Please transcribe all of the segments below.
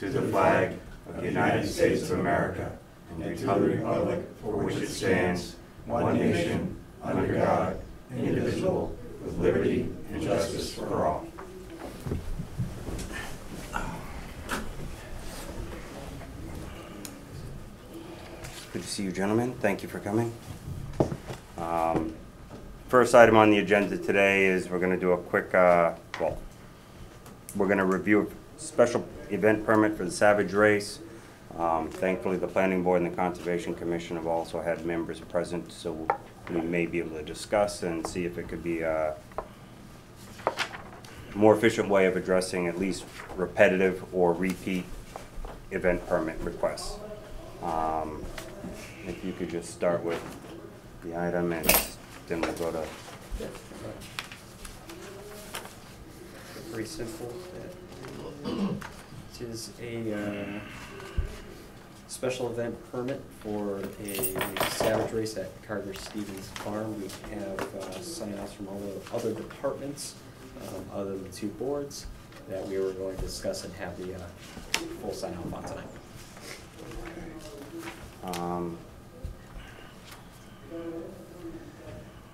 to the flag of the United States of America and to the republic for which it stands, one nation, under God, indivisible, with liberty and justice for all. Good to see you, gentlemen. Thank you for coming. First item on the agenda today is we're going to do a quick, we're going to review a special event permit for the Savage Race. Thankfully, the Planning Board and the Conservation Commission have also had members present, so we may be able to discuss and see if it could be a more efficient way of addressing at least repetitive or repeat event permit requests. If you could just start with the item and then we'll go to... Very simple. It is a special event permit for a Savage Race at Carter Stevens Farm. We have sign-offs from all the other departments, other than the two boards, that we were going to discuss and have the full sign-off on tonight.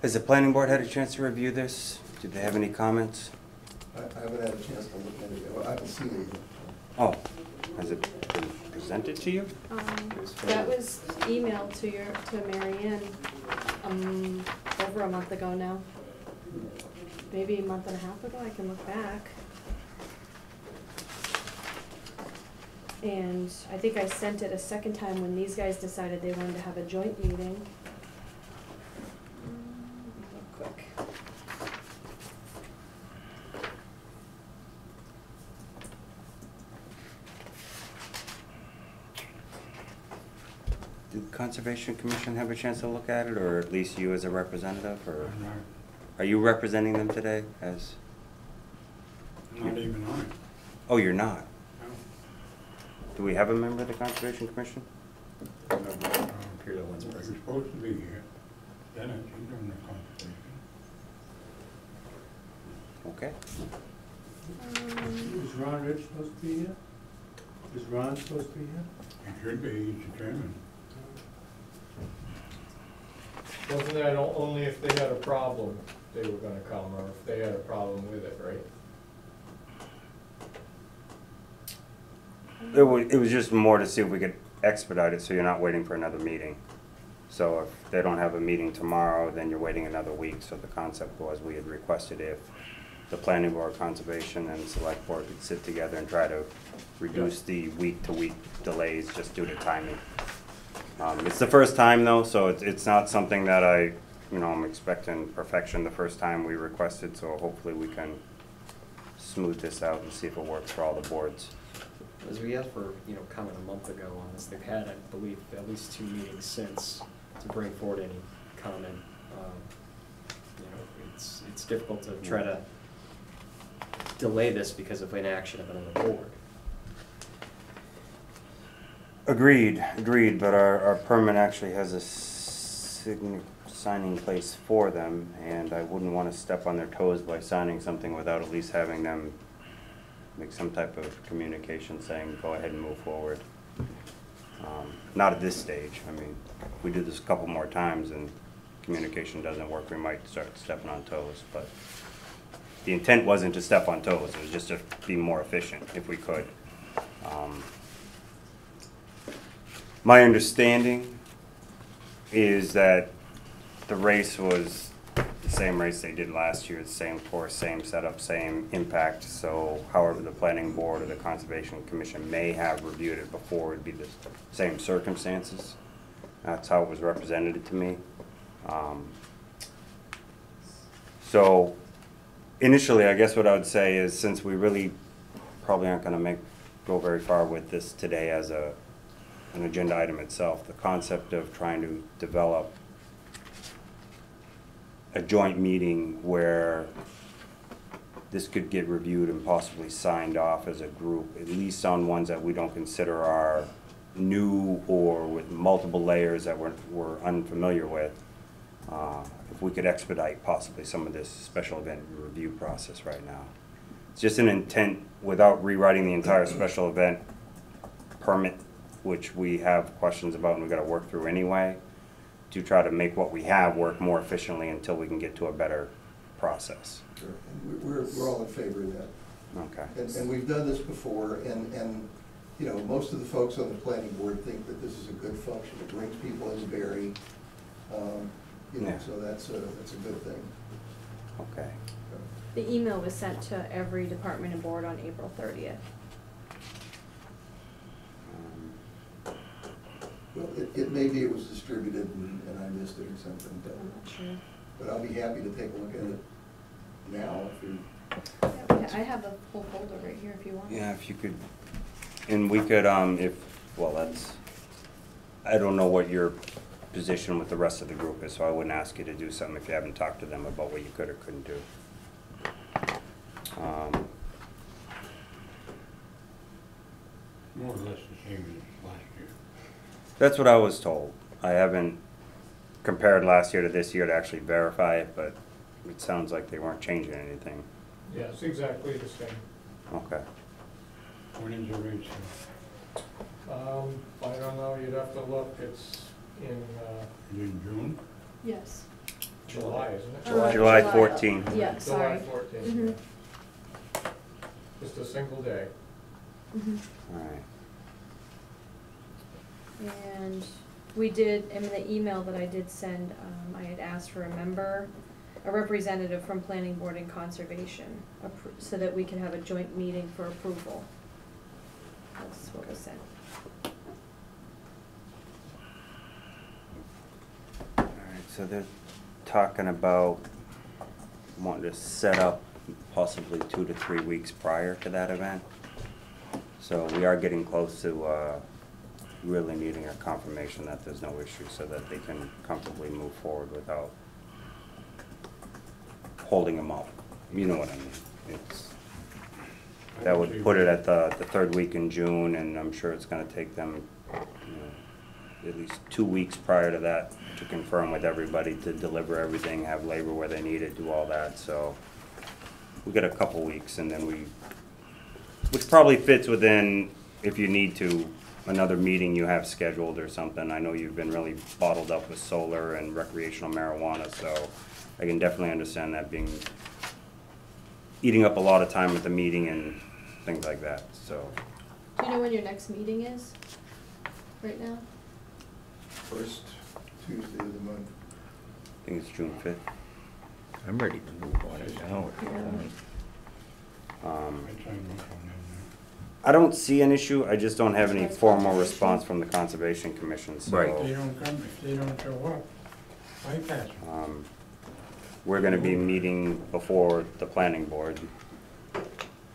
Has the Planning Board had a chance to review this? Did they have any comments? I haven't had a chance to look at it yet. I haven't seen it yet. Oh, has it been presented to you? That was emailed to Mary Ann over a month ago now. Maybe a month and a half ago. I can look back. And I think I sent it a second time when these guys decided they wanted to have a joint meeting. Real quick. Did the Conservation Commission have a chance to look at it, or at least you as a representative, or are you representing them today as? I'm not even on it. Oh, you're not? No. Do we have a member of the Conservation Commission? Period of one's You're present. supposed to be here. Dennis, he's on the conversation. Okay. Is Ron Rich supposed to be here? Is Ron supposed to be here? He should be, he's the chairman. Wasn't that only if they had a problem they were gonna come, or if they had a problem with it, right? It was just more to see if we could expedite it so you're not waiting for another meeting. So if they don't have a meeting tomorrow, then you're waiting another week. So the concept was we had requested if the Planning Board, Conservation, and Select Board could sit together and try to reduce the week-to-week delays just due to timing. It's the first time though, so it's not something that I'm expecting perfection the first time we requested, so hopefully we can smooth this out and see if it works for all the boards. As we asked for, comment a month ago on this, they've had, I believe, at least 2 meetings since to bring forward any comment. It's difficult to try to delay this because of inaction of another board. Agreed, but our permit actually has a signing place for them, and I wouldn't want to step on their toes by signing something without at least having them make some type of communication saying, go ahead and move forward. Not at this stage. I mean, if we do this a couple more times and communication doesn't work, we might start stepping on toes, but the intent wasn't to step on toes, it was just to be more efficient if we could. My understanding is that the race was the same race they did last year, the same course, same setup, same impact. So however the Planning Board or the Conservation Commission may have reviewed it before, it would be the same circumstances. That's how it was represented to me. So initially, I guess what I would say is, since we really probably aren't going to go very far with this today as an agenda item itself, the concept of trying to develop a joint meeting where this could get reviewed and possibly signed off as a group, at least on ones that we don't consider are new or with multiple layers that we're unfamiliar with. If we could expedite possibly some of this special event review process right now. It's just an intent, without rewriting the entire special event permit, which we have questions about and we gotta work through anyway, to try to make what we have work more efficiently until we can get to a better process. Sure. And we're all in favor of that. Okay. And we've done this before, and, you know, most of the folks on the planning board think that this is a good function. It brings people in Barry, you know, Yeah. so that's a good thing. Okay. The email was sent to every department and board on April 30th. Well, it may be it was distributed and I missed it or something, I'm not sure. but I'll be happy to take a look at it now if you. Yeah, I have a whole folder right here if you want. Yeah, if you could, and we could, well, that's, I don't know what your position with the rest of the group is, so I wouldn't ask you to do something if you haven't talked to them about what you could or couldn't do. More or less the same as last year. That's what I was told. I haven't compared last year to this year to actually verify it, but it sounds like they weren't changing anything. Yeah, it's exactly the same. Okay. When is the race? I don't know, you'd have to look, it's in, In June? Yes. July, isn't it? July 14. Yeah, sorry. July 14th. Mhm. Just a single day. Mhm. All right. And we did, in the email that I did send, I had asked for a representative from Planning Board and Conservation, so that we can have a joint meeting for approval. That's what was sent. All right, so they're talking about wanting to set up possibly 2 to 3 weeks prior to that event. So we are getting close to really needing a confirmation that there's no issue so that they can comfortably move forward without holding them up. You know what I mean? It's, that would put it at the third week in June, and I'm sure it's gonna take them, you know, at least 2 weeks prior to that to confirm with everybody, to deliver everything, have labor where they need it, do all that, so we got a couple weeks, and then which probably fits within, if you need to, another meeting you have scheduled or something. I know you've been really bottled up with solar and recreational marijuana, so I can definitely understand that being, eating up a lot of time at the meeting and things like that, so. Do you know when your next meeting is, right now? First Tuesday of the month. I think it's June 5th. I'm ready to move on it now. Yeah. I signed off on that I don't see an issue, I just don't have any formal response from the Conservation Commission, so. Right. now. If they don't come, if they don't show up, bypass them. We're gonna be meeting before the planning board,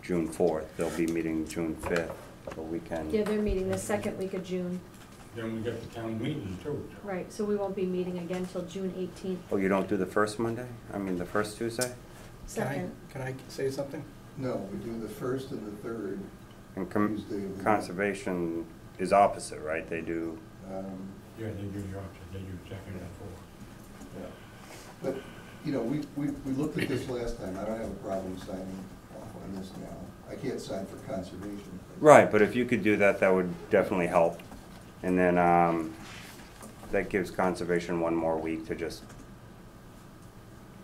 June 4th. They'll be meeting June 5th, but we can. Yeah, they're meeting the second week of June. Then we got the town meeting too. so. Right, so we won't be meeting again till June 18th. Oh, you don't do the first Monday? I mean, the first Tuesday? Second. Can I say something? No, we do the first and the third And Tuesday of the month. Conservation is opposite, right? They do, Um, Yeah, they do the opposite, they do second and fourth. yeah. But, you know, we looked at this last time. I don't have a problem signing off on this now. I can't sign for conservation. right, but if you could do that, that would definitely help. And then, that gives Conservation one more week to just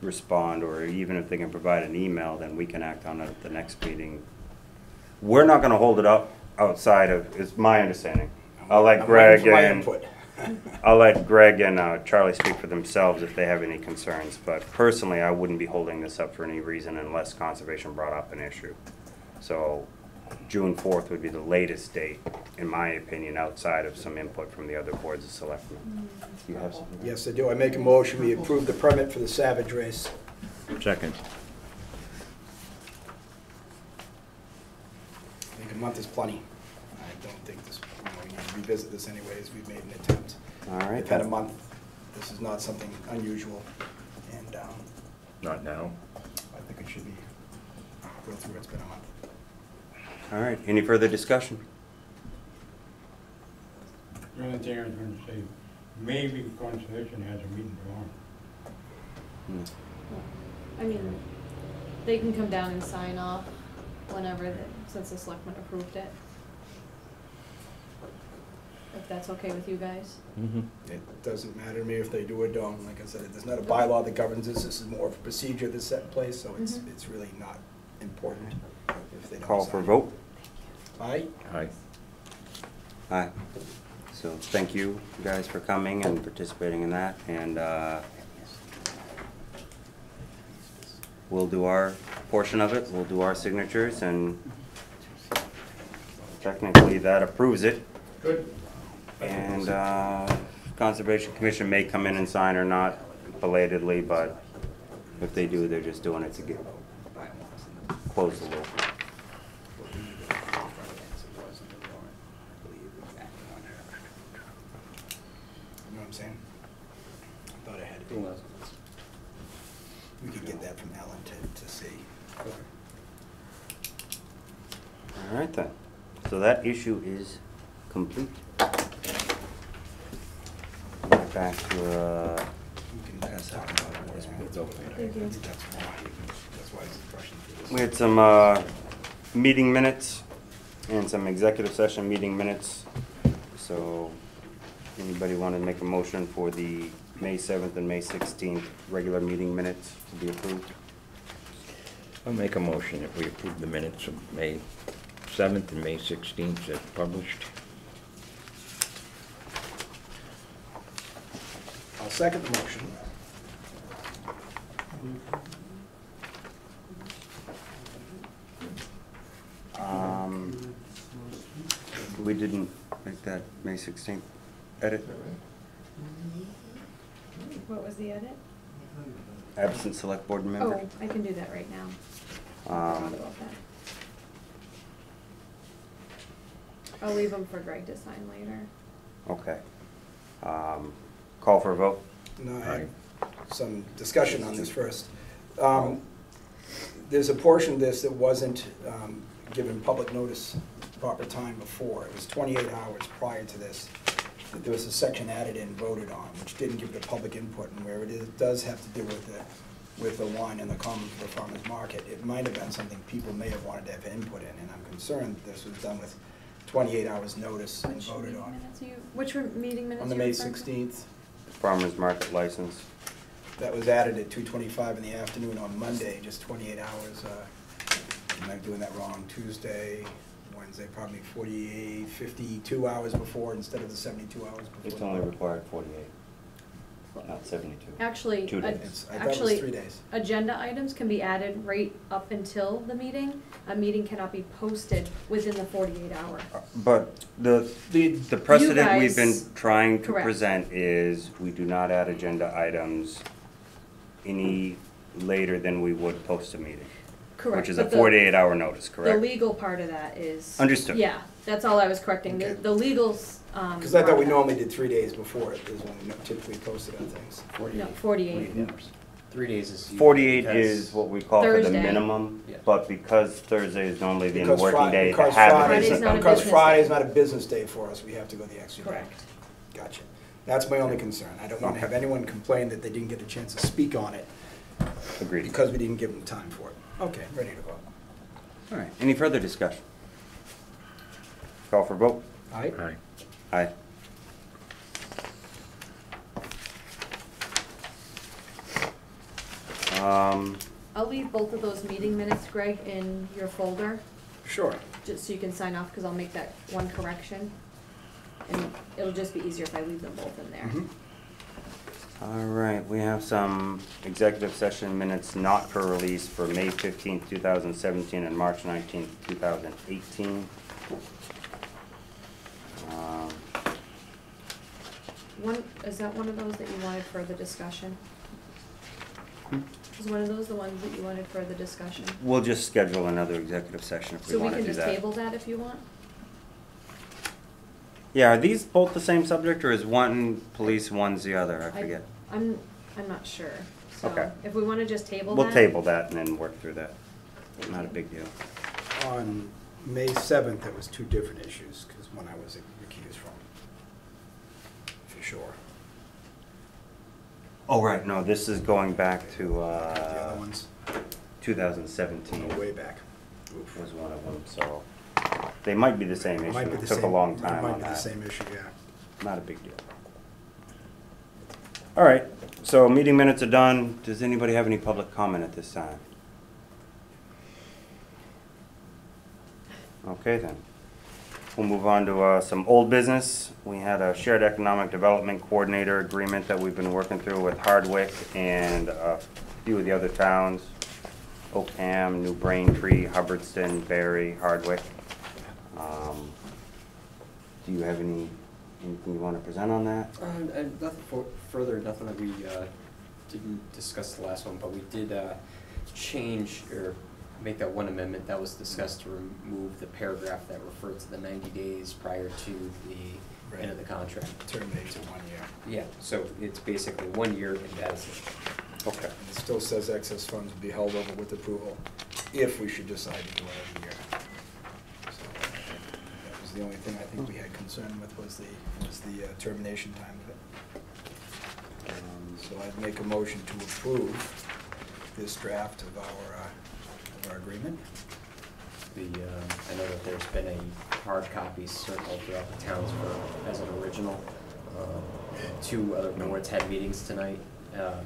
respond, or even if they can provide an email, then we can act on it at the next meeting. We're not gonna hold it up outside of, is my understanding. I'll let I'm Greg waiting for my and, input. I'll let Greg and Charlie speak for themselves if they have any concerns, but personally, I wouldn't be holding this up for any reason unless Conservation brought up an issue. So, June 4th would be the latest date, in my opinion, outside of some input from the other boards of selectmen. Do you have something? Yes, I do. I make a motion, we approve the permit for the Savage Race. Second. I think a month is plenty. I don't think this, we need to revisit this anyways. We've made an attempt. All right. We've had a month. This is not something unusual, and Not now. I think it should be, go through, it's been a month. All right, any further discussion? The only thing I was gonna say, maybe conservation has a meeting tomorrow. Hmm. I mean, they can come down and sign off whenever, since the selectmen approved it. if that's okay with you guys. Mm-hmm. It doesn't matter to me if they do or don't. Like I said, there's not a bylaw that governs this. This is more of a procedure that's set in place, so Mhm. it's really not important if they don't Call for sign it. vote. Aye? Aye. Aye. So thank you guys for coming and participating in that, and we'll do our portion of it, we'll do our signatures, and technically that approves it. Good. And Conservation Commission may come in and sign or not belatedly, but if they do, they're just doing it to get, close the loop. You know what I'm saying? I thought I had it. Who knows? We could get that from Ellen to see. All right then, so that issue is complete. Get back to, We can talk about it more as we go. Thank you. I think that's why it's rushing through this. we had some meeting minutes and some executive session meeting minutes. So anybody want to make a motion for the May 7th and May 16th regular meeting minutes to be approved? I'll make a motion that we approve the minutes of May 7th and May 16th as published. I'll second the motion. We didn't make that May 16th edit. What was the edit? Absent select board member. Oh, I can do that right now. Um, Forgot about that. I'll leave them for Greg to sign later. Okay. Call for a vote? No, I Aye. had some discussion on this first. There's a portion of this that wasn't given public notice proper time before. It was 28 hours prior to this. There was a section added and voted on, which didn't give the public input, and where does have to do with the wine and the common for the farmer's market. It might have been something people may have wanted to have input in, and I'm concerned that this was done with 28 hours notice and Which voted meeting on. minutes are you, which meeting minutes On the you May referring to? 16th, Farmers market license. that was added at 2:25 in the afternoon on Monday, just 28 hours. Am I doing that wrong? Tuesday, Wednesday, probably 48, 52 hours before instead of the 72 hours before. It's only required 48, not 72. Actually, 2 days. I thought it was 3 days. agenda items can be added right up until the meeting. A meeting cannot be posted within the 48 hour. But the precedent we've been guys- trying to Correct. present is we do not add agenda items any later than we would post a meeting. Correct. Which is a but the- 48-hour notice, The correct? legal part of that is. Understood. Yeah, that's all I was correcting. Okay. The legals. Because I thought we part of normally did 3 days before it, is when we typically posted on things. that. No, 48. hours. 3 days is. 48 because- is what we call for the Thursday. minimum, Yeah. but because Thursday is normally the Because working day to because have Friday's it. not a Because business Friday's day. not a business day for us, we have to go the extra day. Correct. Gotcha. That's my only concern. I don't want to Okay. have anyone complain that they didn't get a chance to speak on it Agreed. because we didn't give them time for it. Okay, ready to vote. All right, any further discussion? Call for vote? Aye? Aye. Aye. I'll leave both of those meeting minutes, Greg, in your folder, Sure. just so you can sign off, because I'll make that one correction. And it'll just be easier if I leave them both in there. Mhm. All right, we have some executive session minutes not for release for May 15th, 2017 and March 19th, 2018. Is that one of those that you wanted further discussion? Hmm? Is one of those the ones that you wanted further discussion? We'll just schedule another executive session if we So we want to can do just that. table that if you want? Yeah, are these both the same subject, or is one police, one's the other? I forget. I'm not sure. So Okay. if we wanna just table that. We'll table that and then work through that. Thank Not a you. big deal. On May 7th, there was 2 different issues, because one I was recused from, for sure. Oh, right, no, this is going back to, The other ones, 2017 go way back. Oof. was one of them, so they might be the same It issue. might be It the took a same- long it time might on be the that. same issue, yeah. not a big deal. All right, so meeting minutes are done. Does anybody have any public comment at this time? Okay then. We'll move on to some old business. We had a shared economic development coordinator agreement that we've been working through with Hardwick and a few of the other towns. Oakham, New Braintree, Hubbardston, Barry, Hardwick. Do you have anything you want to present on that? And nothing further, nothing that we didn't discuss the last one, but we did change or make that one amendment that was discussed to remove the paragraph that referred to the 90 days prior to the end of the contract. Terminate to 1 year. Yeah, so it's basically 1 year and that is it. Okay. And it still says excess funds will be held over with approval if we should decide to do it every year. So that was the only thing I think we had concern with was the termination time of it. So I'd make a motion to approve this draft of our agreement. I know that there's been a hard copy circled throughout the towns as an original. Two other boards had meetings tonight,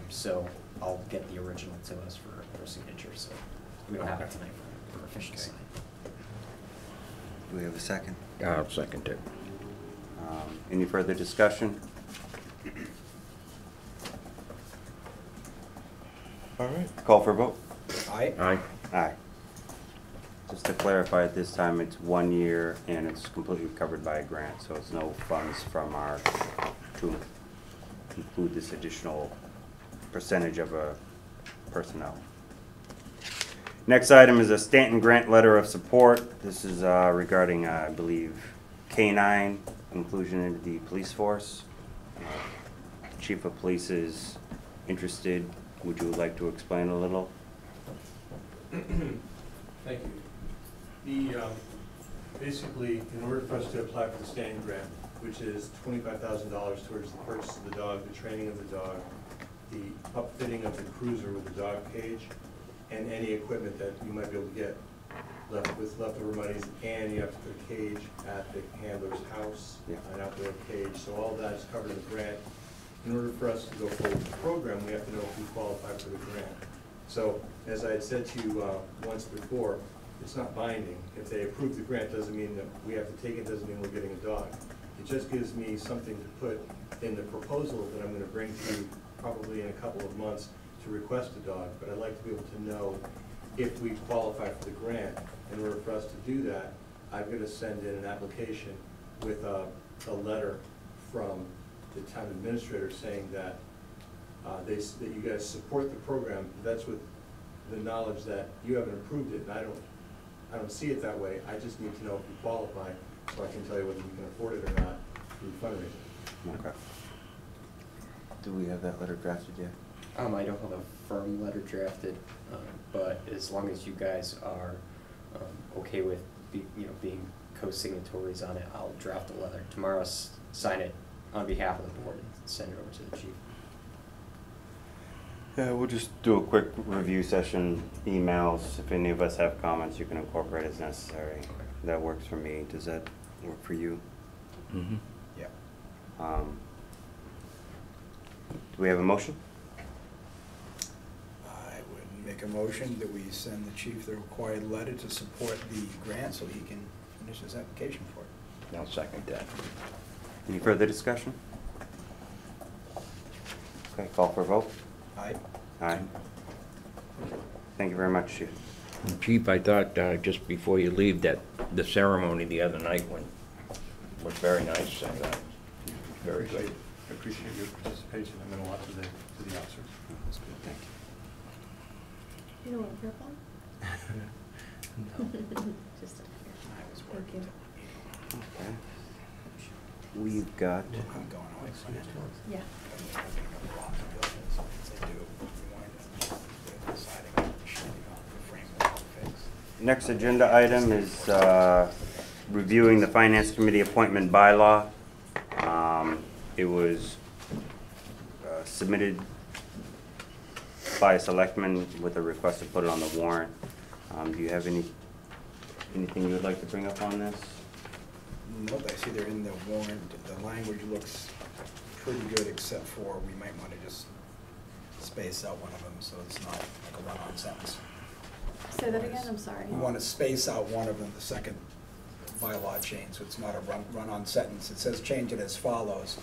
so I'll get the original to us for signature, so we don't have it tonight for official sign. Do we have a second? I'll second it. Any further discussion? All right. Call for a vote. Aye? Aye. Aye. Just to clarify, at this time, it's 1 year and it's completely covered by a grant, so it's no funds from our, to include this additional percentage of a personnel. Next item is a Stanton Grant Letter of Support. This is regarding, I believe, K-9 inclusion into the police force. Chief of Police is interested. Would you like to explain a little? Thank you. Basically, in order for us to apply for the Stanton grant, which is $25,000 towards the purchase of the dog, the training of the dog, the upfitting of the cruiser with the dog cage, and any equipment that you might be able to get leftover monies, and you have to put a cage at the handler's house, an outdoor cage, so all that is covered in the grant. In order for us to go forward with the program, we have to know if we qualify for the grant. So, as I had said to you once before, it's not binding. If they approve the grant, doesn't mean that we have to take it, doesn't mean we're getting a dog. It just gives me something to put in the proposal that I'm gonna bring to you probably in a couple of months to request a dog, but I'd like to be able to know if we qualify for the grant. In order for us to do that, I've got to send in an application with a letter from the town administrator saying that that you guys support the program. That's with the knowledge that you haven't approved it, and I don't see it that way. I just need to know if we qualify, so I can tell you whether we can afford it or not through fundraising. Okay. Do we have that letter drafted yet? I don't have a firm letter drafted, but as long as you guys are okay with being co-signatories on it, I'll draft a letter tomorrow, sign it on behalf of the board, and send it over to the chief. Yeah, we'll just do a quick review session, emails. If any of us have comments, you can incorporate as necessary. Okay. That works for me. Does that work for you? Mm-hmm. Yeah. Do we have a motion? I would make a motion that we send the chief the required letter to support the grant so he can finish his application for it. I'll second that. Any further discussion? Okay, call for a vote. Aye? Aye. Thank you very much, Chief. Chief, I thought, just before you leave, that the ceremony the other night was very nice. I thought. Very good. I appreciate your participation. I meant a lot to the officers. That's good, thank you. You don't want a purple? Just up here. Thank you. Okay. We've got, I'm going away. Yeah. next agenda item is reviewing the Finance Committee appointment bylaw. It was submitted by a selectman with a request to put it on the warrant. Do you have anything you would like to bring up on this? Nope, I see they're in the warrant. The language looks pretty good, except for we might want to just space out one of them, so it's not like a run-on sentence. Say that again, I'm sorry. We want to space out one of them, the second bylaw change, so it's not a run-on sentence. It says change it as follows.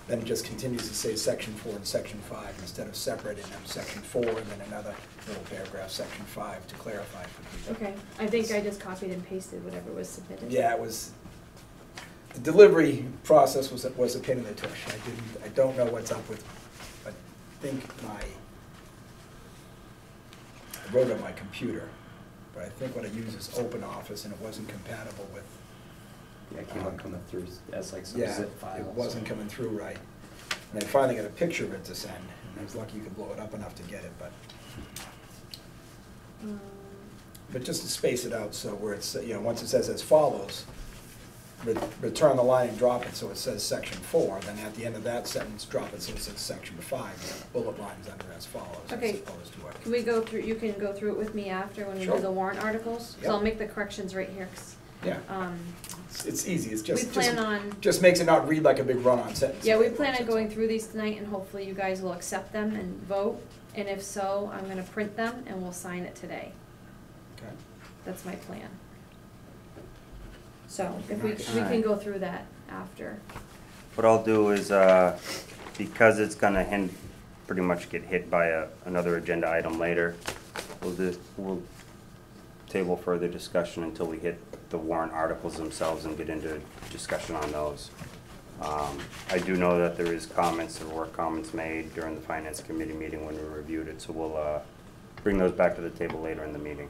Then it just continues to say section 4 and section 5, instead of separating them, section 4 and then another little paragraph, section 5, to clarify for people. Okay, I think I just copied and pasted whatever was submitted. Yeah, it was, the delivery process was a pain in the tush. I don't know what's up with, I think I wrote on my computer, but I think what I use is OpenOffice, and it wasn't compatible with. Yeah, it came up coming through as like some Yeah, zip file. it wasn't coming through right. And I finally got a picture of it to send, and I was lucky you could blow it up enough to get it, but just to space it out, so where it's, you know, once it says as follows, return the line and drop it so it says section 4, then at the end of that sentence, drop it so it says section 5, bullet lines under as follows, Okay. as opposed to what. Can we go through, you can go through it with me after when we Sure. do the warrant articles? Yep. So I'll make the corrections right here, 'cause, Yeah, it's easy, it's we plan on, just makes it not read like a big run-on sentence. yeah, we plan on going through these tonight, and hopefully you guys will accept them and vote. And if so, I'm gonna print them and we'll sign it today. Okay. That's my plan. So if we Nice. can go through that after. What I'll do is, because it's gonna pretty much get hit by another agenda item later, we'll table further discussion until we hit the warrant articles themselves and get into discussion on those. I do know that there is comments, there were comments made during the finance committee meeting when we reviewed it, so we'll bring those back to the table later in the meeting.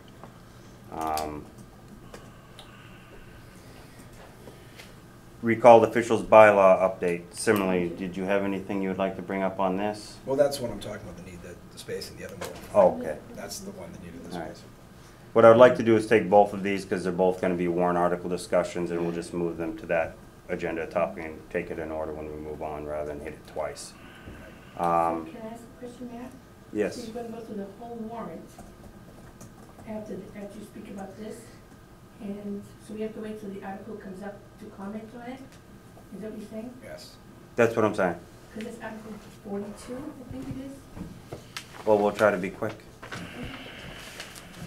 Recalled officials bylaw update. Similarly, did you have anything you would like to bring up on this? Well, that's what I'm talking about, the space in the other one. Oh, okay. That's the one that needed the All right. space. What I would like to do is take both of these, because they're both going to be warrant article discussions, and we'll just move them to that agenda topic and take it in order when we move on, rather than hit it twice. Can I ask a question, Matt? So Yes. you're gonna go through the whole warrant after you speak about this? And so we have to wait till the article comes up to comment on it? Is that what you're saying? Yes. That's what I'm saying. Because it's Article 42, I think it is? Well, we'll try to be quick.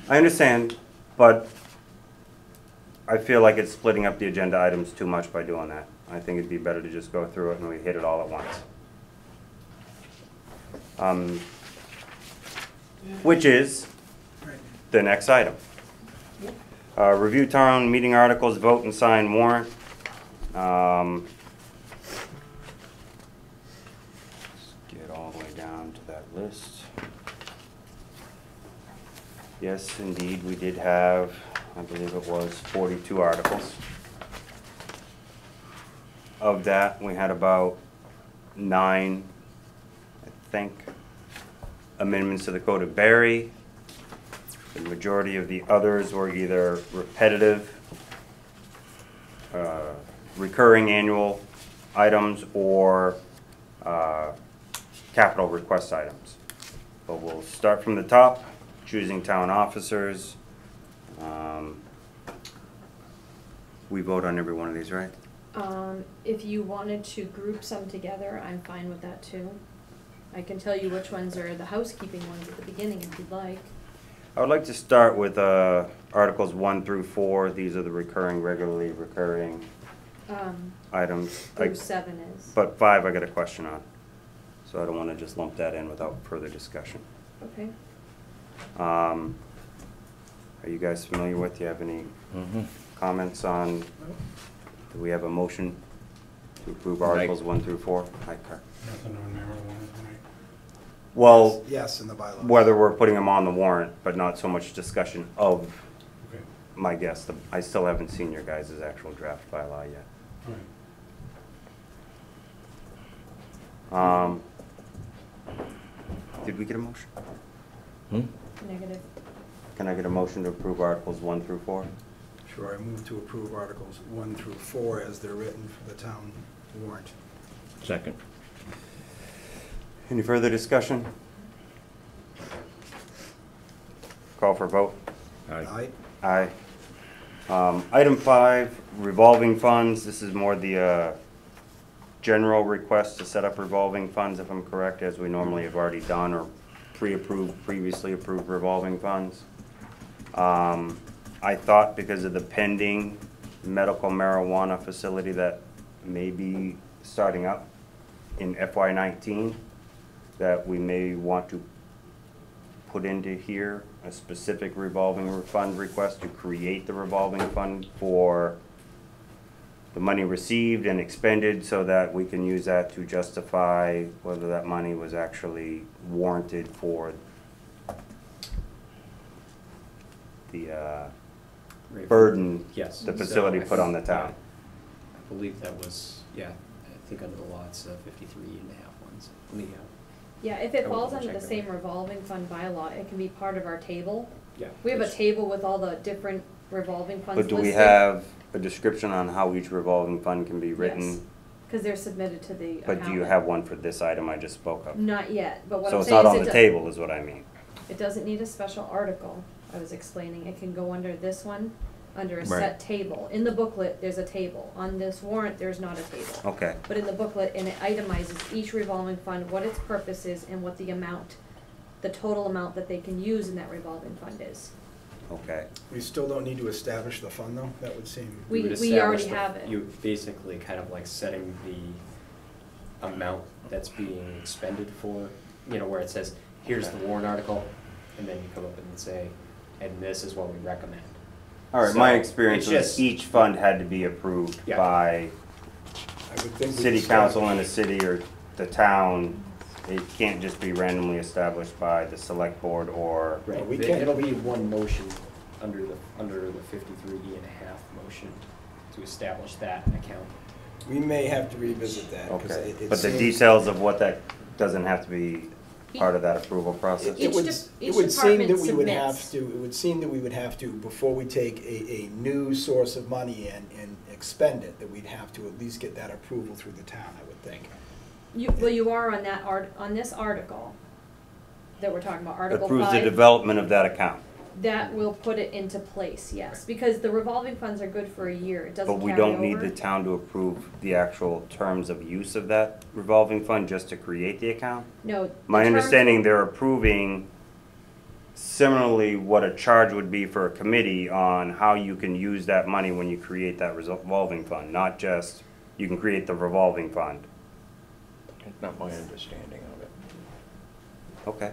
I understand, but I feel like it's splitting up the agenda items too much by doing that. I think it'd be better to just go through it and we hit it all at once. Which is the next item. Review town meeting articles, vote and sign warrant. Let's get all the way down to that list. Yes, indeed, we did have, I believe it was 42 articles. Of that, we had about 9, I think, amendments to the Code of Barry. The majority of the others were either repetitive, recurring annual items, or capital request items. But we'll start from the top, choosing town officers. We vote on every one of these, right? If you wanted to group some together, I'm fine with that too. I can tell you which ones are the housekeeping ones at the beginning if you'd like. I would like to start with Articles 1 through 4. These are the regularly recurring items. Through 7 is. But 5 I got a question on, so I don't want to just lump that in without further discussion. Okay. Are you guys familiar with, do you have any comments on, do we have a motion to approve Articles 1 through 4? Hi, Carl. Nothing on marijuana tonight. Well, Yes, in the bylaw. whether we're putting them on the warrant, but not so much discussion of Okay, my guess. I still haven't seen your guys' actual draft bylaw yet. all right. Did we get a motion? Negative. Can I get a motion to approve Articles 1 through 4? Sure, I move to approve Articles 1 through 4 as they're written for the town warrant. Second. Any further discussion? Call for vote. Aye. Aye? Aye. Item 5, revolving funds. This is more the general request to set up revolving funds, if I'm correct, as we normally have already done, or previously approved revolving funds. I thought because of the pending medical marijuana facility that may be starting up in FY19, that we may want to put into here a specific revolving fund request to create the revolving fund for the money received and expended, so that we can use that to justify whether that money was actually warranted for the Right. burden Yes. the facility So, put on the town. I believe that was, yeah, I think under the law it's 53.5 ones. Let me, Yeah, if it I will falls double under the check same that. revolving fund bylaw, it can be part of our table. yeah. We have a which- table with all the different revolving funds But do we listed. have a description on how each revolving fund can be written? Yes, because they're submitted to the But do you accountant. have one for this item I just spoke of? Not yet, but what So I'm it's saying not is on it the do- table is what I mean. It doesn't need a special article, I was explaining. It can go under this one, under a Right. set table. In the booklet, there's a table. On this warrant, there's not a table. Okay, But in the booklet, and it itemizes each revolving fund, what its purpose is, and what the amount, the total amount that they can use in that revolving fund is. okay. We still don't need to establish the fund, though? That would seem, We- would we already establish the- have it. You basically kind of like setting the amount that's being expended for, you know, where it says, here's the warrant article, and then you come up and say, and this is what we recommend. All right, my So, experience it's was just- each fund had to be approved Yeah. by I would think. we'd city council in the establish- city or the town. It can't just be randomly established by the select board or, Right, we can't- it'll be one motion under the 53.5 motion to establish that account. We may have to revisit that, because okay. it But the seems- details of what that doesn't have to be part of that approval process? It would, Each it would seem that department we would have submits. to, it would seem that we would have to, before we take a new source of money and expend it, that we'd have to at least get that approval through the town, I would think. Well, you are on that on this article that we're talking about, Article Approves the 5. development of that account. That will put it into place, yes, because the revolving funds are good for a year, it doesn't But carry we over. don't need the town to approve the actual terms of use of that revolving fund just to create the account? No. My the terms- understanding, they're approving similarly what a charge would be for a committee on how you can use that money when you create that revolving fund, not just you can create the revolving fund. That's not my understanding of it. Okay.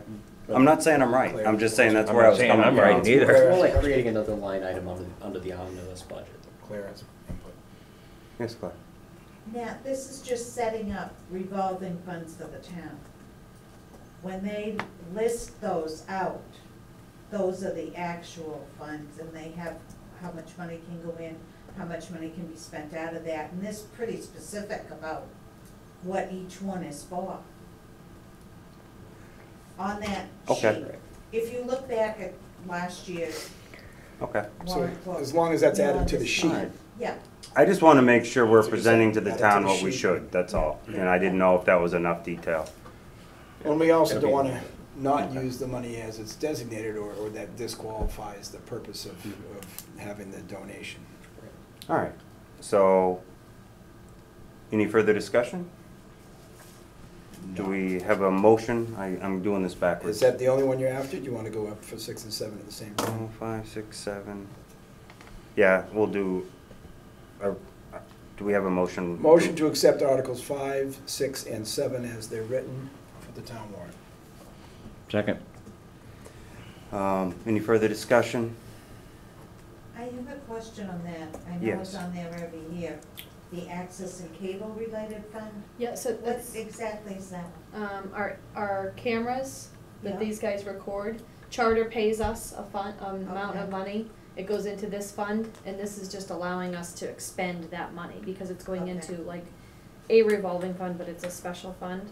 I'm not saying I'm right. I'm just saying that's I'm where I not was saying coming I'm from. right either. It's more like creating another line item under the omnibus budget. Claire has input. Yes, Claire. Now, this is just setting up revolving funds for the town. When they list those out, those are the actual funds, and they have how much money can go in, how much money can be spent out of that, and this is pretty specific about what each one is for. On that Okay. sheet, if you look back at last year's Okay. So, warrant book. as long as that's you'll added to the sheet. understand. Yeah, I just want to make sure we're So you're presenting to saying the add it town to the what we sheet. should, that's all. And I didn't know if that was enough detail. And we also It'll don't be- wanna not use the money as it's designated, or that disqualifies the purpose of having the donation. All right, so, any further discussion? Do we have a motion? I'm doing this backwards. Is that the only one you're after? Do you wanna go up for 6 and 7 at the same Oh, time? 5, 6, 7. Yeah, we'll do, do we have a motion? Motion to accept Articles 5, 6, and 7 as they're written for the town warrant. Second. Any further discussion? I have a question on that. I know Yes. it's on there every year. The access and cable related fund, Yeah, so what that's, exactly is that? our cameras that Yeah. these guys record, Charter pays us a fund, amount of Okay. money. It goes into this fund, and this is just allowing us to expend that money, because it's going Okay. into like a revolving fund, but it's a special fund.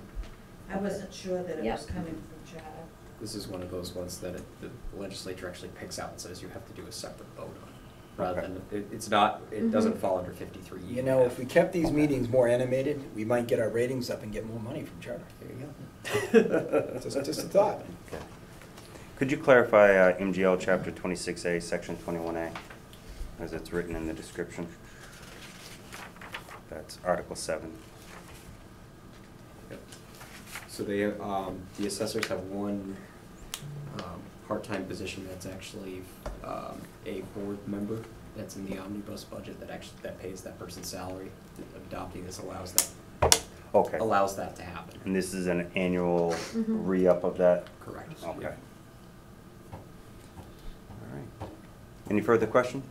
I wasn't sure that it Yep. was coming from charter. This is one of those ones that the legislature actually picks out and says you have to do a separate vote on. Rather than, it's not, it doesn't Mhm. fall under 53. You know, if we kept these meetings more animated, we might get our ratings up and get more money from Charter. There you go. Just a thought. Could you clarify MGL Chapter 26A, Section 21A? as it's written in the description. That's Article 7. Yep. So they, the assessors have one part-time position that's actually a board member that's in the omnibus budget that pays that person's salary. Adopting this allows Okay. that to happen. And this is an annual Mhm. re-up of that? Correct. Okay. Yep. All right. Any further question?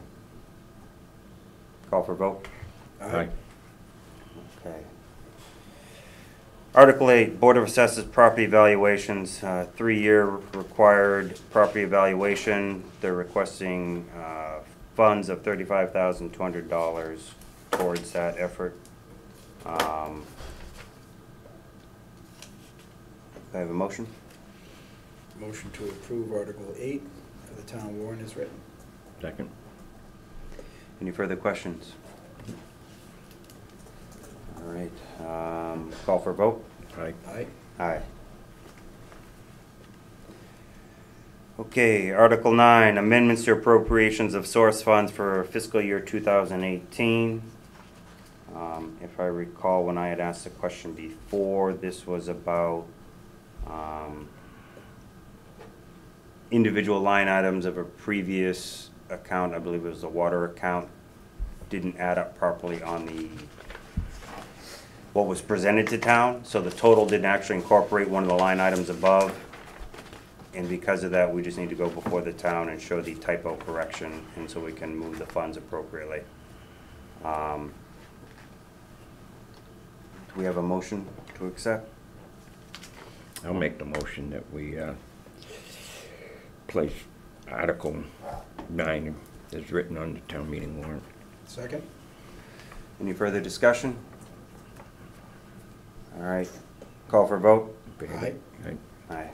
Call for vote? Aye. Okay. Article 8, Board of Assessors Property Evaluations, 3-year required property evaluation. They're requesting funds of $35,200 towards that effort. Do I have a motion? Motion to approve Article 8 for the town warrant is written. Second? Any further questions? All right, call for vote? Aye. Aye. Aye. Okay, Article 9, amendments to appropriations of source funds for fiscal year 2018. If I recall, when I had asked the question before, this was about individual line items of a previous account. I believe it was the water account. Didn't add up properly on what was presented to town, so the total didn't actually incorporate one of the line items above. And because of that, we just need to go before the town and show the typo correction, and so we can move the funds appropriately. Do we have a motion to accept? I'll make the motion that we place Article 9 as written on the town meeting warrant. Second? Any further discussion? All right, call for vote? Aye. Aye. Aye.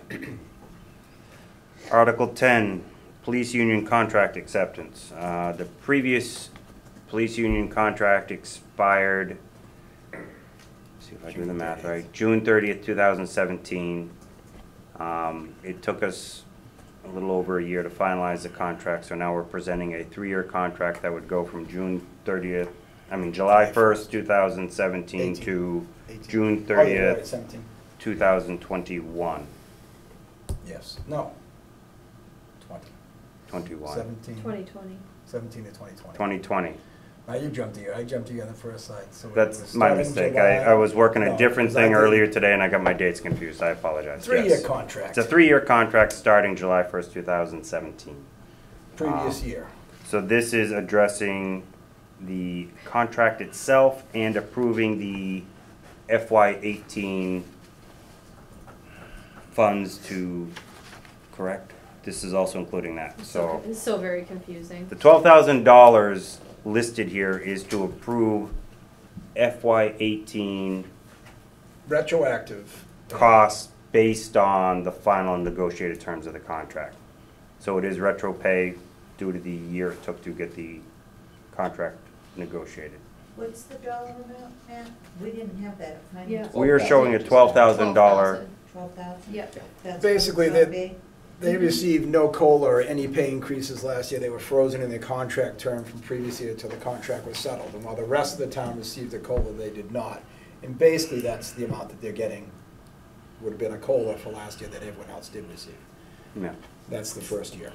Article 10, Police Union Contract Acceptance. The previous police union contract expired, let's see if I do the math right, June 30th, 2017. It took us a little over a year to finalize the contract, so now we're presenting a 3-year contract that would go from July 1st, 2017 to 18. June Oh, yeah, you're 30th, right, 17. 2021. Yes. No. 20. 21. 17. 2020. 17 to 2020. 2020. Now you jumped to you. I jumped to you on the first side. So it That's was my starting mistake. July. I was working No, a different 'cause I thing did earlier today and I got my dates confused. I apologize. 3-year Yes. contract. It's a 3-year contract starting July 1st, 2017. Previous year. So this is addressing the contract itself and approving the FY18 funds to, correct? This is also including that, so. It's still very confusing. The $12,000 listed here is to approve FY18 Retroactive. costs based on the final negotiated terms of the contract. So it is retro pay due to the year it took to get the contract negotiated. What's the dollar amount, Matt? We didn't have that at finance. Yeah. We are showing a $12,000. 12,000? Yep. That's Basically, what it's they- gonna be? They received no COLA or any pay increases last year. They were frozen in their contract term from previous year until the contract was settled. And while the rest of the town received a COLA, they did not. And basically, that's the amount that they're getting. Would have been a COLA for last year that everyone else did receive. Yeah. That's the first year.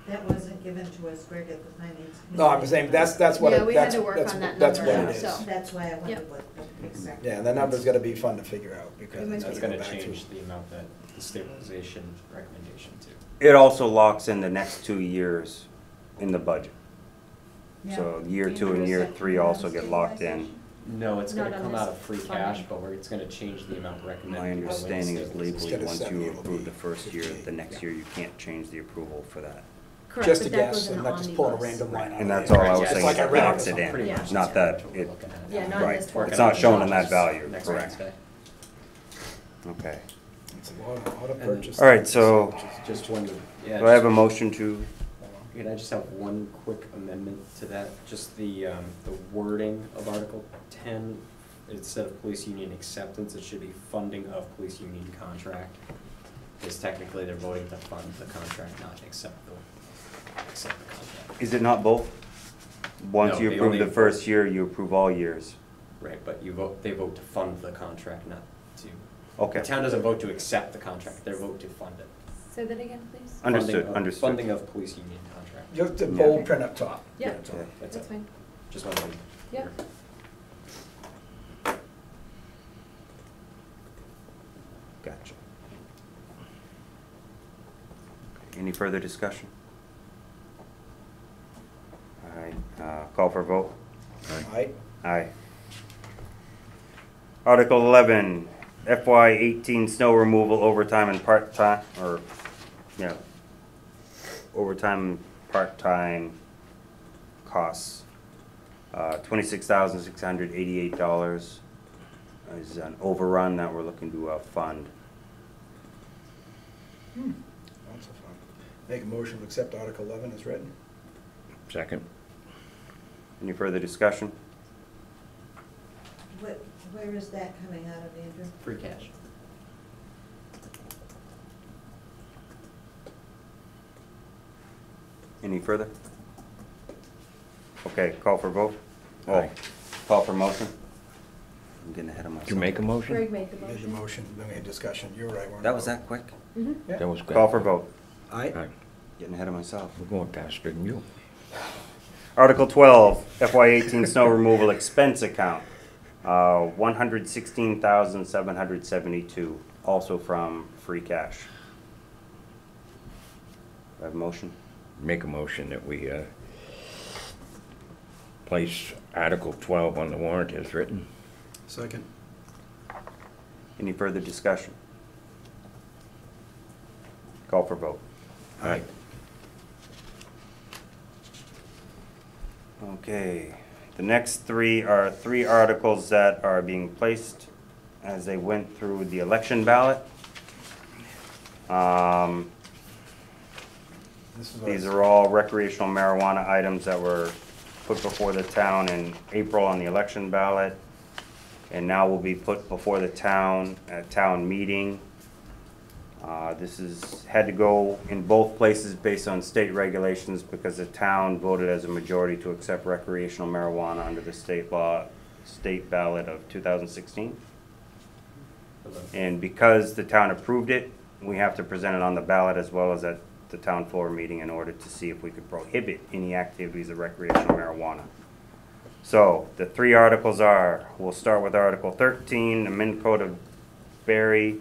That wasn't given to us, Greg, at the finance. No, I'm saying, that's what, Yeah, it- we had that's, to work that's, on that that's number, what it Yeah, is. so. That's why I Yep. wondered what exactly. Yeah, and that number's gotta be fun to figure out, because It might it's be. That's gonna gonna go back through. change the amount that the stabilization recommendation to. It also locks in the next 2 years in the budget. Yeah. So year Do you 2 and notice year that 3 also get locked in. stabilization? No, it's gonna Not on come this out of free cash, funding. but it's gonna change the amount recommended. My understanding is legally, Instead of once 70, you it'll approve be the first year, 58, the next yeah. year you can't change the approval for that. Correct, Just a but that guess, goes in I'm the not just pulling a omnibus. random line out. And of that's the all air. I was It's saying, like is I it read locks it. it Pretty in, much not that's that what we're it, looking at. Yeah, not right. this It's not shown in that value, Next correct. Wednesday. Okay. It's a lot of And- purchase. All right, so Just one, yeah. do I have a motion to, Can I just have one quick amendment to that? Just the wording of Article 10, instead of police union acceptance, it should be funding of police union contract. Because technically they're voting to fund the contract, not accept the contract. is it not both? Once No, you they approve only the vote- first year, you approve all years. Right, but they vote to fund the contract, not to. Okay. The town doesn't vote to accept the contract, they vote to fund it. Say that again, please? Understood, Funding of- understood. Funding of police union contract. Just the Yeah. bold print up top. Yeah, That's all. That's that's it. fine. Just wanted to. Yeah. Gotcha. Any further discussion? All right, call for a vote. Aye. Aye. Article 11, FY 18 snow removal overtime and part-time, or, yeah, overtime and part-time costs. $26,688 is an overrun that we're looking to fund. Lots of fun. Make a motion to accept Article 11 as written. Second. Any further discussion? Where is that coming out of, Andrew? Free cash. Any further? Okay, call for vote? Oh, Aye. call for motion? I'm getting ahead of myself. Did you make a motion? Greg made the Made the motion. motion, then we had discussion. You're right. we're on That was vote. that quick? Mhm. Yeah. That was good. Call for vote. Aye. Aye. Getting ahead of myself. We're going faster than you. Article 12, FY 18 snow removal expense account, $116,772, also from free cash. Do I have a motion? Make a motion that we place Article 12 on the warrant as written. Second. Any further discussion? Call for vote. Aye. Okay, the next three are three articles that are being placed as they went through the election ballot. This is what These I- are all recreational marijuana items that were put before the town in April on the election ballot, and now will be put before the town at town meeting. This had to go in both places based on state regulations because the town voted as a majority to accept recreational marijuana under the state ballot of 2016. And because the town approved it, we have to present it on the ballot as well as at the town floor meeting in order to see if we could prohibit any activities of recreational marijuana. So the three articles are, we'll start with Article 13, amend Code of Barry,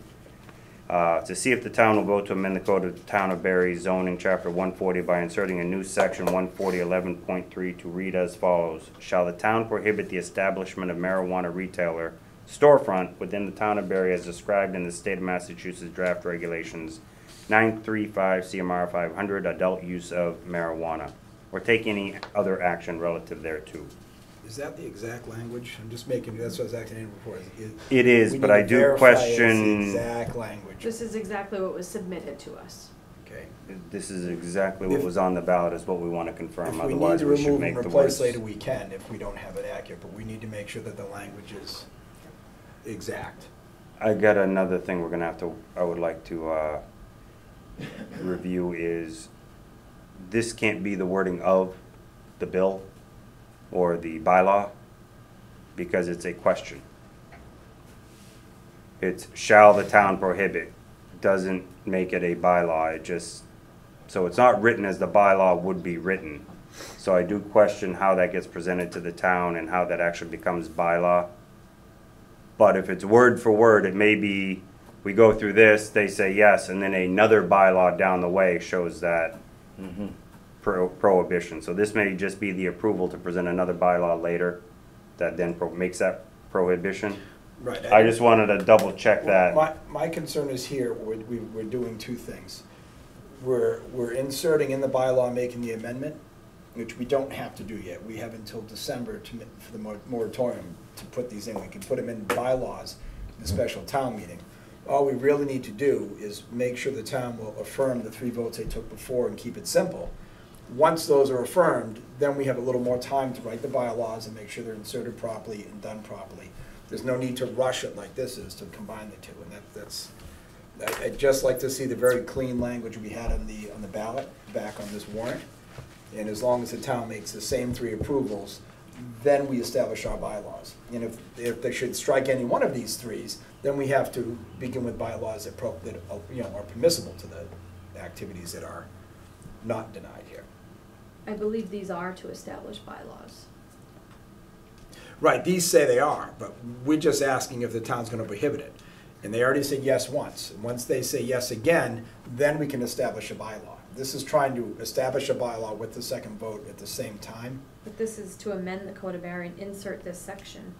to see if the town will vote to amend the Code of the Town of Barry zoning, Chapter 140, by inserting a new section 140.11.3 to read as follows. Shall the town prohibit the establishment of marijuana retailer storefront within the town of Barry as described in the state of Massachusetts draft regulations 935 CMR 500, adult use of marijuana, or take any other action relative thereto. Is that the exact language? I'm just making, that's what I was asking Andrew before. It is, We but need I to do verify it's the question, exact language. This is exactly what was submitted to us. Okay. this is exactly what was on the ballot is what we want to confirm, If we need otherwise to we should remove make and the replace words. later, we can, if we don't have it accurate, but we need to make sure that the language is exact. I got another thing we're gonna have to, I would like to, review is, this can't be the wording of the bill or the bylaw, because it's a question. It's shall the town prohibit, doesn't make it a bylaw, it just, so it's not written as the bylaw would be written. So I do question how that gets presented to the town and how that actually becomes bylaw. But if it's word for word, it may be, we go through this, they say yes, and then another bylaw down the way shows that prohibition. So this may just be the approval to present another bylaw later that then makes that prohibition. Right. I just wanted to double check that. My concern is here, we're doing two things. We're inserting in the bylaw, making the amendment, which we don't have to do yet. We have until December for the moratorium to put these in. We can put them in bylaws in the special town meeting. All we really need to do is make sure the town will affirm the 3 votes they took before and keep it simple. Once those are affirmed, then we have a little more time to write the bylaws and make sure they're inserted properly and done properly. There's no need to rush it like this is to combine the two, and I'd just like to see the very clean language we had on the ballot back on this warrant. And as long as the town makes the same 3 approvals, then we establish our bylaws. And if they should strike any one of these 3s, then we have to begin with bylaws that are permissible to the activities that are not denied here. I believe these are to establish bylaws. Right, these say they are, but we're just asking if the town's gonna prohibit it. And they already said yes once. And once they say yes again, then we can establish a bylaw. This is trying to establish a bylaw with the second vote at the same time. But this is to amend the Code of Area and insert this section.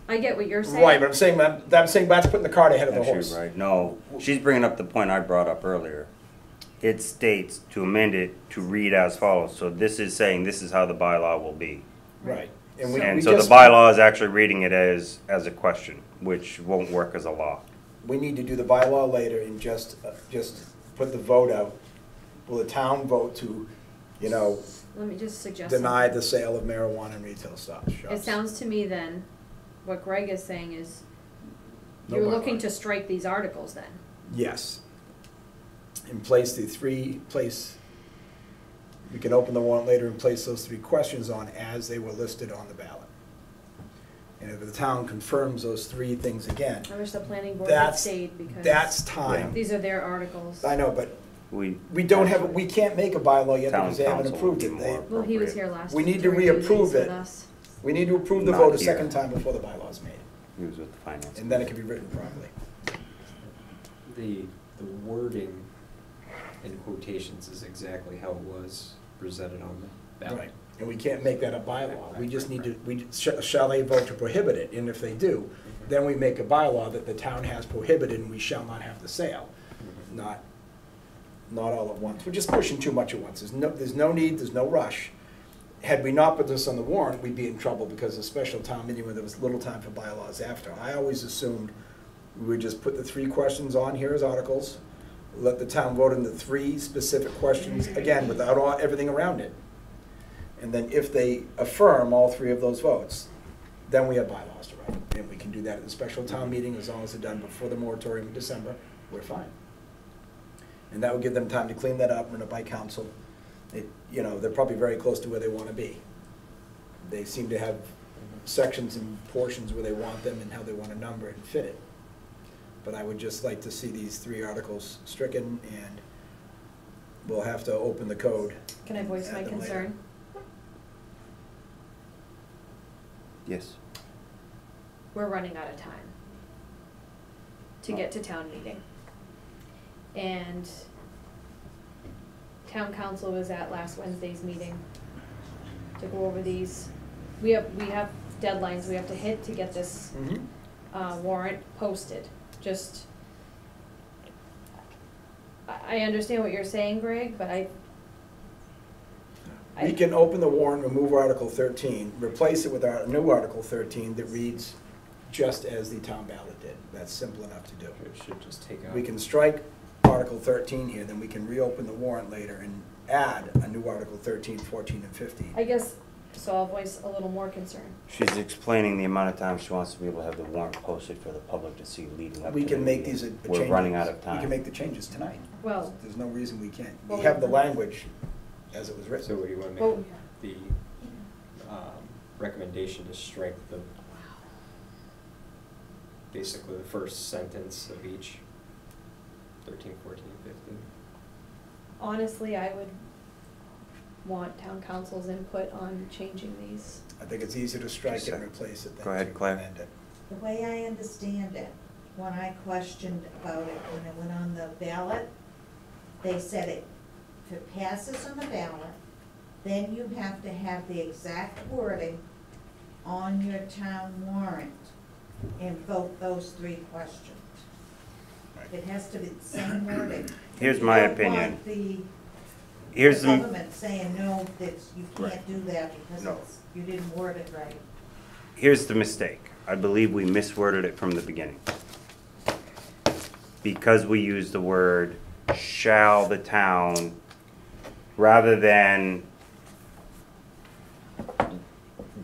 I get what you're saying. Right, but I'm saying that's putting the cart ahead of the Actually, horse. right, no, she's bringing up the point I brought up earlier. It states to amend it to read as follows, so this is saying this is how the bylaw will be. Right. And so the bylaw is actually reading it as a question, which won't work as a law. We need to do the bylaw later and just put the vote out. Will the town vote to, Let me just suggest. deny the sale of marijuana in retail shops? It sounds to me then, what Greg is saying is, No you're bylaw. looking to strike these articles then. Yes. And place we can open the warrant later and place those 3 questions on as they were listed on the ballot. And if the town confirms those 3 things again, I wish the planning board had stayed because. that's time. These are their articles. I know, but We we can't make a bylaw yet Town because they haven't council would approved be it. more- Well, he was here last. We need to during duties reapprove with it. us. We need to approve the Not vote a here. second time before the bylaw's made. He was with the finance. And then it can be written properly. The wording in quotations is exactly how it was presented on the ballot. Right. And we can't make that a bylaw. We just need to, shall they vote to prohibit it? And if they do, then we make a bylaw that the town has prohibited and we shall not have the sale. Not all at once. We're just pushing too much at once. There's no need, there's no rush. Had we not put this on the warrant, we'd be in trouble because of special town meeting where there was little time for bylaws after. I always assumed we would just put the 3 questions on here as articles, let the town vote on the 3 specific questions, again, without everything around it. And then if they affirm all 3 of those votes, then we have bylaws to write. And we can do that at the special town meeting as long as they're done before the moratorium in December, we're fine. And that would give them time to clean that up, run it by council. They're probably very close to where they want to be. They seem to have sections and portions where they want them and how they want to number it and fit it. But I would just like to see these 3 articles stricken, and we'll have to open the code. Can I voice my Add them later. concern? Yes. We're running out of time to get to town meeting. And town council was at last Wednesday's meeting to go over these. We have deadlines we have to hit to get this warrant posted. Just, I understand what you're saying, Greg, but We can open the warrant, remove Article 13, replace it with our new Article 13 that reads just as the town ballot did. That's simple enough to do. It should just take out. We can strike Article 13 here, then we can reopen the warrant later and add a new Article 13, 14, and 15. I guess, so I'll voice a little more concern. She's explaining the amount of time she wants to be able to have the warrant posted for the public to see leading up to We the can make meeting. these changes. We're running out of We time. can make the changes tonight. Well, There's no reason we can't. We Well, have the language as it was So written. what do you want to Well- make the recommendation to strike basically the first sentence of each 13, 14, 15? honestly, I would want town council's input on changing these. I think it's easier to strike it and replace it than Go ahead, to Claire. amend it. The way I understand it, when I questioned about it, when it went on the ballot, they said if it passes on the ballot, then you have to have the exact wording on your town warrant and vote those 3 questions. It has to be the same wording. Here's my You don't opinion. want the Here's the, government saying, no, you Right. can't do that because No. you didn't word it right. here's the mistake. I believe we misworded it from the beginning. Because we used the word shall the town, rather than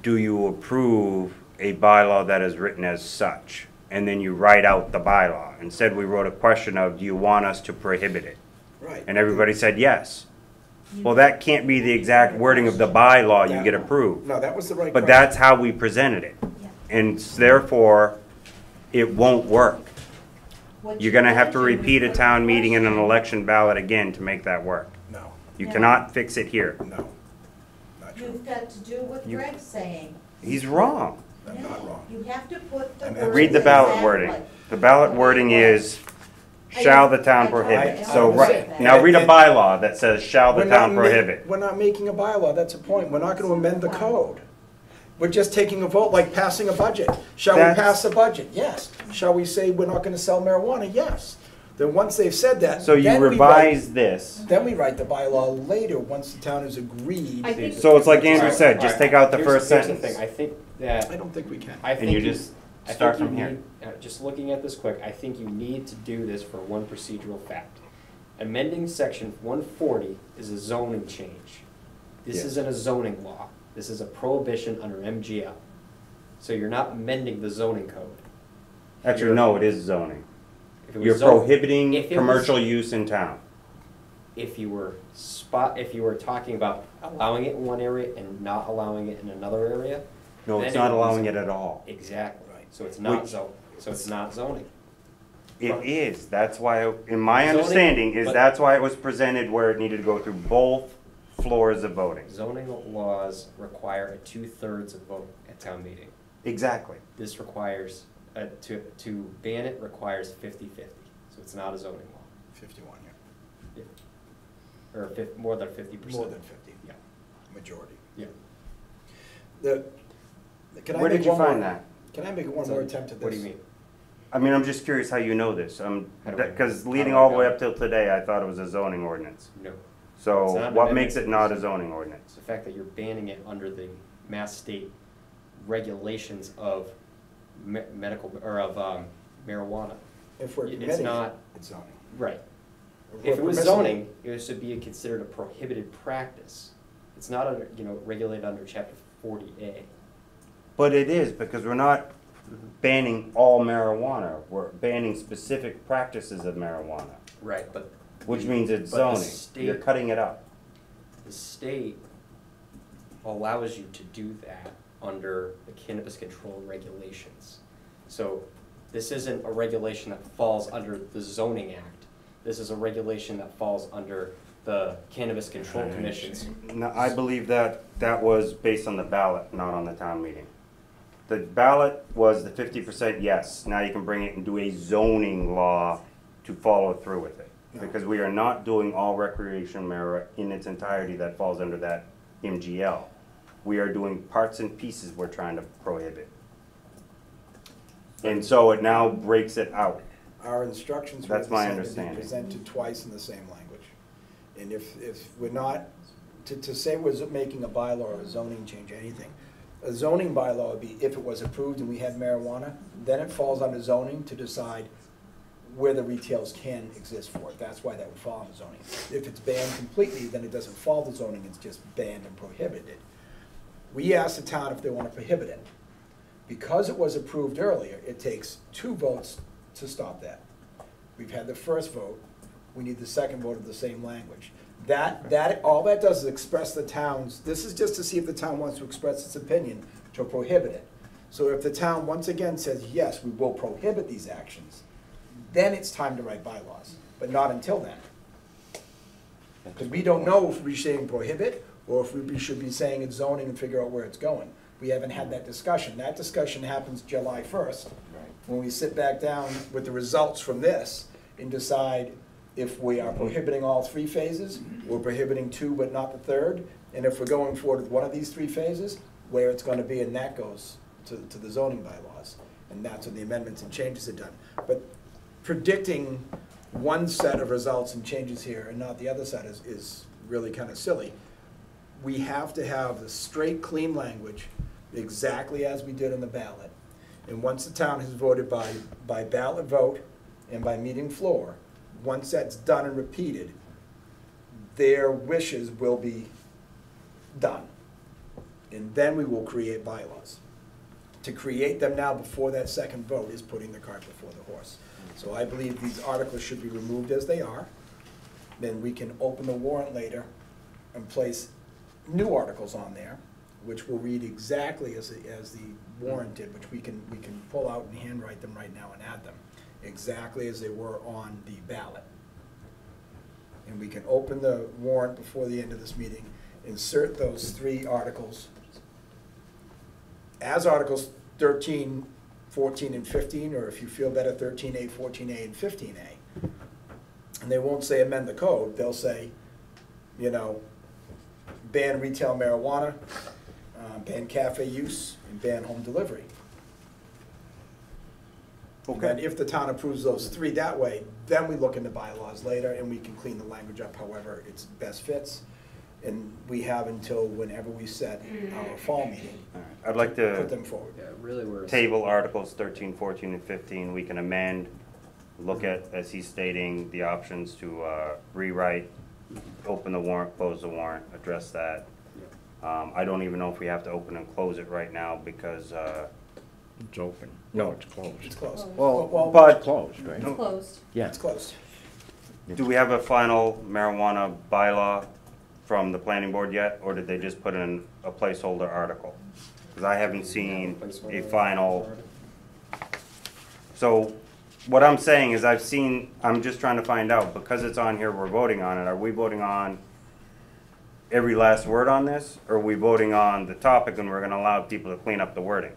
do you approve a bylaw that is written as such? And then you write out the bylaw. Instead, we wrote a question of, do you want us to prohibit it? Right. And everybody said yes. Well, that can't be the exact wording of the bylaw you get approved. No, that was the right But question. that's how we presented it. Yeah. And therefore, it won't work. What You're you gonna have to wanna do repeat is a put town the meeting and an question- election ballot again to make that work. No, You No. cannot fix it here. no, not true. You've got to do what You- Greg's saying. He's wrong. I'm not wrong. You have to put the And words Read the ballot exactly. wording. The ballot wording is, shall the town prohibit. I So, understand. right, now read a bylaw that says, shall the We're not town ma- prohibit. We're not making a bylaw, that's a point. We're not gonna amend the code. We're just taking a vote, like passing a budget. Shall we That's- pass a budget? Yes. Shall we say we're not gonna sell marijuana? Yes. Then once they've said that, So you then we write- revise this. Then we write the bylaw later, once the town has agreed. I think- So it's like Andrew Alright, said, just alright. take out the Here's- first here's the sentence. thing. I think that I don't think we can. I And think you just I start think from you here. need- just looking at this quick, I think you need to do this for one procedural fact. Amending section 140 is a zoning change. This Yes. isn't a zoning law. This is a prohibition under MGL. So you're not amending the zoning code. Actually, no, it is zoning. If it was You're zon- prohibiting if it was- commercial use in town. If you were talking about allowing it in one area and not allowing it in another area. No, then it's it not would be allowing zon- it at all. Exactly. Right. So it's not Which- so it's not zoning. It is, that's why, in my Zoning, understanding, is but- that's why it was presented where it needed to go through both floors of voting. Zoning laws require a 2/3 of vote at town meeting. Exactly. This requires, to ban it requires 50-50, so it's not a zoning law. 51, yeah. Or more than 50%. More than 50. Yeah. Majority. Yeah. Can I Where make did you one more- find that? Can I make one So, more attempt at this? What do you mean? I mean, I'm just curious how you know this. How do I- Because how leading do I all the way know? up till today, I thought it was a zoning ordinance. No. It's So not an what amendment. makes it not a zoning It's ordinance? the fact that you're banning it under the Mass State regulations of medical, or of marijuana. If we're It's permitting it, not- it's zoning. Right. If If we're it was permissible- zoning, it should be considered a prohibited practice. It's not under, regulated under chapter 40A. But it is, because we're not banning all marijuana. We're banning specific practices of marijuana, Right, but. which means it's but the zoning. You're state- cutting it up. The state allows you to do that under the cannabis control regulations. So this isn't a regulation that falls under the zoning act. This is a regulation that falls under the Cannabis Control Commission's. No, I believe that that was based on the ballot, not on the town meeting. The ballot was the 50% yes. Now you can bring it and do a zoning law to follow through with it. No. Because we are not doing all recreational marijuana in its entirety that falls under that MGL. We are doing parts and pieces we're trying to prohibit. And so it now breaks it out. Our instructions were That's my the same to be understanding. presented twice in the same language. And if we're not, to say we're making a bylaw or a zoning change, anything, a zoning bylaw would be if it was approved and we had marijuana, then it falls under zoning to decide where the retails can exist for it. That's why that would fall under zoning. If it's banned completely, then it doesn't fall to zoning, it's just banned and prohibited. We asked the town if they want to prohibit it. Because it was approved earlier, it takes 2 votes to stop that. We've had the first vote, we need the second vote of the same language. All that does is express the town's, this is just to see if the town wants to express its opinion to prohibit it. So if the town once again says, yes, we will prohibit these actions, then it's time to write bylaws, but not until then. Because we don't know if we're saying prohibit, or if we should be saying it's zoning and figure out where it's going. We haven't had that discussion. That discussion happens July 1st, when we sit back down with the results from this and decide if we are prohibiting all 3 phases, we're prohibiting 2 but not the 3rd, and if we're going forward with one of these 3 phases, where it's gonna be, and that goes to the zoning bylaws. And that's when the amendments and changes are done. But predicting one set of results and changes here and not the other set is really kind of silly. We have to have the straight, clean language, exactly as we did on the ballot. And once the town has voted by ballot vote and by meeting floor, once that's done and repeated, their wishes will be done. And then we will create bylaws. To create them now before that second vote is putting the cart before the horse. So I believe these articles should be removed as they are. Then we can open the warrant later and place new articles on there, which will read exactly as the warrant did, which we can pull out and handwrite them right now and add them, exactly as they were on the ballot. And we can open the warrant before the end of this meeting, insert those 3 articles as Articles 13, 14, and 15, or if you feel better, 13A, 14A, and 15A. And they won't say amend the code, they'll say, you know, ban retail marijuana, ban cafe use, and ban home delivery. And then if the town approves those 3 that way, then we look into bylaws later and we can clean the language up however it best fits. And we have until whenever we set our fall meeting. All right. I'd like to put them forward. Yeah, really, we're. table Articles 13, 14, and 15. We can amend, look at, as he's stating, the options to rewrite, open the warrant, close the warrant, address that. I don't even know if we have to open and close it right now because, It's open. No, it's closed. It's closed. well, It's but closed, right? It's closed. Yeah. It's closed. do we have a final marijuana bylaw from the planning board yet, or did they just put in a placeholder article? Because I haven't seen a final. So what I'm saying is I'm just trying to find out, because it's on here, we're voting on it. Are we voting on every last word on this? Or are we voting on the topic and we're gonna allow people to clean up the wording?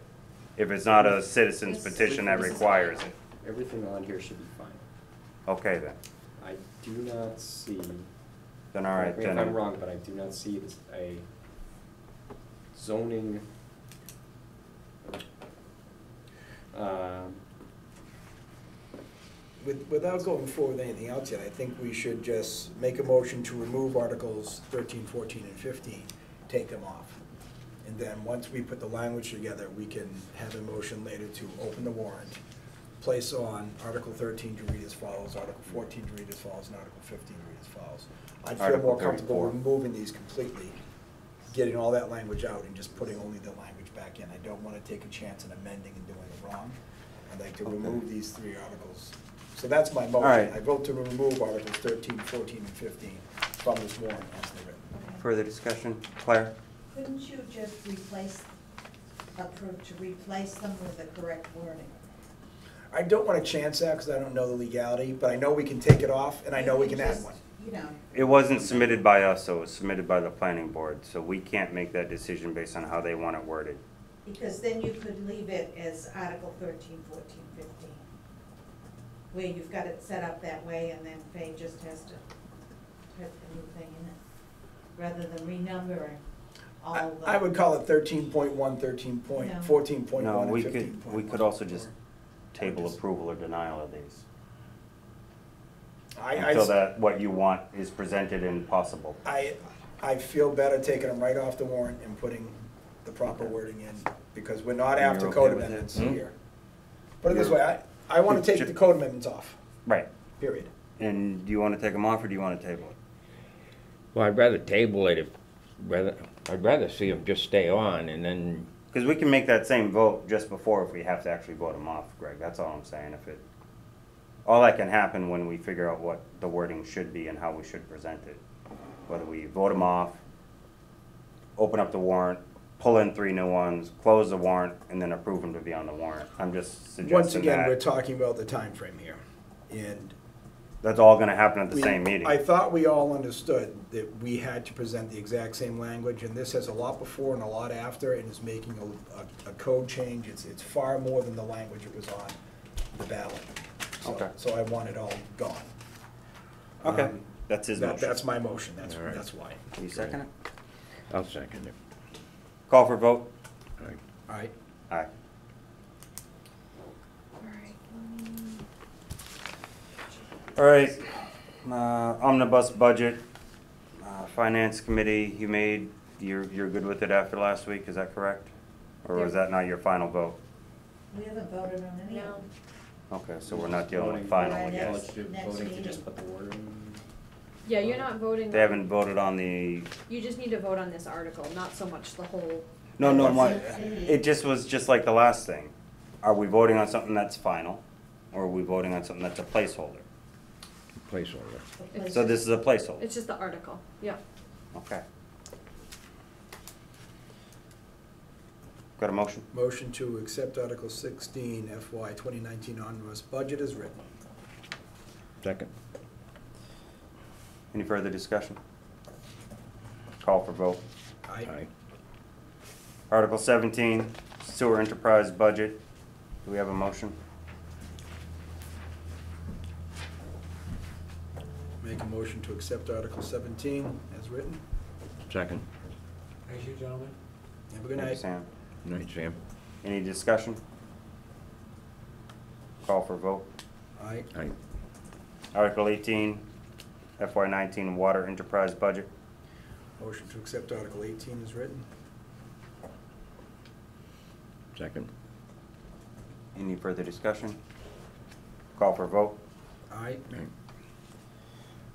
If it's not a citizen's petition that requires it. Everything on here should be fine. Okay then. I do not see, Then all right, correct me if then. I'm wrong, but I do not see a zoning Without going forward with anything else yet, I think we should just make a motion to remove Articles 13, 14, and 15, take them off. And then, once we put the language together, we can have a motion later to open the warrant, place on Article 13 to read as follows, Article 14 to read as follows, and Article 15 to read as follows. I'd feel Article more comfortable 34. removing these completely, getting all that language out and just putting only the language back in. I don't want to take a chance in amending and doing it wrong. I'd like to remove these 3 articles. So that's my motion. right. I vote to remove Articles 13, 14, and 15 from this warrant as they're written. Further discussion? Claire? Couldn't you just approve to replace them with the correct wording? I don't want to chance that because I don't know the legality, but I know we can take it off and I know we can add Just, one. You know, It wasn't submitted by us, so it was submitted by the planning board, so we can't make that decision based on how they want it worded. because then you could leave it as Article 13, 14, 15, where you've got it set up that way, and then Fay just has to put the new thing in it, rather than renumbering all the. I would call it 13.1, 13 point, No. 14.1, No, and we 15.1. could, we could also just table approval or denial of these. Until that, what you want is presented and possible. I feel better taking them right off the warrant and putting the proper wording in, because we're not after You're code okay with it? amendments Hmm? here. Put it this way, I want to take the code amendments off, Right. period. And do you want to take them off or do you want to table it? Well, I'd rather table it I'd rather see them just stay on and then, Because we can make that same vote just before if we have to actually vote them off, Greg. That's all I'm saying. All that can happen when we figure out what the wording should be and how we should present it. Whether we vote them off, open up the warrant, pull in 3 new ones, close the warrant, and then approve them to be on the warrant. I'm just suggesting Once again, we're that. talking about the time frame here, and That's all going to happen at the we- same meeting. I thought we all understood that we had to present the exact same language, and this has a lot before and a lot after, and is making a code change. It's far more than the language it was on the ballot. So- Okay. So I want it all gone. Okay, that's his motion. That's my motion, that's All right. why. You second it? I'll second it. Call for vote? All right. All right, Aye. All right, omnibus budget, finance committee, you're good with it after last week, is that correct? Or was that not your final vote? We haven't voted on any of No. them. Okay, so we're not dealing with Voting. final Right, yet. next Voting to meeting. just put the word in. Yeah, you're not voting. They haven't voted on the, You just need to vote on this article, not so much the whole. no, That's it. it just was just like the last thing. Are we voting on something that's final, or are we voting on something that's a placeholder? Placeholder. The place- So this is a placeholder. It's just the article, yeah. Okay. Got a motion? Motion to accept Article 16 FY 2019 omnibus budget is written. Second. Any further discussion? Call for vote. Aye. Article 17, sewer enterprise budget. Do we have a motion? Make a motion to accept Article 17 as written. Second. Thank you, gentlemen. Have a good Thank you, night. Sam. Night, Sam. Any discussion? Call for vote. Aye. Aye. Article 18, FY19 water enterprise budget. Motion to accept Article 18 is written. Second. Any further discussion? Call for vote. Aye. Aye.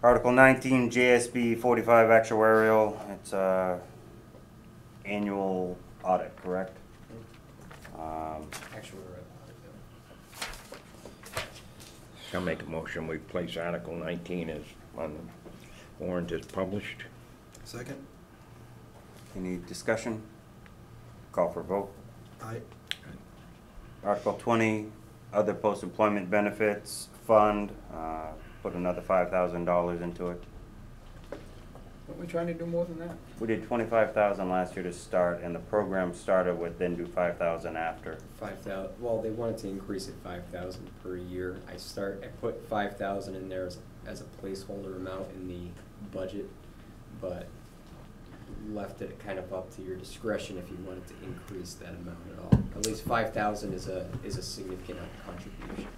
Article 19, JSB 45 actuarial. It's annual audit, correct? Actually, I'll make a motion, we place Article 19 as on the warrant as published. Second. Any discussion? Call for vote. Aye. Article 20, other post-employment benefits fund, put another $5,000 into it. Weren't we trying to do more than that? We did 25,000 last year to start, and the program started with then do 5,000 after. 5,000, well, they wanted to increase it 5,000 per year. I put 5,000 in there as a placeholder amount in the budget, but left it kind of up to your discretion if you wanted to increase that amount at all. At least 5,000 is a significant contribution.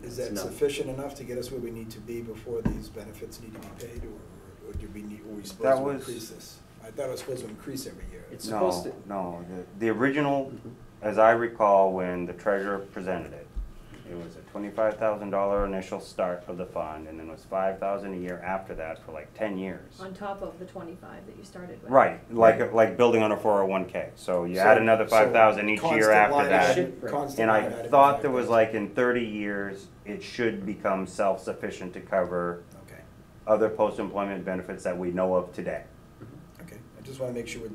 Is that It's not- sufficient enough to get us where we need to be before these benefits need to be paid, or do we need, were we That supposed to was- increase this? I thought it was supposed to increase every year. It's supposed to. No, the original, as I recall, when the treasurer presented it, it was a $25,000 initial start of the fund, and then it was 5,000 a year after that for like 10 years. On top of the 25 that you started with. Right, like building on a 401K. So you add another 5,000 each year after that. And I thought there was like in 30 years, it should become self-sufficient to cover Okay, other post-employment benefits that we know of today. okay, I just wanna make sure we're,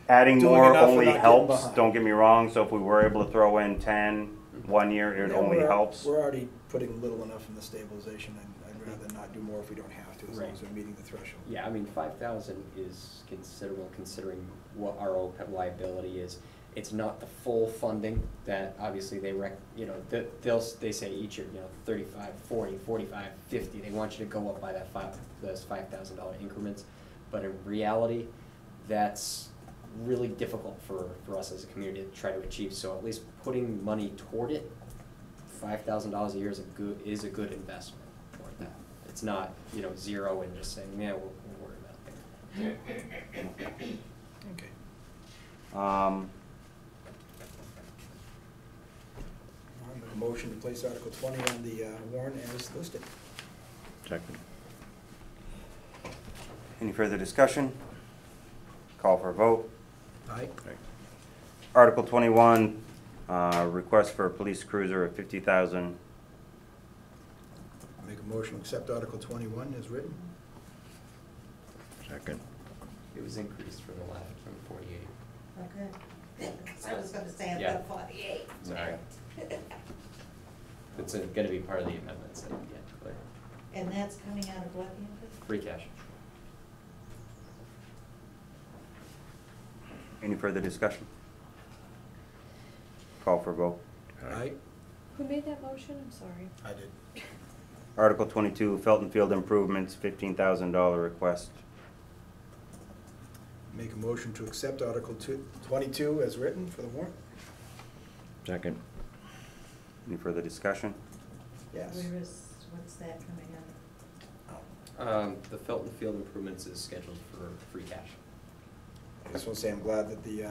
Adding Doing more enough and only not getting helps, behind. don't get me wrong, so if we were able to throw in 10 one year, it Yeah, only we're- helps. We're already putting little enough in the stabilization, and I'd rather not do more if we don't have to, as long Right. as we're meeting the threshold. Yeah, I mean, 5,000 is considerable considering what our OPEB liability is. It's not the full funding that obviously they they say each year, 35, 40, 45, 50, they want you to go up by those $5,000 increments. But in reality, that's really difficult for us as a community to try to achieve. So at least putting money toward it, $5,000 a year is a good investment toward that. It's not, zero and just saying, yeah, we'll worry about it. Okay. Um, I'll make a motion to place Article 20 on the warrant as listed. Second. Any further discussion? Call for a vote. Aye. Article 21, request for a police cruiser of 50,000. Make a motion to accept Article 21 as written. Second. It was increased from 48. Okay. I was gonna say Yeah. about 48. Sorry. It's gonna be part of the amendments that we get clear. And that's coming out of what, Andrew? Free cash. Any further discussion? Call for a vote. Aye. Who made that motion? I'm sorry. I did. Article 22, Felton Field improvements, $15,000 request. Make a motion to accept Article 22 as written for the warrant. Second. Any further discussion? Yes. What's that coming out of? The Felton Field improvements is scheduled for free cash. I just want to say I'm glad that the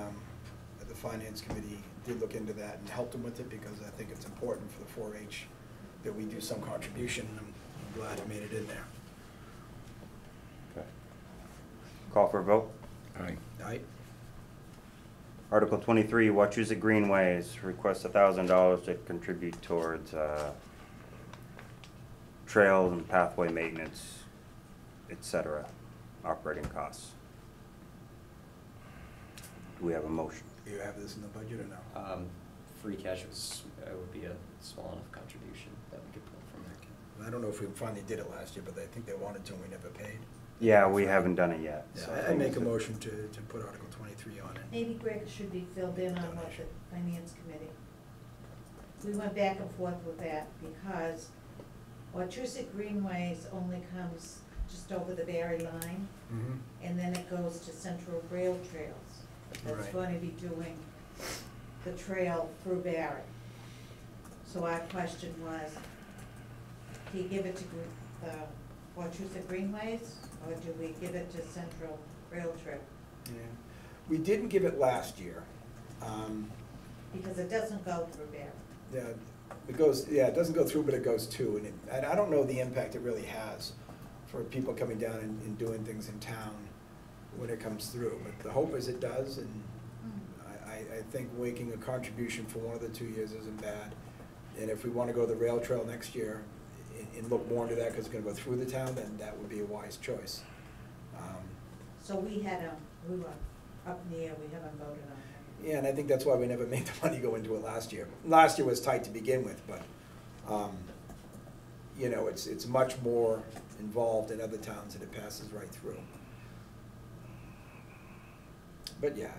Finance Committee did look into that and helped them with it, because I think it's important for the 4-H that we do some contribution, and I'm glad it made it in there. Okay. Call for a vote. Aye. Aye. Article 23, Wachusett Greenways, request $1,000 to contribute towards trails and pathway maintenance, etc. operating costs. Do we have a motion? Do you have this in the budget or no? Free cash would be a small enough contribution that we could pull from there. I don't know if we finally did it last year, but I think they wanted to and we never paid. Yeah, we haven't done it yet. Yeah, so I make a motion to put Article 23 on it. Maybe Greg should be filled in on what the finance committee. We went back and forth with that because Wachusett Greenways only comes just over the Barry line, Mhm. and then it goes to Central Rail Trails. That's Right. going to be doing the trail through Barry. So our question was, do you give it to the Wachusett Greenways, or do we give it to Central Rail Trail? Yeah. We didn't give it last year. Because it doesn't go through Barry. Yeah, it goes, yeah, it doesn't go through, but it goes to, and I don't know the impact it really has for people coming down and doing things in town when it comes through, but the hope is it does, and I think making a contribution for one of the 2 years isn't bad. And if we want to go the rail trail next year and look more into that, because it's going to go through the town, then that would be a wise choice. So we were up in the air, we haven't voted on it. Yeah, and I think that's why we never made the money go into it last year. Last year was tight to begin with, but, you know, it's much more involved in other towns and it passes right through. But yeah,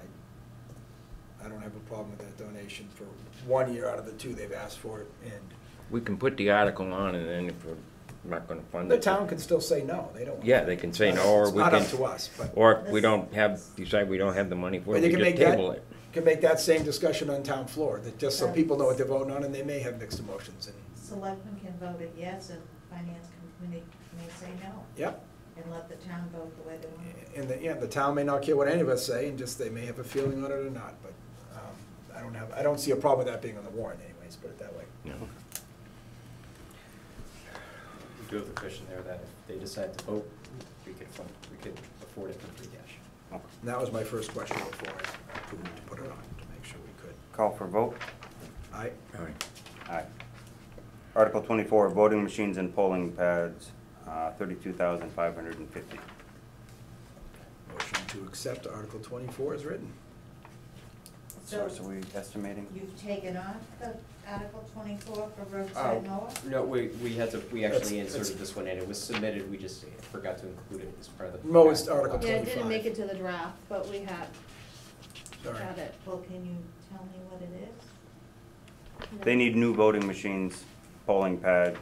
I don't have a problem with that donation for 1 year out of the 2 they've asked for it, and We can put the article on, and then if we're not gonna fund the it. town can still say no, they don't. Yeah, they can say no, or we It's can. not up to us, but. Or if we don't have, decide we don't have the money for But it, they we can just make that, table it. can make that same discussion on town floor, that just so people know what they're voting on, and they may have mixed emotions, and, Selectmen can vote it yes, and finance committee may say no, yep. and let the town vote the way they want. And the town may not care what any of us say, and just they may have a feeling on it or not, but I don't see a problem with that being on the warrant anyways, put it that way. No. We do have the cushion there that if they decide to vote, we could afford it in free cash. And that was my first question before I approved to put it on, to make sure we could. Call for vote? Aye. All right. Aye. Article 24, voting machines and polling pads, $32,550. Motion to accept Article 24 is written. So are we estimating? You've taken off the Article 24 for roadside mower? No, we actually That's- inserted this one in, it was submitted, we just forgot to include it as part of the. Mo is Article Yeah, it 25. didn't make it to the draft, but we had Sorry. it. Well, can you tell me what it is? They need new voting machines, polling pads,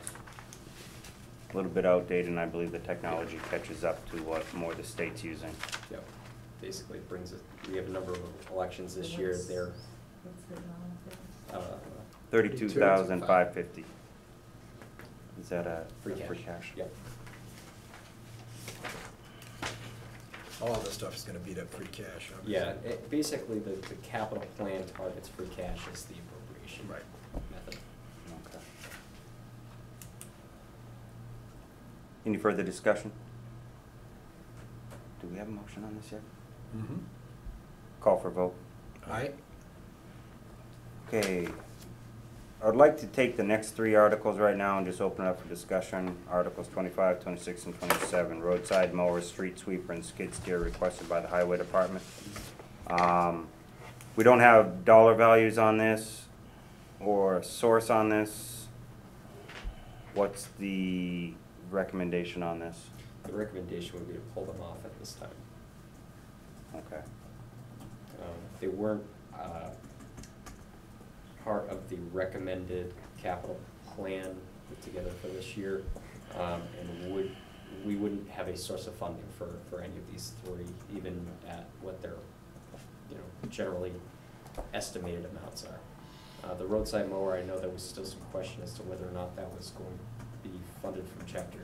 a little bit outdated, and I believe the technology catches up to what more the state's using. Yep, basically it brings it, we have a number of elections this year, they're, What's the dollar figure? $32,550. Is that a free free cash. cash? Yep. All this stuff is gonna beat up free cash, obviously. Yeah, basically the capital plan targets free cash is the appropriation Right. method. Okay. Any further discussion? Do we have a motion on this yet? Mm-hmm. Call for vote. Aye. Okay. I'd like to take the next 3 articles right now and just open it up for discussion. Articles 25, 26, and 27, roadside mower, street sweeper, and skid steer requested by the highway department. We don't have dollar values on this or a source on this. What's the recommendation on this? The recommendation would be to pull them off at this time. Okay. They weren't part of the recommended capital plan put together for this year, and we wouldn't have a source of funding for any of these 3, even at what their, generally estimated amounts are. The roadside mower, I know there was still some question as to whether or not that was going to be funded from Chapter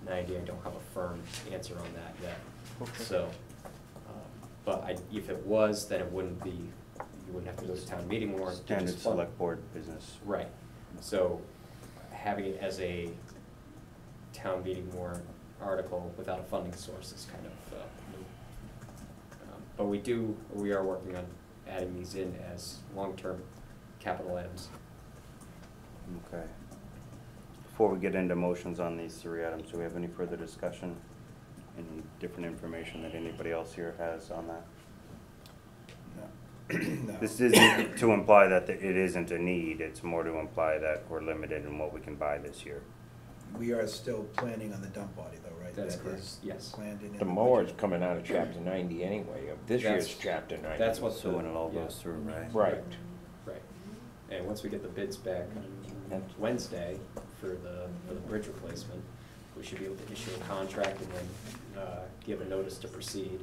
90. I don't have a firm answer on that yet. Okay. So, but if it was, then it wouldn't be, you wouldn't have to go to town meeting warrant. to Standard just fund it. select board business. Right. So having it as a town meeting warrant article without a funding source is kind of moot. But we are working on adding these in as long-term capital items. Okay. Before we get into motions on these 3 items, do we have any further discussion? Any different information that anybody else here has on that? No. This isn't to imply that it isn't a need, it's more to imply that we're limited in what we can buy this year. We are still planning on the dump body though, right? That's That correct, is yes. planned in The the mower's budget. coming out of chapter 90 anyway, of this That's- year's chapter 90. That's what So when it all yeah. goes through, right? Right. Right. And once we get the bids back on Wednesday for the bridge replacement, we should be able to issue a contract and then give a notice to proceed.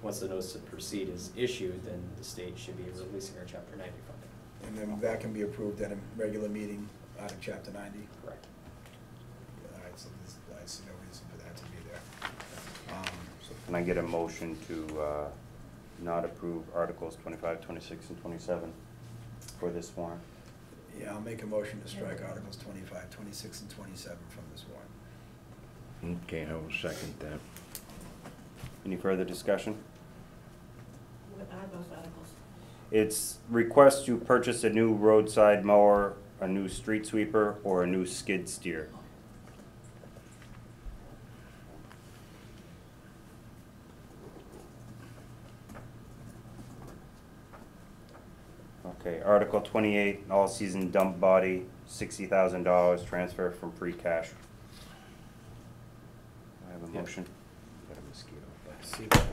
Once the notice to proceed is issued, then the state should be releasing our chapter 90 funding. And then that can be approved at a regular meeting out of chapter 90. Correct. All right, so I see no reason for that to be there. So can I get a motion to not approve Articles 25, 26, and 27 for this warrant? Yeah, I'll make a motion to strike Articles 25, 26, and 27 from this warrant. Okay, I will second that. Any further discussion? What are those articles? It's request to purchase a new roadside mower, a new street sweeper, or a new skid steer. Okay, Article 28, all-season dump body, $60,000, transfer from free cash. I have a Yeah. motion. Got a mosquito. See that?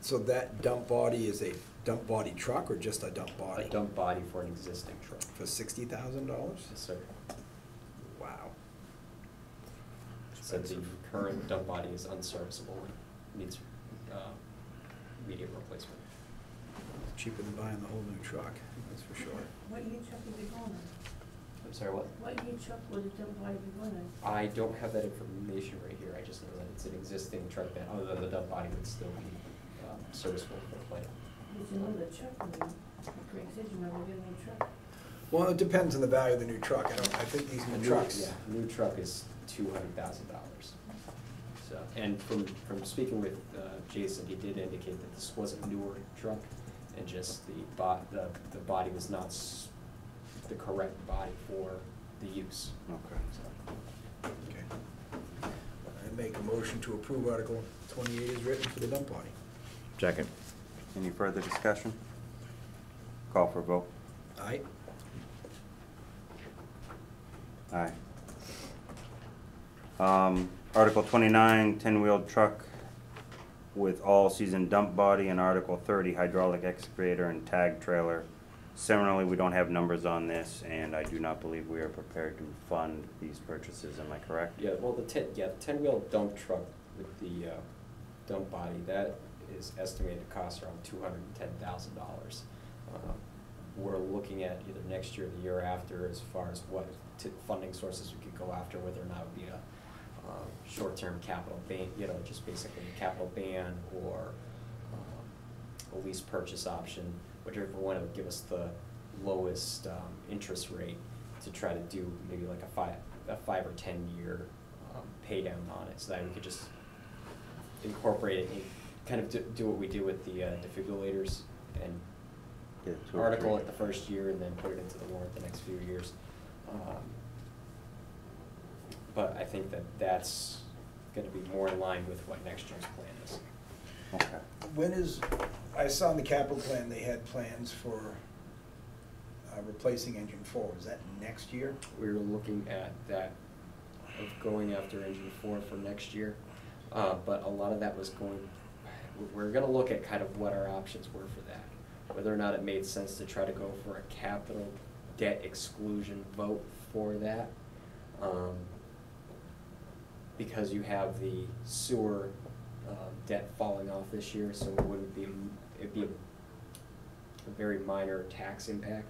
So that dump body is a dump body truck or just a dump body? A dump body for an existing truck. For $60,000? Yes, sir. Wow. Said the current dump body is unserviceable and needs immediate replacement. Cheaper than buying the whole new truck, that's for sure. What year truck would be going on? I'm sorry, what? What year truck would the dump body be going on? I don't have that information right here. I just know that it's an existing truck that, other than the dump body, would still be serviceable for the plant. Did you know the truck, I mean, Craig said you never get a new truck. Well, it depends on the value of the new truck. I think these A new trucks. Yeah, a new truck is $200,000. So, and from speaking with Jason, he did indicate that this was a newer truck, and just the body was not the correct body for the use. Okay. So, Okay. I make a motion to approve Article 28 as written for the dump body. Second. Any further discussion? Call for vote. Aye. Aye. Article 29, 10-wheel truck with all-season dump body, and Article 30, hydraulic excavator and tag trailer. Similarly, we don't have numbers on this, and I do not believe we are prepared to fund these purchases, am I correct? yeah, well, the 10-wheel dump truck with the dump body, that is estimated to cost around $210,000. We're looking at either next year or the year after as far as what funding sources we could go after, whether or not it would be a short-term capital ban, just basically a capital ban or a lease purchase option, whichever one would give us the lowest interest rate to try to do maybe like a 5 or 10 year pay down on it, so that we could just incorporate it, and kind of do what we do with the defibrillators and Yeah, 2 or article 3. it the first year and then put it into the warrant the next few years. But I think that that's gonna be more in line with what next year's plan is. Okay. When is, I saw in the capital plan, they had plans for replacing engine 4. Is that next year? We were looking at that, of going after engine 4 for next year, but a lot of that was we're gonna look at kind of what our options were for that. Whether or not it made sense to try to go for a capital debt exclusion vote for that. Because you have the sewer debt falling off this year, so it'd be a very minor tax impact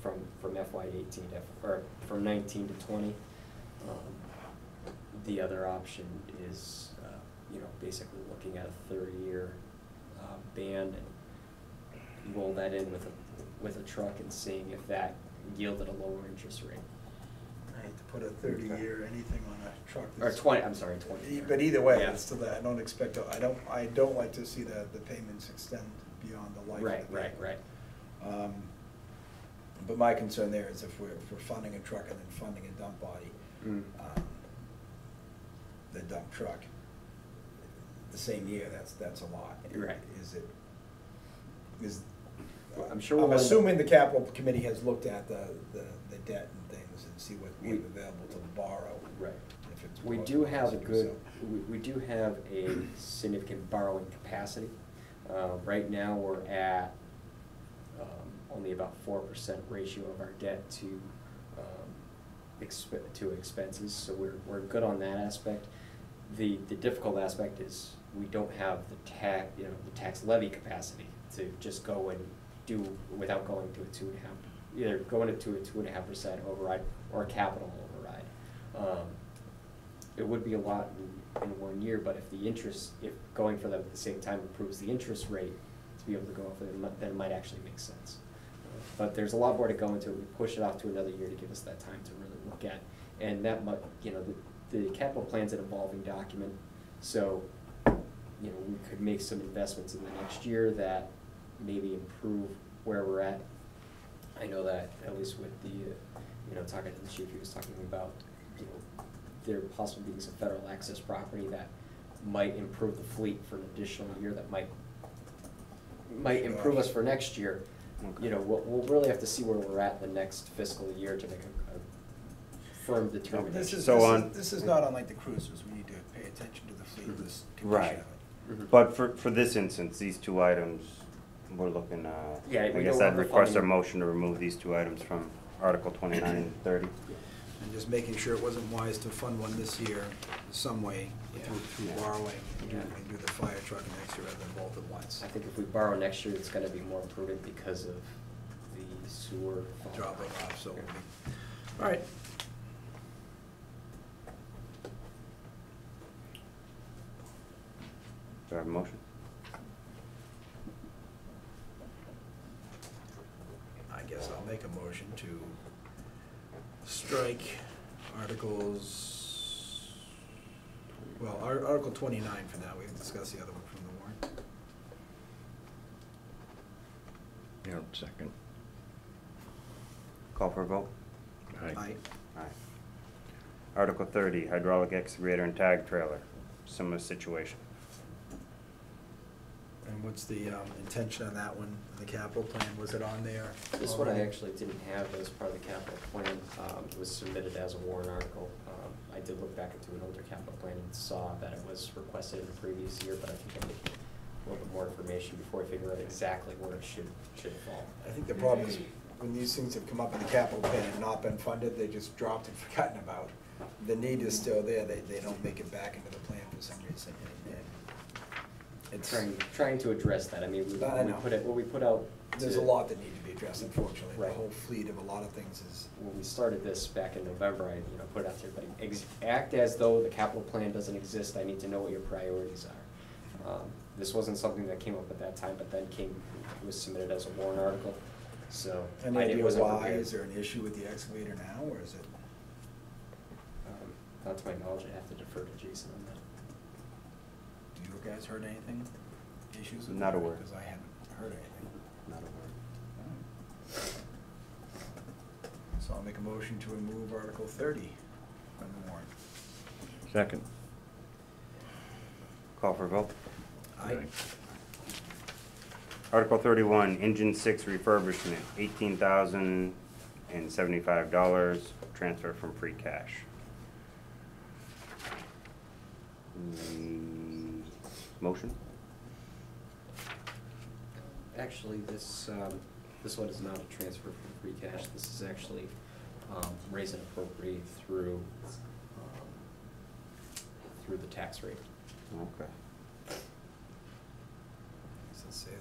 from FY 18 to, or from 19 to 20. The other option is, basically looking at a 30-year ban and roll that in with a truck and seeing if that yielded a lower interest rate. I hate to put a 30-year anything on a truck. Or that's- 20, I'm sorry, 20. But either way, Yeah. it's still that, I don't expect, I don't like to see the payments extend beyond the life of the vehicle. Right. But my concern there is if we're funding a truck and then funding a dump body, Mm. the dump truck the same year, that's a lot. Right. I'm sure we'll I'm end up- assuming the capital committee has looked at the debt and things and see what we have available to borrow. Right. If it's We more do have a possible, good, so. we do have a significant borrowing capacity. Right now, we're at only about 4% ratio of our debt to expenses, so we're good on that aspect. The difficult aspect is we don't have the tax levy capacity to just go and do without going to a 2.5, either going to a 2.5% override or a capital override. It would be a lot in 1 year, but if going for them at the same time improves the interest rate to be able to go for them, then it might actually make sense. But there's a lot more to go into it. We push it off to another year to give us that time to really look at. And that might, the capital plan's an evolving document, so, we could make some investments in the next year that maybe improve where we're at. I know that, at least with the, talking to the chief, he was talking about, there possibly being some federal access property that might improve the fleet for an additional year, that might improve us for next year. Okay. We'll really have to see where we're at the next fiscal year to make a firm determination. This is not unlike the cruisers, we need to pay attention to the fleet, this condition Right. of it. Mhm. But for this instance, these two items, we're looking, Yeah, we I guess don't I'd have the request a funding. motion to remove these two items from Article 29 and 30. And just making sure it wasn't wise to fund one this year some way through Yeah. borrowing Yeah. and do the fire truck next year rather than both at once. I think if we borrow next year, it's gonna be more prudent because of the sewer. Dropping off, so. All right. Do I have a motion? I guess I'll make a motion to strike articles, well, Article 29 for now, we can discuss the other one from the warrant. Second. Call for a vote? Aye. Aye. Article 30, hydraulic excavator and tag trailer, similar situation. And what's the intention on that one, the capital plan, was it on there? This one I already? actually didn't have as part of the capital plan. It was submitted as a warrant article. I did look back into an older capital plan and saw that it was requested in the previous year, but I think I need a little bit more information before I figure out exactly where it should fall. I think the problem is, when these things have come up in the capital plan and not been funded, they just dropped and forgotten about. The need is still there, they don't make it back into the plan for some reason. And it's, Trying to address that. I mean, I know. what we put out. there's a lot that need to be addressed, unfortunately. Right. The whole fleet of a lot of things is, When we started this back in November, I put it out to everybody, act as though the capital plan doesn't exist. I need to know what your priorities are. This wasn't something that came up at that time, but then was submitted as a warrant article, so. any I idea wasn't why, prepared. is there an issue with the excavator now, or is it? Not to my knowledge, I have to defer to Jason on that. Do you guys heard anything, issues with Not that? aware. Because I haven't heard anything. Not a word. So I'll make a motion to remove Article 30 from the warrant. Second. Call for a vote? Aye. Article 31, engine 6 refurbishment, $18,075, transfer from free cash. Motion? Actually, this one is not a transfer from free cash. This is actually raise and appropriate through the tax rate. Okay. Does it say that?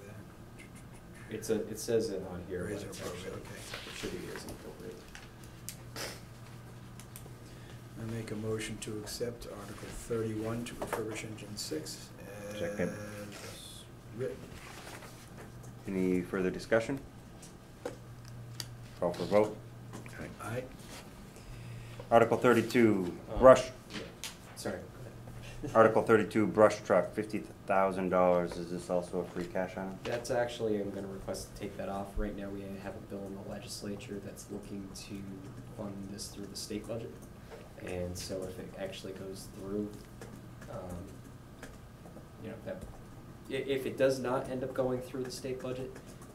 It says it on here, but Raise and it's appropriate, actually, okay. it should be raise and appropriate. I make a motion to accept Article 31 to refurbish engine 6 as Second. written. Any further discussion? Call for vote? Aye. Article 32, brush, Yeah. Sorry, go ahead. Article 32, brush truck, $50,000. Is this also a free cash item? That's actually, I'm gonna request to take that off. Right now, we have a bill in the legislature that's looking to fund this through the state budget. And so if it actually goes through, you know, that, if it does not end up going through the state budget,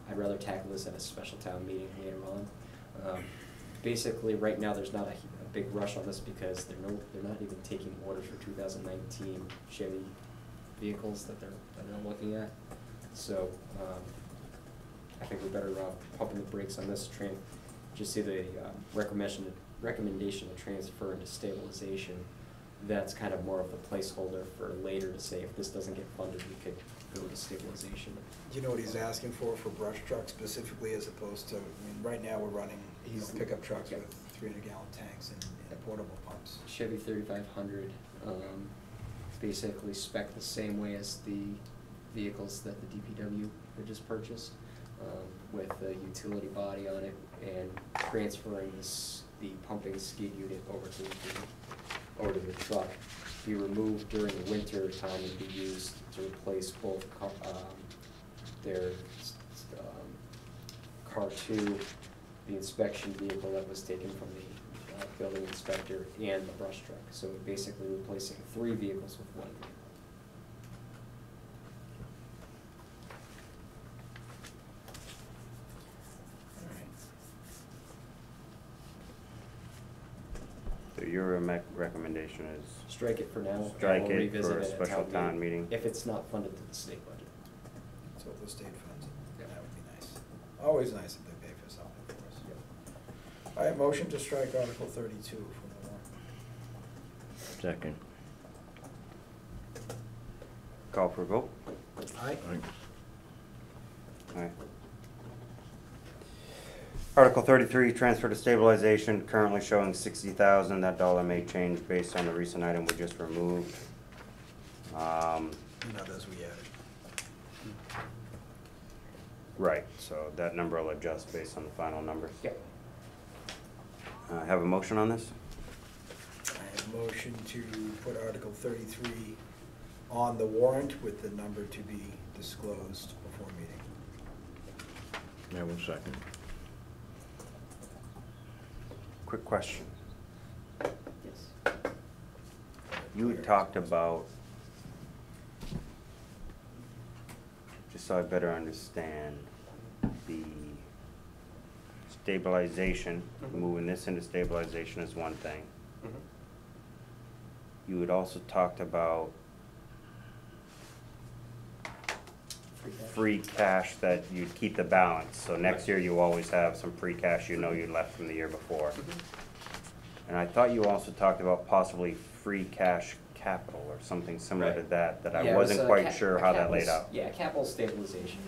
I'd rather tackle this at a special town meeting later on. Basically, right now, there's not a big rush on this because they're not even taking orders for 2019 Chevy vehicles that they're looking at. So, I think we're better off pumping the brakes on this train. Just see the recommendation to transfer into stabilization. That's kind of more of the placeholder for later to say if this doesn't get funded, we could go to stabilization. Do you know what he's asking for brush trucks specifically, as opposed to, I mean, right now we're running pickup trucks with 300-gallon tanks and portable pumps. Chevy 3500, basically spec the same way as the vehicles that the DPW had just purchased, with a utility body on it, and transferring the pumping skid unit over to the truck. Be removed during the winter time and be used to replace both their car 2, the inspection vehicle that was taken from the building inspector, and the brush truck. So basically replacing 3 vehicles with 1 vehicle. So your recommendation is Strike it for now. and strike we'll it revisit for a at special town meeting? if it's not funded through the state budget. So if the state funds it, Yeah. that would be nice. Always nice if they pay for something for us. All right, motion to strike Article 32 from the warrant. Second. Call for a vote? Aye. Aye. Article 33, transfer to stabilization, currently showing 60,000. That dollar may change based on the recent item we just removed. And others we added. Right, so that number will adjust based on the final numbers. Yep. Have a motion on this? I have motion to put Article 33 on the warrant with the number to be disclosed before meeting. I will second. Quick question. Yes. You had talked about, just so I better understand, the stabilization, moving this into stabilization is one thing. You had also talked about free cash that you'd keep the balance, so next year you always have some free cash you know you left from the year before. And I thought you also talked about possibly free cash capital or something similar to that, Yeah, I it was wasn't a quite sure how that laid capital- out. Yeah, capital stabilization.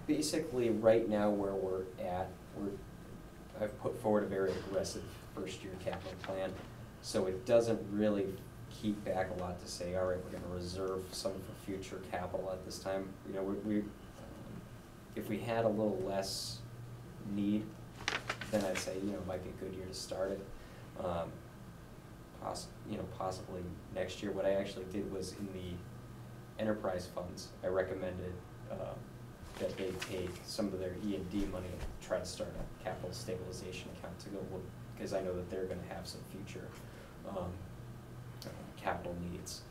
Basically, right now where we're at, I've put forward a very aggressive first-year capital plan, so it doesn't really keep back a lot to say, all right, we're gonna reserve some for future capital at this time. You know, if we had a little less need, then I'd say, you know, it might be a good year to start it. Possibly next year. What I actually did was in the enterprise funds, I recommended that they take some of their E&D money and try to start a capital stabilization account to go, because I know that they're gonna have some future capital needs.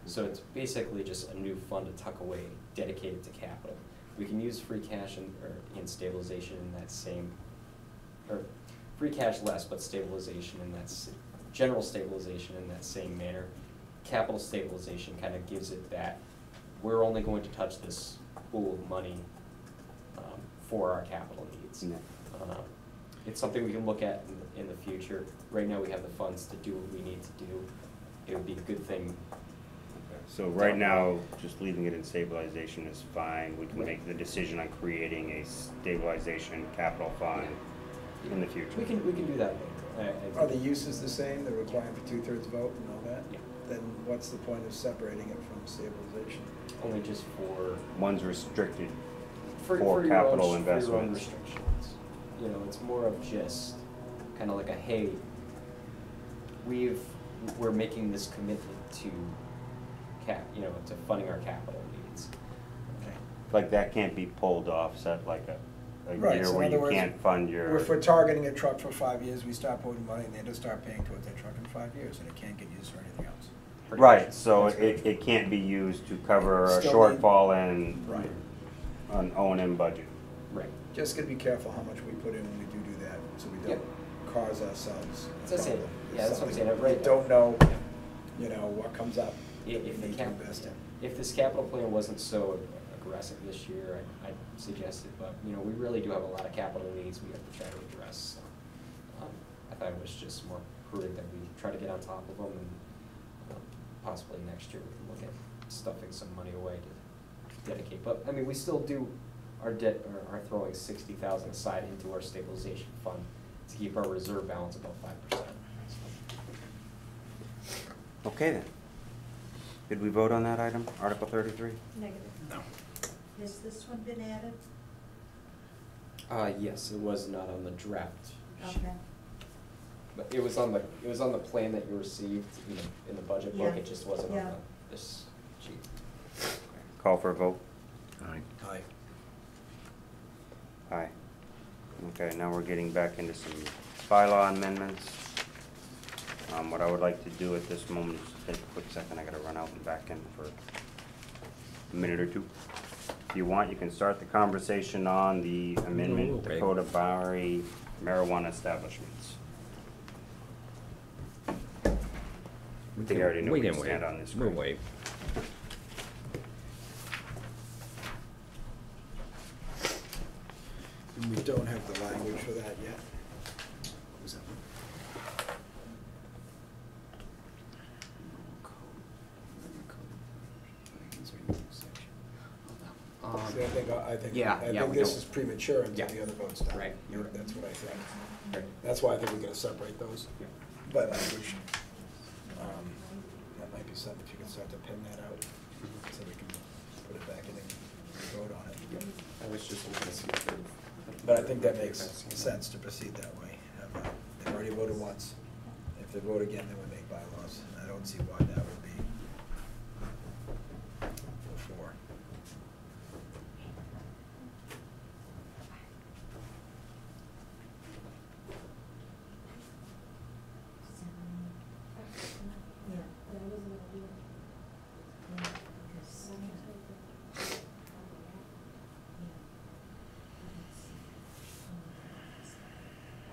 So it's basically just a new fund to tuck away, dedicated to capital. We can use free cash in stabilization in that same, or free cash less, but stabilization in that, general stabilization in that same manner. Capital stabilization kind of gives it that, we're only going to touch this pool of money for our capital needs. Yeah. It's something we can look at in the future. Right now, we have the funds to do what we need to do. It would be a good thing. So right now, just leaving it in stabilization is fine. We can make the decision on creating a stabilization capital fund in the future. We can do that later. Are the uses the same, the requirement for 2/3 vote and all that? Yeah. Then what's the point of separating it from stabilization? Only just for One's restricted for for your own- capital for your own investments. restrictions. You know, it's more of just kind of like a, hey, we're making this commitment to to funding our capital needs. Okay. Like that can't be pulled off, set like a Right, year so in where other you words, can't fund your. If we're targeting a truck for 5 years, we start putting money and they just start paying towards that truck in 5 years, and it can't get used for anything else. Right, so it can't be used to cover a Still need- shortfall in Right. an O&M budget. Right. Just gotta be careful how much we put in when we do that, so we don't cause ourselves a That's it. problem. Yeah, that's what I'm saying. Something Right. We don't know, you know, what comes up that we If the need to cap, invest in. if this capital plan wasn't so aggressive this year, I'd suggest it, but, you know, we really do have a lot of capital needs we have to try to address. I thought it was just more prudent that we try to get on top of them, and possibly next year we can look at stuffing some money away to dedicate. But, I mean, we still do our debt, or are throwing 60,000 aside into our stabilization fund to keep our reserve balance above 5%. Okay then. Did we vote on that item, Article 33? Negative. No. Has this one been added? Yes, it was not on the draft sheet. Okay. But it was on the plan that you received, you know, in the budget book, Yeah. it just wasn't on Yeah. this sheet. Call for a vote. Aye. Aye. Aye. Okay, now we're getting back into some bylaw amendments. What I would like to do at this moment is take a quick second, I gotta run out and back in for a minute or two. If you want, you can start the conversation on the amendment to Okay. Code of Bowery marijuana establishments. I think I already know We where you can stand wait. on this. We'll Greg. wait. And we don't have the language for that yet. Was that one? See, Yeah, I yeah, think we this don't- is premature until Yeah. the other vote's done. Right, you're right. That's what I think. Right. That's why I think we gotta separate those Yeah. by language. That might be something, if you can start to pin that out, so we can put it back in and vote on it. I was just looking to see if there. But I think that makes sense to proceed that way. They've already voted once. If they vote again, then we make bylaws. And I don't see why that would be before. Yeah. Yeah, because,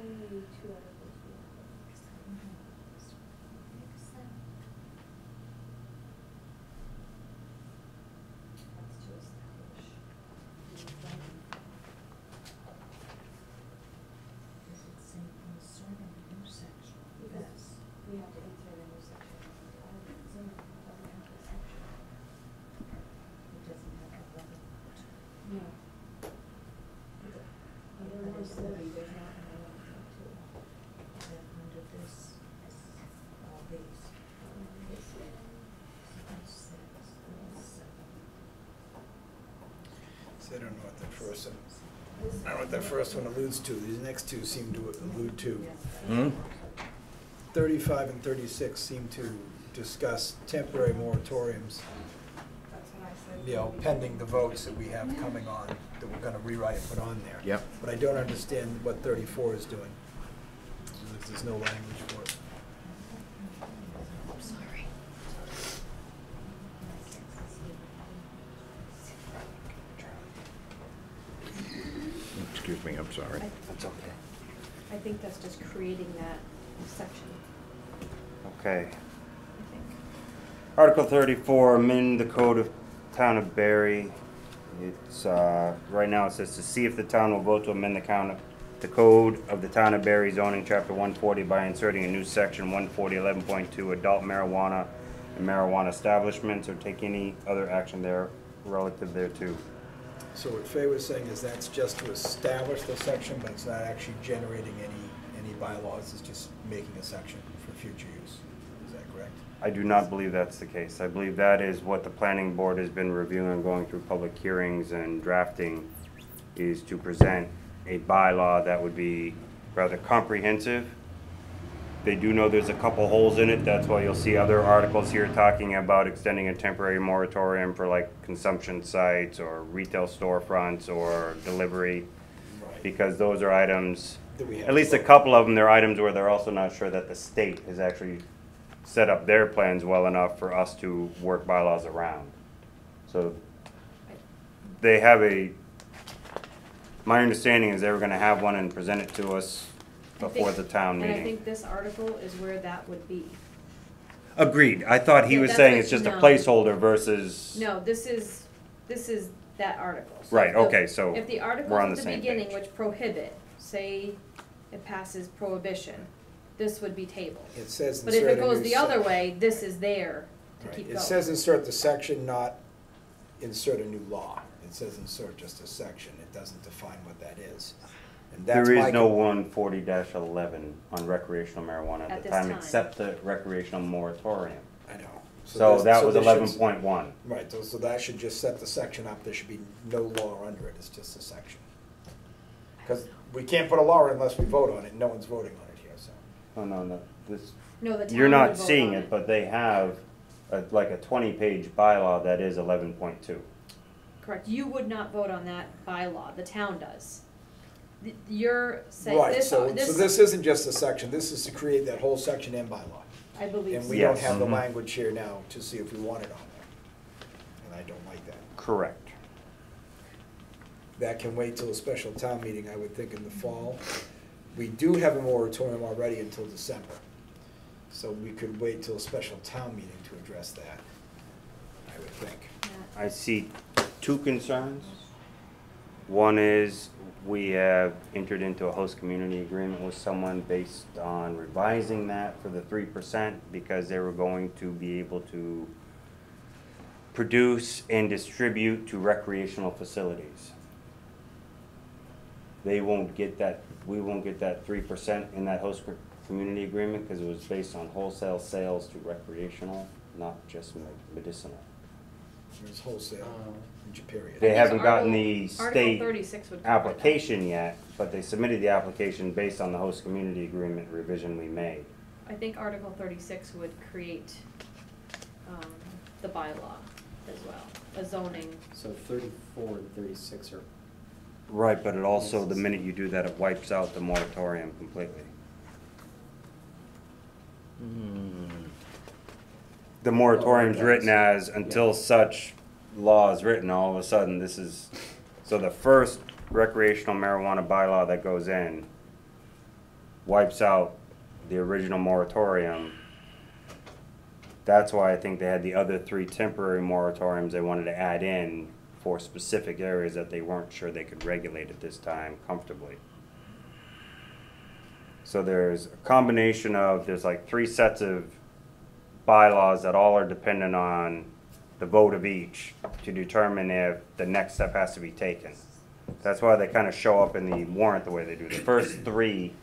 Only 2 articles. That's to establish. Does it say insert an intersection? Yes. We have to insert a new section. Zoning doesn't have this section. It doesn't have a level. No. Otherwise, there's not an element to it. Then under this, all these. Six, seven. So I don't know what that first one, I don't know what that first one alludes to. These next two seem to allude to. Hmm? 35 and 36 seem to discuss temporary moratoriums, you know, pending the votes that we have coming on, that we're gonna rewrite and put on there. Yep. But I don't understand what 34 is doing. There's no language for it. I'm sorry. Excuse me, I'm sorry. That's okay. I think that's just creating that section, Okay. I think. Article 34, amend the code of Town of Barry. It's, right now it says to see if the town will vote to amend the code of the Town of Barry zoning, chapter 140, by inserting a new section 140.11.2, adult marijuana and marijuana establishments, or take any other action there relative thereto. So what Fay was saying is that's just to establish the section, but it's not actually generating any bylaws, it's just making a section for future use. Is that correct? I do not believe that's the case. I believe that is what the planning board has been reviewing, going through public hearings and drafting, is to present a bylaw that would be rather comprehensive. They do know there's a couple holes in it, that's why you'll see other articles here talking about extending a temporary moratorium for like consumption sites or retail storefronts or delivery. because those are items, That we have at least to a vote. couple of them, they're items where they're also not sure that the state has actually set up their plans well enough for us to work bylaws around. So they have my understanding is they were gonna have one and present it to us before the town And I meeting. think this article is where that would be. Agreed. I thought he Yeah, was that's saying what- it's just a no. placeholder versus. No, this is that article. So Right, if the- okay, so if the articles we're on at the the same beginning page. which prohibit, say it passes prohibition, this would be tabled. It says But if insert it a goes new the other section. way, this is there to Right. keep It going. says insert the section, not insert a new law. It says insert just a section. It doesn't define what that is. And that's There my is no con- 140-11 on recreational marijuana At at the this time, time. except the recreational moratorium. I know. So this- that was this should- 11.1. Right, so that should just set the section up. There should be no law under it. It's just a section. Because we can't put a law in unless we vote on it. No one's voting on it here, so. Oh, no, this, No, the town you're would not vote seeing on it, but they have like a 20-page bylaw that is 11.2. Correct, you would not vote on that bylaw, the town does. You're saying, Right, so this this, isn't just a section. This is to create that whole section and bylaw. I believe And so. we don't Yes. have the Mhm. language here now to see if we want it on there. And I don't like that. Correct. That can wait till a special town meeting, I would think, in the fall. We do have a moratorium already until December. So we could wait till a special town meeting to address that, I would think. Yeah. I see two concerns. One is we have entered into a host community agreement with someone based on revising that for the 3% because they were going to be able to produce and distribute to recreational facilities. They won't get that, we won't get that 3% in that host community agreement because it was based on wholesale sales to recreational, not just medicinal. There's wholesale, period. They I think haven't gotten Article- the Article state 36 would cover that. application yet, but they submitted the application based on the host community agreement revision we made. I think Article 36 would create the bylaw as well, a zoning. So 34 and 36 are, Right, but it also, the minute you do that, it wipes out the moratorium completely. The moratorium's written as until such law is written, all of a sudden this is, so the first recreational marijuana bylaw that goes in wipes out the original moratorium. That's why I think they had the other 3 temporary moratoriums they wanted to add in for specific areas that they weren't sure they could regulate at this time comfortably. So there's a combination of, there's like 3 sets of bylaws that all are dependent on the vote of each to determine if the next step has to be taken. That's why they kind of show up in the warrant the way they do. The first 3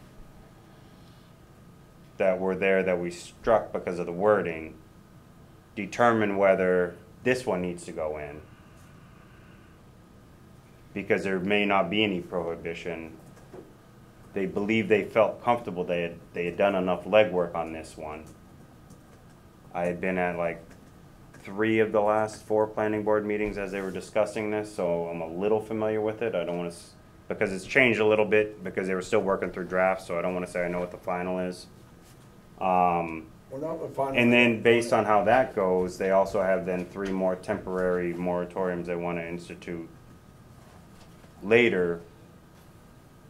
that were there that we struck because of the wording determine whether this one needs to go in. Because there may not be any prohibition. They believe they felt comfortable they had done enough legwork on this one. I had been at like 3 of the last 4 planning board meetings as they were discussing this, so I'm a little familiar with it. I don't want to, because it's changed a little bit because they were still working through drafts, so I don't want to say I know what the final is. We're not finding. And then based on how that goes, they also have then 3 more temporary moratoriums they want to institute later.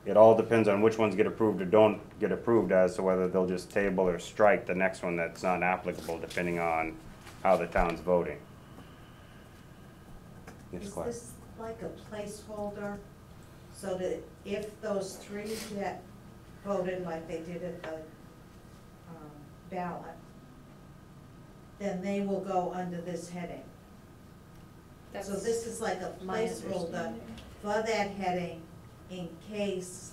It all depends on which ones get approved or don't get approved as to whether they'll just table or strike the next one that's not applicable depending on how the town's voting. Yes, Is Claire? this like a placeholder, so that if those 3 get voted like they did at the ballot, then they will go under this heading? So That's this is like a my placeholder understanding. for that heading in case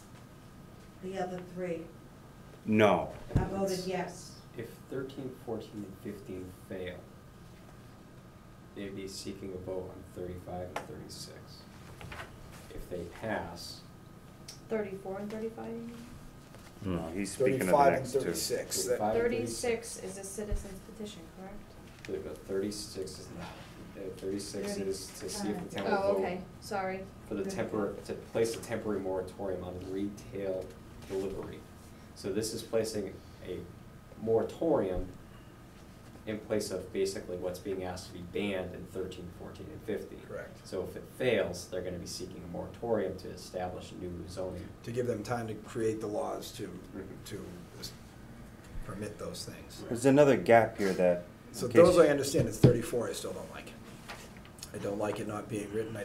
the other 3 No. are voted yes. if 13, 14, and 15 fail, they'd be seeking a vote on 35 and 36. If they pass, 34 and 35? No, he's speaking of the 35 and next 2. 36. 35 and 36 is a citizen's petition, correct? but 36 is not. 36 is to see if the town will Oh, vote okay, sorry. for the to place a temporary moratorium on retail delivery. So this is placing a moratorium in place of basically what's being asked to be banned in 13, 14, and 15. Correct. So if it fails, they're gonna be seeking a moratorium to establish new zoning. To give them time to create the laws to Mhm. permit those things. There's another gap here that. So in case- those I understand, it's 34, I still don't like. I don't like it not being written, I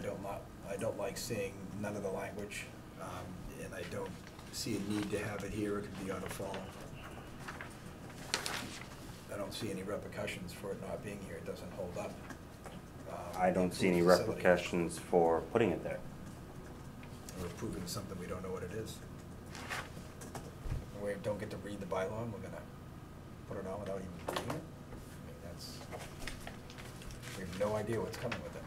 don't like seeing none of the language, and I don't see a need to have it here, it could be on a phone. I don't see any repercussions for it not being here, it doesn't hold up. I don't see any Facility. repercussions for putting it there. We're approving something we don't know what it is. And we don't get to read the bylaw, and we're gonna put it on without even reading it? I mean, we have no idea what's coming with it.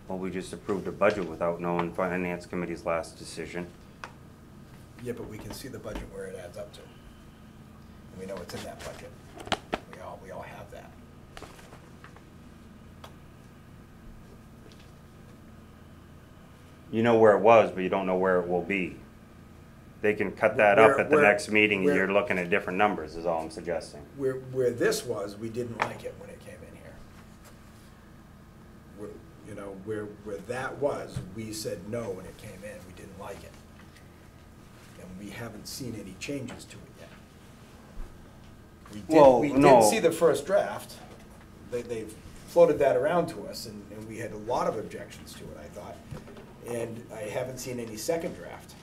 Well, we just approved a budget without knowing Finance Committee's last decision. Yeah, but we can see the budget where it adds up to. And we know it's in that budget. We all have that. You know where it was, but you don't know where it will be. They can cut that up at the next meeting and where- you're looking at different numbers, is all I'm suggesting. Where this was, we didn't like it when it came in here. Where that was, we said no when it came in, we didn't like it. And we haven't seen any changes to it yet. Well, We no. did see the first draft, they've floated that around to us, and we had a lot of objections to it, I thought. And I haven't seen any second draft.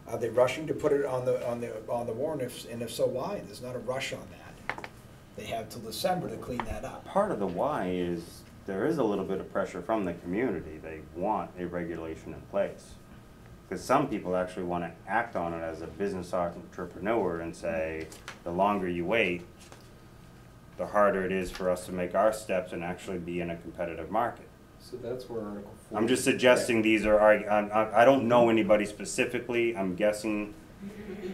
Are they rushing to put it on the warrant, and if so, why? There's not a rush on that. They have till December to clean that up. Part of the why is there is a little bit of pressure from the community. They want a regulation in place. Because some people actually want to act on it as a business entrepreneur and say, the longer you wait, the harder it is for us to make our steps and actually be in a competitive market. So that's where Article 40. I'm just suggesting these are, I don't know anybody specifically, I'm guessing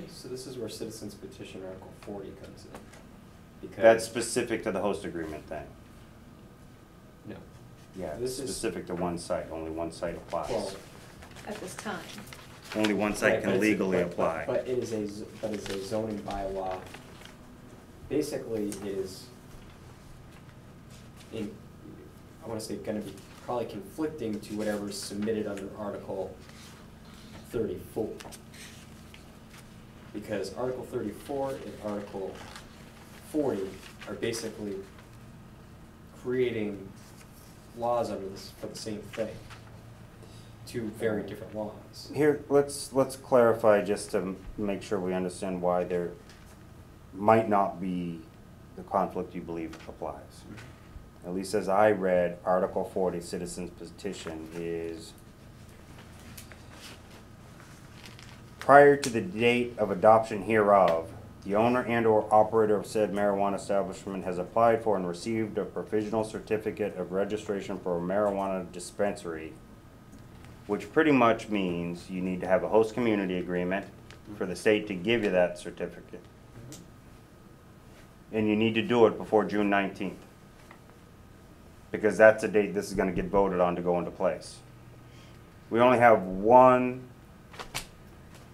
So this is where citizens petition Article 40 comes in. Because that's specific to the host agreement thing. No. Yeah, it's This is- specific to one site, only one site applies. Well, At this time. Only one site right, can but it's- legally but- apply. But it is it's a zoning bylaw. Basically is I want to say gonna be probably conflicting to whatever's submitted under Article 34. Because Article 34 and Article 40 are basically creating laws under this for the same thing. Two very different laws. Here, let's clarify just to make sure we understand why there might not be the conflict you believe applies. At least as I read, Article 40 citizens petition is prior to the date of adoption hereof, the owner and/or operator of said marijuana establishment has applied for and received a provisional certificate of registration for a marijuana dispensary, which pretty much means you need to have a host community agreement for the state to give you that certificate. And you need to do it before June 19th. Because that's the date this is gonna get voted on to go into place. We only have one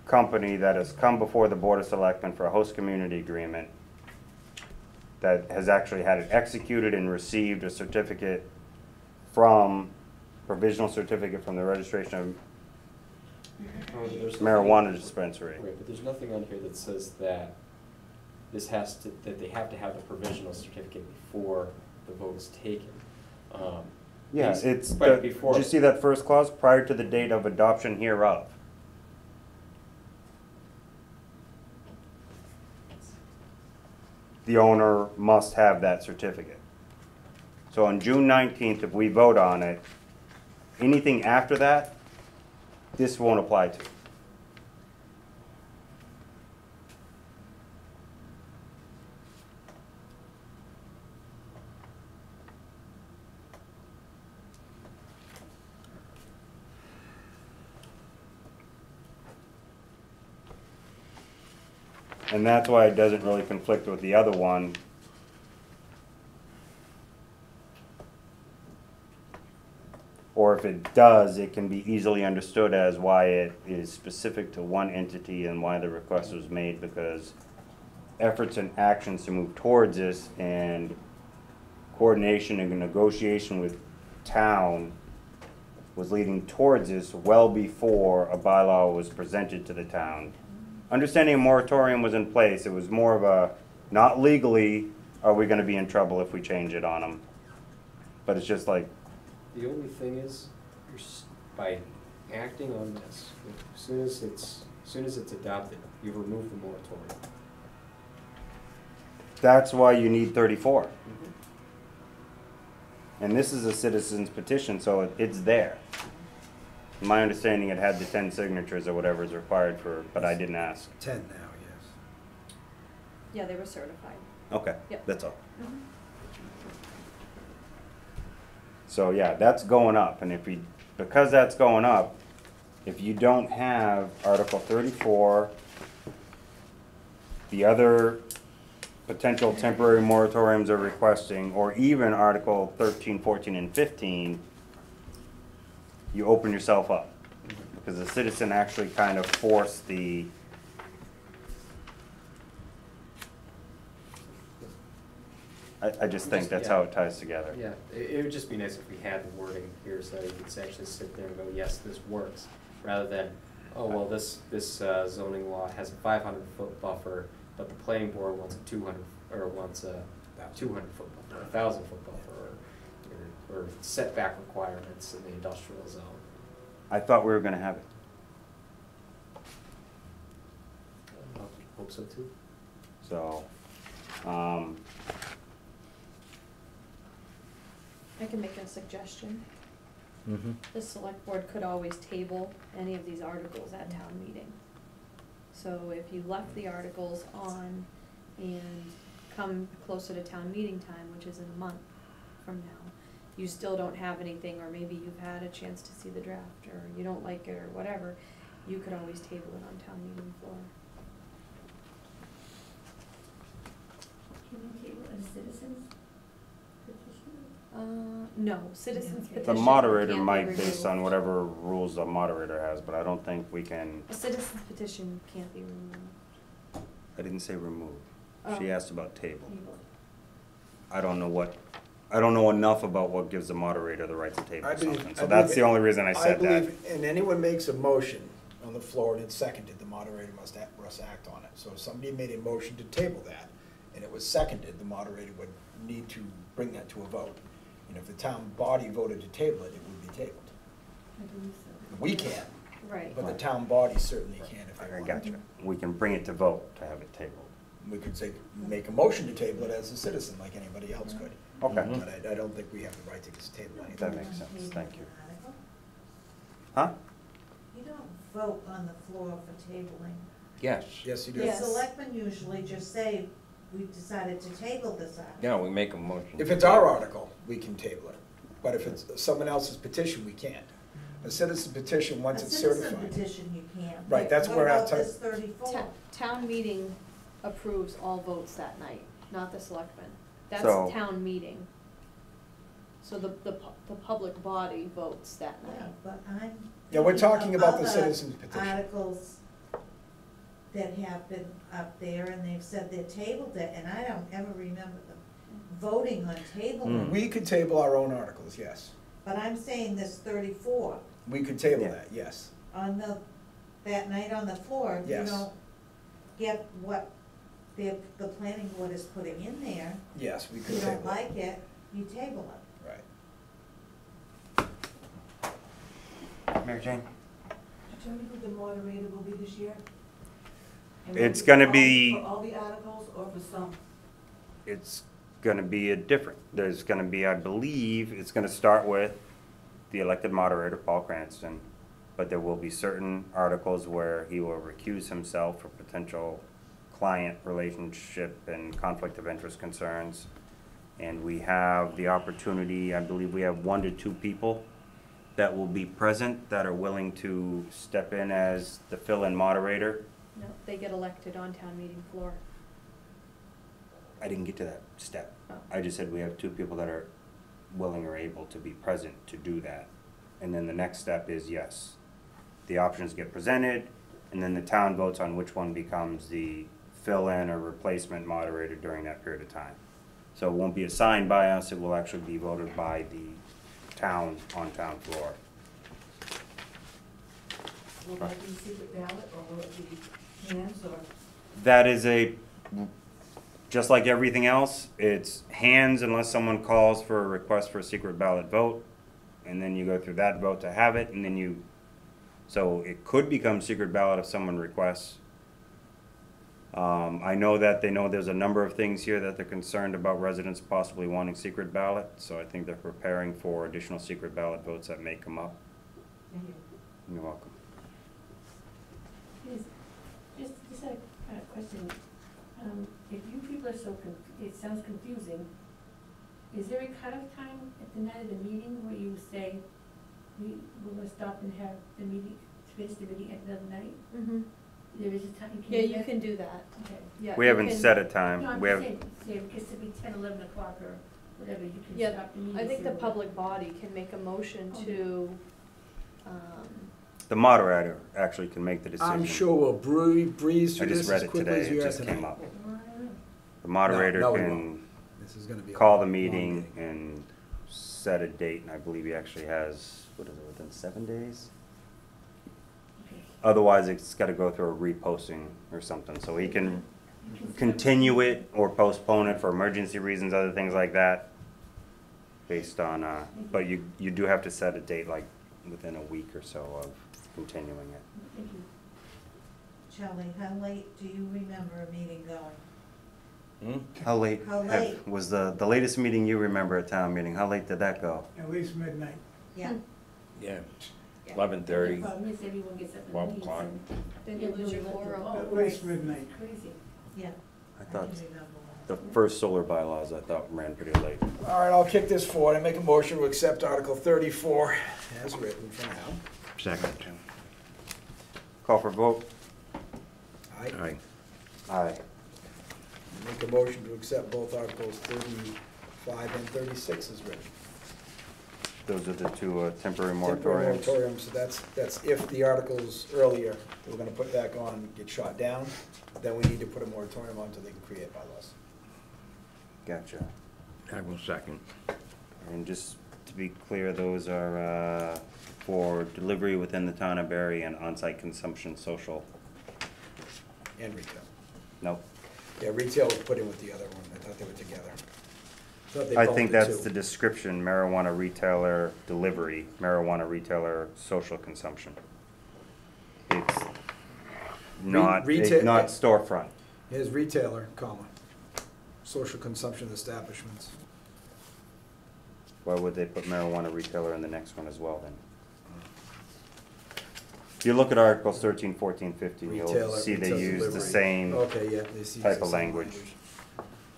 company that has come before the Board of Selectmen for a host community agreement that has actually had it executed and received a certificate provisional certificate from the registration There's of nothing- marijuana dispensary. Right, but there's nothing on here that says that that they have to have the provisional certificate before the vote is taken. Yeah, These- it's, but did before. you see that first clause, prior to the date of adoption hereof? The owner must have that certificate. So on June 19th, if we vote on it, anything after that, this won't apply to. And that's why it doesn't really conflict with the other one. or if it does, it can be easily understood as why it is specific to one entity and why the request was made, because efforts and actions to move towards this and coordination and negotiation with town was leading towards this well before a bylaw was presented to the town. Understanding a moratorium was in place, it was more of a, not legally, are we gonna be in trouble if we change it on them? But it's just like, The only thing is, by acting on this, as soon as it's adopted, you remove the moratorium. that's why you need 34. And this is a citizen's petition, so it's there. My understanding, it had the 10 signatures or whatever is required for, but I didn't ask. 10 now, yes. Yeah, they were certified. Okay, Yep. that's all. So yeah, that's going up, and because that's going up, if you don't have Article 34, the other potential temporary moratoriums are requesting, or even Article 13, 14, and 15, you open yourself up. Because the citizen actually kind of forced the, I just think that's how it ties together. Yeah, it would just be nice if we had the wording here so you could actually sit there and go, yes, this works, rather than, oh, well, this zoning law has a 500-foot buffer, but the planning board wants a 200, or wants a 200-foot buffer, a 1,000-foot buffer, or setback requirements in the industrial zone. I thought we were gonna have it. I hope so too. So, I can make a suggestion. Mm-hmm. The select board could always table any of these articles at town meeting. So if you left the articles on and come closer to town meeting time, which is in a month from now, you still don't have anything, or maybe you've had a chance to see the draft, or you don't like it, or whatever, you could always table it on town meeting floor. Can you table a citizen's petition? No, citizens Okay. petition the moderator can't be might, based removed. on whatever rules the moderator has, but I don't think we can, A citizen's petition can't be removed. I didn't say remove. Oh. She asked about table. Table. I don't know enough about what gives the moderator the right to table I believe- something, I so that's believe- the only reason I said that. believe, and anyone makes a motion on the floor and it's seconded, the moderator must act on it. So if somebody made a motion to table that, and it was seconded, the moderator would need to bring that to a vote. And if the town body voted to table it, it would be tabled. I believe so. We can, Right. but the town body certainly can if they I want. gotcha. We can bring it to vote to have it tabled. We could say, make a motion to table it as a citizen, like anybody else could. Okay, But I don't think we have the right to just table anything. that makes sense, thank you. Article? Huh? You don't vote on the floor for tabling. Yes. Yes, you do. The Yes. selectmen usually just say, we decided to table this article. No, we make a motion. If it's our article, we can table it. But if it's someone else's petition, we can't. A citizen petition, once it's A citizen certified. petition you can't. Right, that's What where our about ti- this 34? Town meeting approves all votes that night, not the selectmen. That's So- town meeting. So the public body votes that Yeah, night. but I'm. Yeah, we're thinking talking of about the other citizen's petition. Articles that have been up there and they've said they tabled it, and I don't ever remember them voting on tabling. We could table our own articles, yes. But I'm saying this 34, We could table Yeah. that, yes. on that night on the floor, if you Yes. don't get what the planning board is putting in there, Yes, we if could you table don't it. like it, you table it. Right. Mary Jane? Tell me who the moderator will be this year? And It's will it gonna for be- For all the articles or for some? It's gonna be there's gonna be, I believe, it's gonna start with the elected moderator, Paul Cranston, but there will be certain articles where he will recuse himself for potential client relationship and conflict of interest concerns. And we have the opportunity, I believe we have 1 to 2 people that will be present that are willing to step in as the fill-in moderator. No, they get elected on town meeting floor. I didn't get to that step. Oh. I just said we have 2 people that are willing or able to be present to do that. and then the next step is yes. The options get presented, and then the town votes on which one becomes the fill-in or replacement moderator during that period of time. So it won't be assigned by us, it will actually be voted by the town on town floor. Will that be secret ballot, or will it be hands, or? That is just like everything else, it's hands unless someone calls for a request for a secret ballot vote, and then you go through that vote to have it, and then so it could become secret ballot if someone requests. I know that they know there's a number of things here that they're concerned about residents possibly wanting secret ballot, so I think they're preparing for additional secret ballot votes that may come up. Thank you. You're welcome. Just a question. If you people are so, it sounds confusing, is there a cutoff time at the night of the meeting where you say, we're gonna stop and have the meeting, finish the meeting at another night? Mm-hmm. There is a time, you can Yeah, do you that? can do that. Okay. Yeah, We you haven't can- set a No, time. I'm We just have, saying, say, it gets to be 10, 11 o'clock or whatever, you can Yeah, stop the meeting. I think the so- public body can make a motion to, the moderator actually can make the decision. I'm sure we'll breeze I through just this read as it quickly today, as we it are just came tonight. up. Well, I don't know. The moderator No, we can won't. This is gonna be a call the long meeting and set a date, and I believe he actually has, what is it, within 7 days? Okay. Otherwise, it's gotta go through a reposting or something, so he can You can continue it or postpone it for emergency reasons, other things like that, based on, but you do have to set a date, like, within a week or so of continuing it. Thank you. Shelley, how late do you remember a meeting going? How late? How late? Was the latest meeting you remember, a town meeting, how late did that go? At least midnight. Yeah. Yeah, Yeah. 11:30. The problem is everyone gets up and 12 leaves o'clock. and then you lose your quorum. At least midnight. Crazy. Yeah. I thought can remember the one. first solar bylaws, I thought, ran pretty late. All right, I'll kick this forward. I make a motion to accept Article 34 as written for now. Second. Call for vote? Aye. Aye. Make a motion to accept both Articles 35 and 36 as written. Those are the two temporary Temporary moratoriums. moratorium, so that's if the articles earlier that we're gonna put back on get shot down, then we need to put a moratorium on until they can create bylaws. Gotcha. I will second. And just to be clear, those are for delivery within the town of Barry and on-site consumption social. And retail. Nope. Yeah, retail was put in with the other one. I thought they were together. Thought they I bumped think the that's two. the description, marijuana retailer delivery, marijuana retailer social consumption. It's not, retail- not storefront. Here's retailer, comma, social consumption establishments. Why would they put marijuana retailer in the next one as well then? If you look at Articles 13, 14, 15, you'll Retailer- see they retail use the delivery. same Okay, yeah, they see. type the of same language.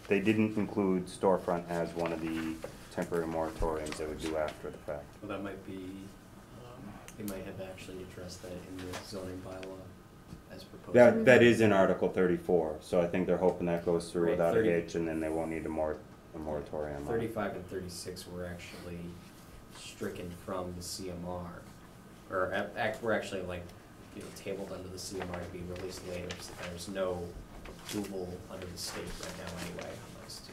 They didn't include storefront as one of the temporary moratoriums they would do after the fact. Well, that might be, they might have actually addressed that in the zoning bylaw as proposed. That is in Article 34, so I think they're hoping that goes through Right, without a 30 hitch, and then they won't need a moratorium on it. 35 and 36 were actually stricken from the CMR, or were actually like, tabled under the CMR to be released later, so there's no approval under the state right now anyway on those two.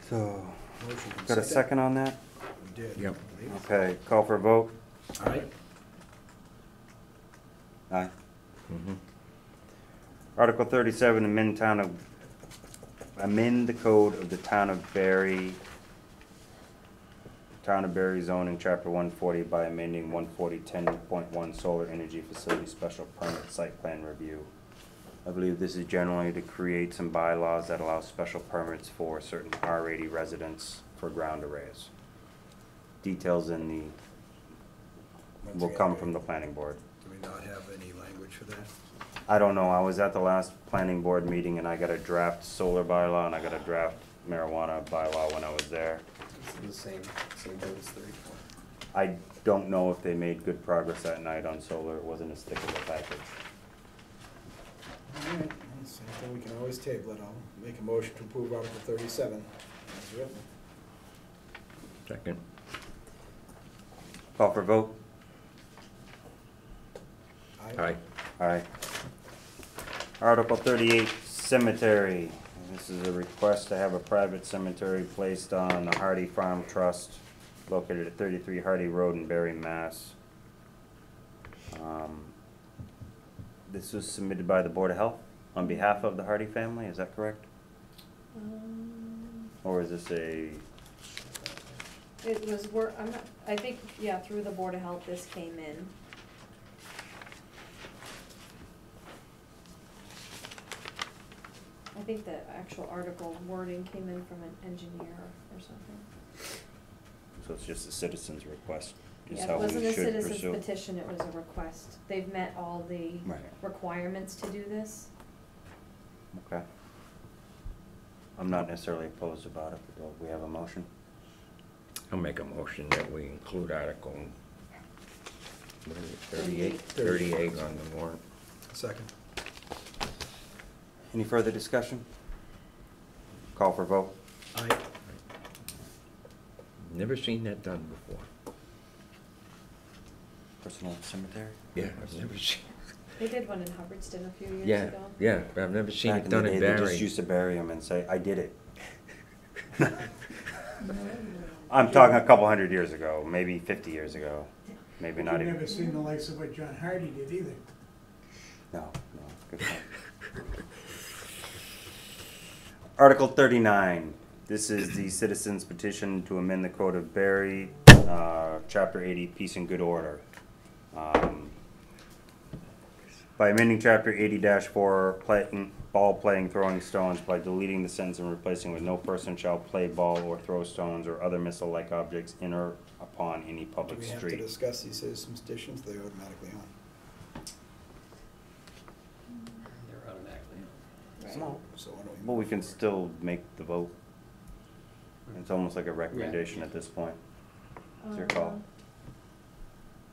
So, Motion and got a second on that? We did. Yep. I believe. Okay, call for a vote? All right. Aye. Mhm. Article 37, amend the code of the Town of Barry zoning, Chapter 140 by amending 140-10.1 solar energy facility special permit site plan review. I believe this is generally to create some bylaws that allow special permits for certain R80 residents for ground arrays. Details in the, Once will again, come from the planning board. Do we not have any language for that? I don't know, I was at the last planning board meeting and I got a draft solar bylaw and I got a draft marijuana bylaw when I was there. It's the same boat as 34. I don't know if they made good progress that night on solar, it wasn't as thick of a package. All right, same thing, we can always table it. I'll make a motion to approve Article 37 as written. Second. Call for vote? Aye. Aye. Article 38, cemetery. This is a request to have a private cemetery placed on the Hardy Farm Trust located at 33 Hardy Road in Barry, Mass. This was submitted by the Board of Health on behalf of the Hardy family, is that correct? Or is this a, It was I think, yeah, through the Board of Health this came in. I think the actual article wording came in from an engineer or something. so it's just a citizen's request, is Yeah, how it we wasn't a should citizen's pursue? petition, it was a request. They've met all the Right. requirements to do this. Okay. I'm not necessarily opposed about it, but do we have a motion? I'll make a motion that we include Article, what is it, 38 on the warrant. Second. Any further discussion? Call for vote? Aye. Never seen that done before. Personal cemetery? Yeah, I've never seen. They did one in Hubbardston a few years Yeah, ago. yeah, but I've never seen Back it in the done day, in they just Barry. used to bury them and say, I did it. I'm talking a couple hundred years ago, maybe 50 years ago, maybe not You've even. never seen the likes of what John Hardy did either. No, good point. Article 39, this is the citizens petition to amend the Code of Barry, Chapter 80, Peace and Good Order. By amending Chapter 80-4, ball playing, throwing stones, by deleting the sentence and replacing with no person shall play ball or throw stones or other missile-like objects in or upon any Do public we have to street. discuss these citizens petitions? They're automatically on. They're automatically on. Right. No. So why don't we? Well, we move can forward? still make the vote. It's almost like a recommendation at this point. It's your call.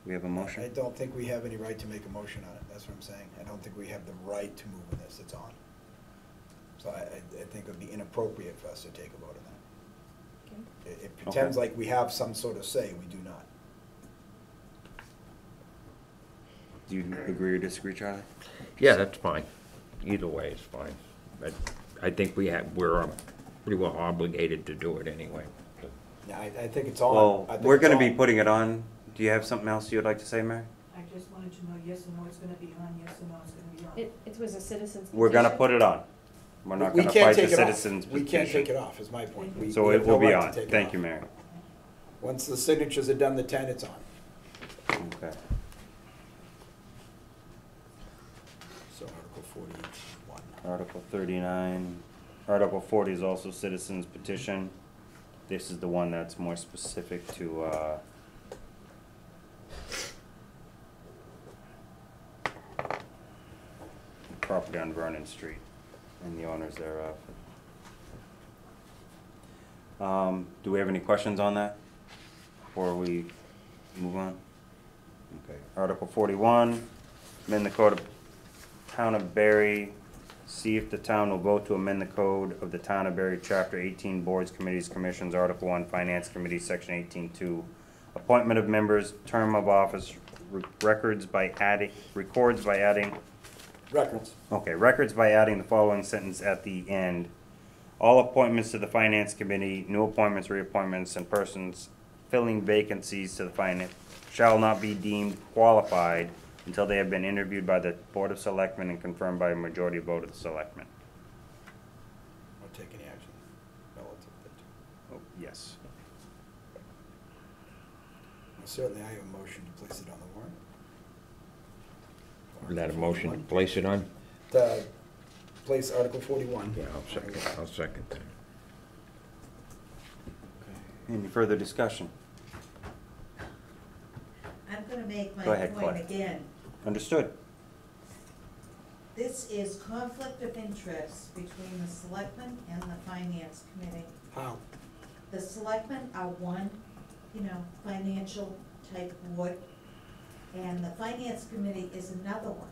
We have a I motion? don't think we have any right to make a motion on it, that's what I'm saying. I don't think we have the right to move on this, it's on. So I think it would be inappropriate for us to take a vote on that. Okay. It pretends like we have some sort of say, we do not. Do you agree or disagree, Charlie? Yeah, that's fine. Either way is fine. But I think we're pretty well obligated to do it anyway. Yeah, I think it's on. Well, I think we're it's gonna be on. putting it on. Do you have something else you'd like to say, Mary? I just wanted to know yes or no, it's gonna be on, yes or no, it's gonna be on. It was a citizen's petition. We're gonna put it on. We're not We gonna can't fight the take it off. citizens We can't take petition. it off, is my point. We So have it no will be right to on. take it Thank off. you, Mary. Once the signatures are done, the 10, it's on. Okay. So Article 41. Article 39. Article 40 is also citizens petition. This is the one that's more specific to, property on Vernon Street and the owners thereof. Do we have any questions on that before we move on? Okay. Article 41, amend the code of Town of Barry. See if the town will vote to amend the code of the Town of Barry, Chapter 18, Boards, Committees, Commissions, Article 1, Finance Committee, Section 18-2. Appointment of members, term of office, records by adding. Records. Okay, records by adding the following sentence at the end. All appointments to the Finance Committee, new appointments, reappointments, and persons filling vacancies to the finance shall not be deemed qualified until they have been interviewed by the Board of Selectmen and confirmed by a majority vote of the Selectmen. Or take any action relative to. Oh, yes. Well, certainly I have a motion to place it on the warrant. Is that a motion to place it on? To place Article 41. Yeah, I'll second that. Any further discussion? I'm gonna make my Go ahead, point Claire. again. Understood. This is conflict of interest between the selectmen and the finance committee. How? The selectmen are one, financial type board, and the finance committee is another one.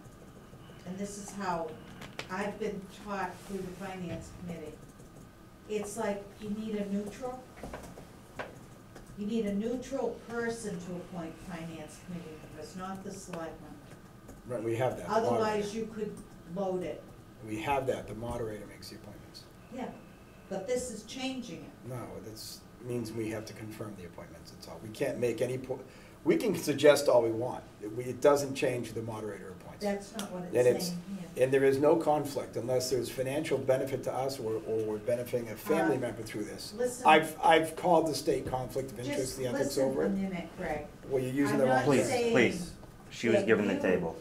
And this is how I've been taught through the finance committee. It's like you need a neutral. You need a neutral person to appoint finance committee members, not the selectmen. Right, we have that. the moderator. Otherwise, you could load it. We have that, the moderator makes the appointments. Yeah, but this is changing it. No, that's, means we have to confirm the appointments, that's all. We can't make any, we can suggest all we want. It doesn't change the moderator appoints. That's not what And it's saying here. And there is no conflict unless there's financial benefit to us or we're benefiting a family member through this. Listen. I've called the state conflict of interest, the ethics over Just it. listen a minute, Greg. Well, you're using the I'm wrong not Please, thing. saying please. She was that given the you- table.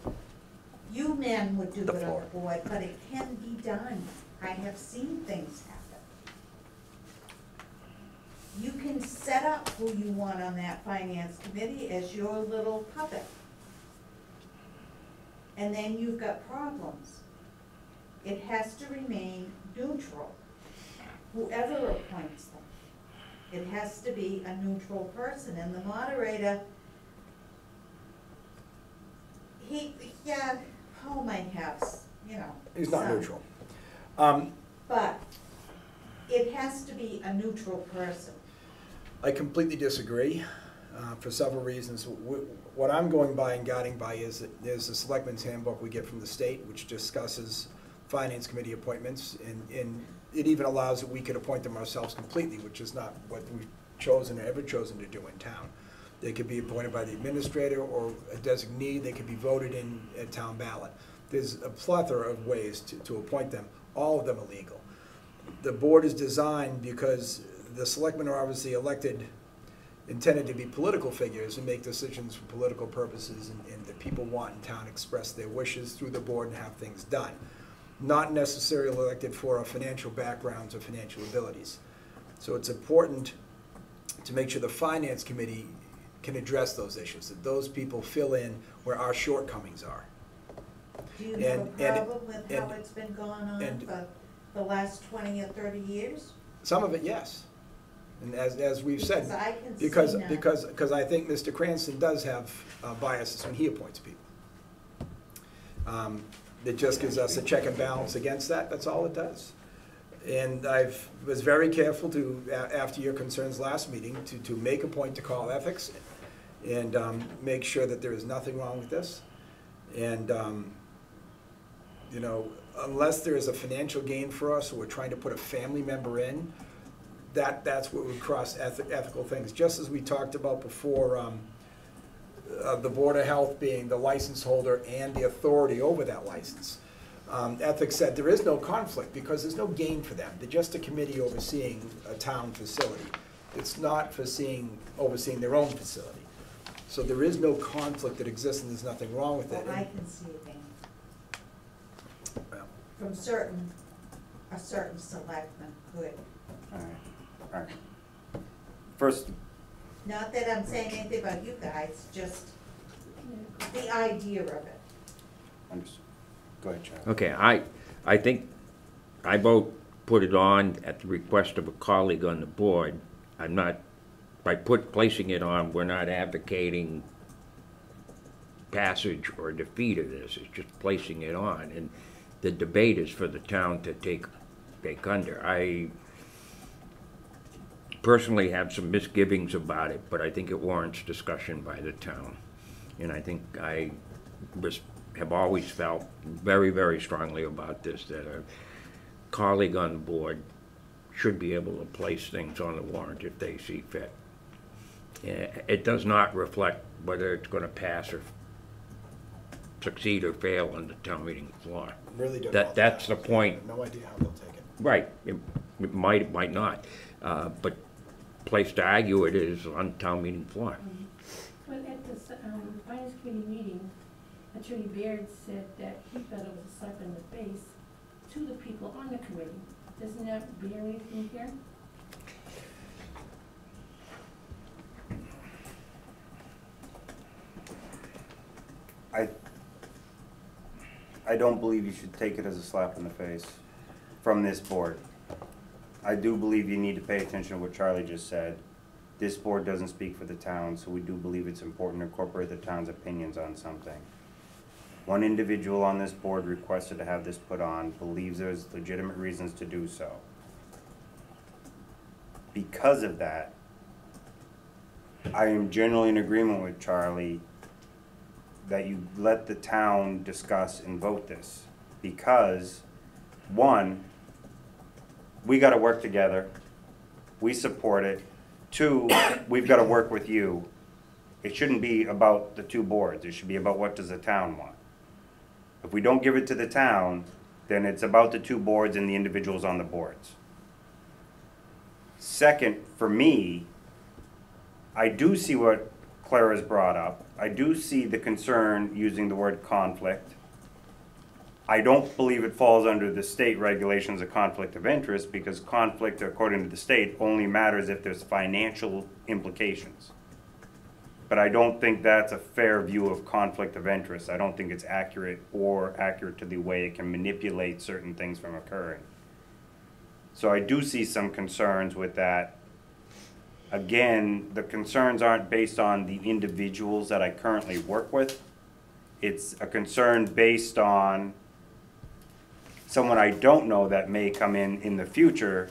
You men would do The it on floor. the board, but it can be done. I have seen things happen. You can set up who you want on that finance committee as your little puppet. And then you've got problems. It has to remain neutral, whoever appoints them. It has to be a neutral person, and the moderator, Paul might have, He's not some, neutral. but it has to be a neutral person. I completely disagree, for several reasons. What I'm going by and guiding by is that there's a selectmen's handbook we get from the state, which discusses finance committee appointments, and it even allows that we could appoint them ourselves completely, which is not what we've chosen or ever chosen to do in town. They could be appointed by the administrator or a designee, they could be voted in at town ballot. There's a plethora of ways to appoint them, all of them are legal. The board is designed because the selectmen are obviously elected, intended to be political figures and make decisions for political purposes, and the people want in town express their wishes through the board and have things done. Not necessarily elected for financial backgrounds or financial abilities. So it's important to make sure the finance committee can address those issues, that those people fill in where our shortcomings are. Do you have a And- problem with how it's been going on and- for the last 20 or 30 years? Some of it, yes. And as we've said, Because I can see because, now. because I think Mr. Cranston does have biases when he appoints people. It just gives us a check and balance against that, that's all it does. And was very careful to, after your concerns last meeting, to make a point to call ethics and make sure that there is nothing wrong with this. And, unless there is a financial gain for us, or we're trying to put a family member in, that's what would cross ethical things. Just as we talked about before, the Board of Health being the license holder and the authority over that license. Ethics said there is no conflict because there's no gain for them. They're just a committee overseeing a town facility. It's not overseeing their own facility. So there is no conflict that exists and there's nothing wrong with it. Well, I can see a gain Well, from a certain selectman could. All right. First, Not that I'm saying anything about you guys, just the idea of it. go ahead, Charlie. Okay, I think I vote put it on at the request of a colleague on the board. I'm not, by placing it on, we're not advocating passage or defeat of this, it's just placing it on. And the debate is for the town to take under. I personally have some misgivings about it, but I think it warrants discussion by the town. And I think I have always felt very, very strongly about this, that a colleague on the board should be able to place things on the warrant if they see fit. It does not reflect whether it's going to pass or succeed or fail on the town meeting floor. really don't. That's the point. I have no idea how they'll take it. Right, it might not, but place to argue it is on town meeting floor. Well, at the finance committee meeting, Attorney Baird said that he felt it was a slap in the face to the people on the committee. Doesn't that bear anything here? I don't believe you should take it as a slap in the face from this board. I do believe you need to pay attention to what Charlie just said. This board doesn't speak for the town, so we do believe it's important to incorporate the town's opinions on something. One individual on this board requested to have this put on, believes there's legitimate reasons to do so. Because of that, I am generally in agreement with Charlie that you let the town discuss and vote this. Because, one, we gotta work together. We support it. Two, we've gotta work with you. It shouldn't be about the two boards. It should be about what does the town want. If we don't give it to the town, then it's about the two boards and the individuals on the boards. Second, for me, I do see what Clara's brought up. I do see the concern using the word conflict. I don't believe it falls under the state regulations of conflict of interest, because conflict, according to the state, only matters if there's financial implications. But I don't think that's a fair view of conflict of interest. I don't think it's accurate or accurate to the way it can manipulate certain things from occurring. So I do see some concerns with that. Again, the concerns aren't based on the individuals that I currently work with. It's a concern based on someone I don't know that may come in the future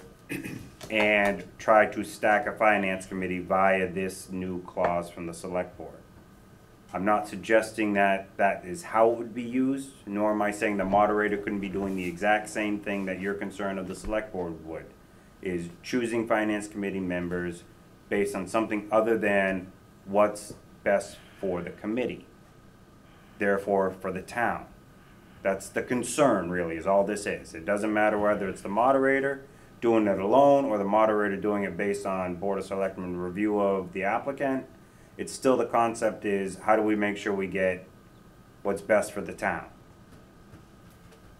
and try to stack a finance committee via this new clause from the select board. I'm not suggesting that that is how it would be used, nor am I saying the moderator couldn't be doing the exact same thing that your concern of the select board would, is choosing finance committee members based on something other than what's best for the committee, therefore for the town. That's the concern, really, is all this is. It doesn't matter whether it's the moderator doing it alone or the moderator doing it based on Board of Selectmen review of the applicant. It's still, the concept is, how do we make sure we get what's best for the town?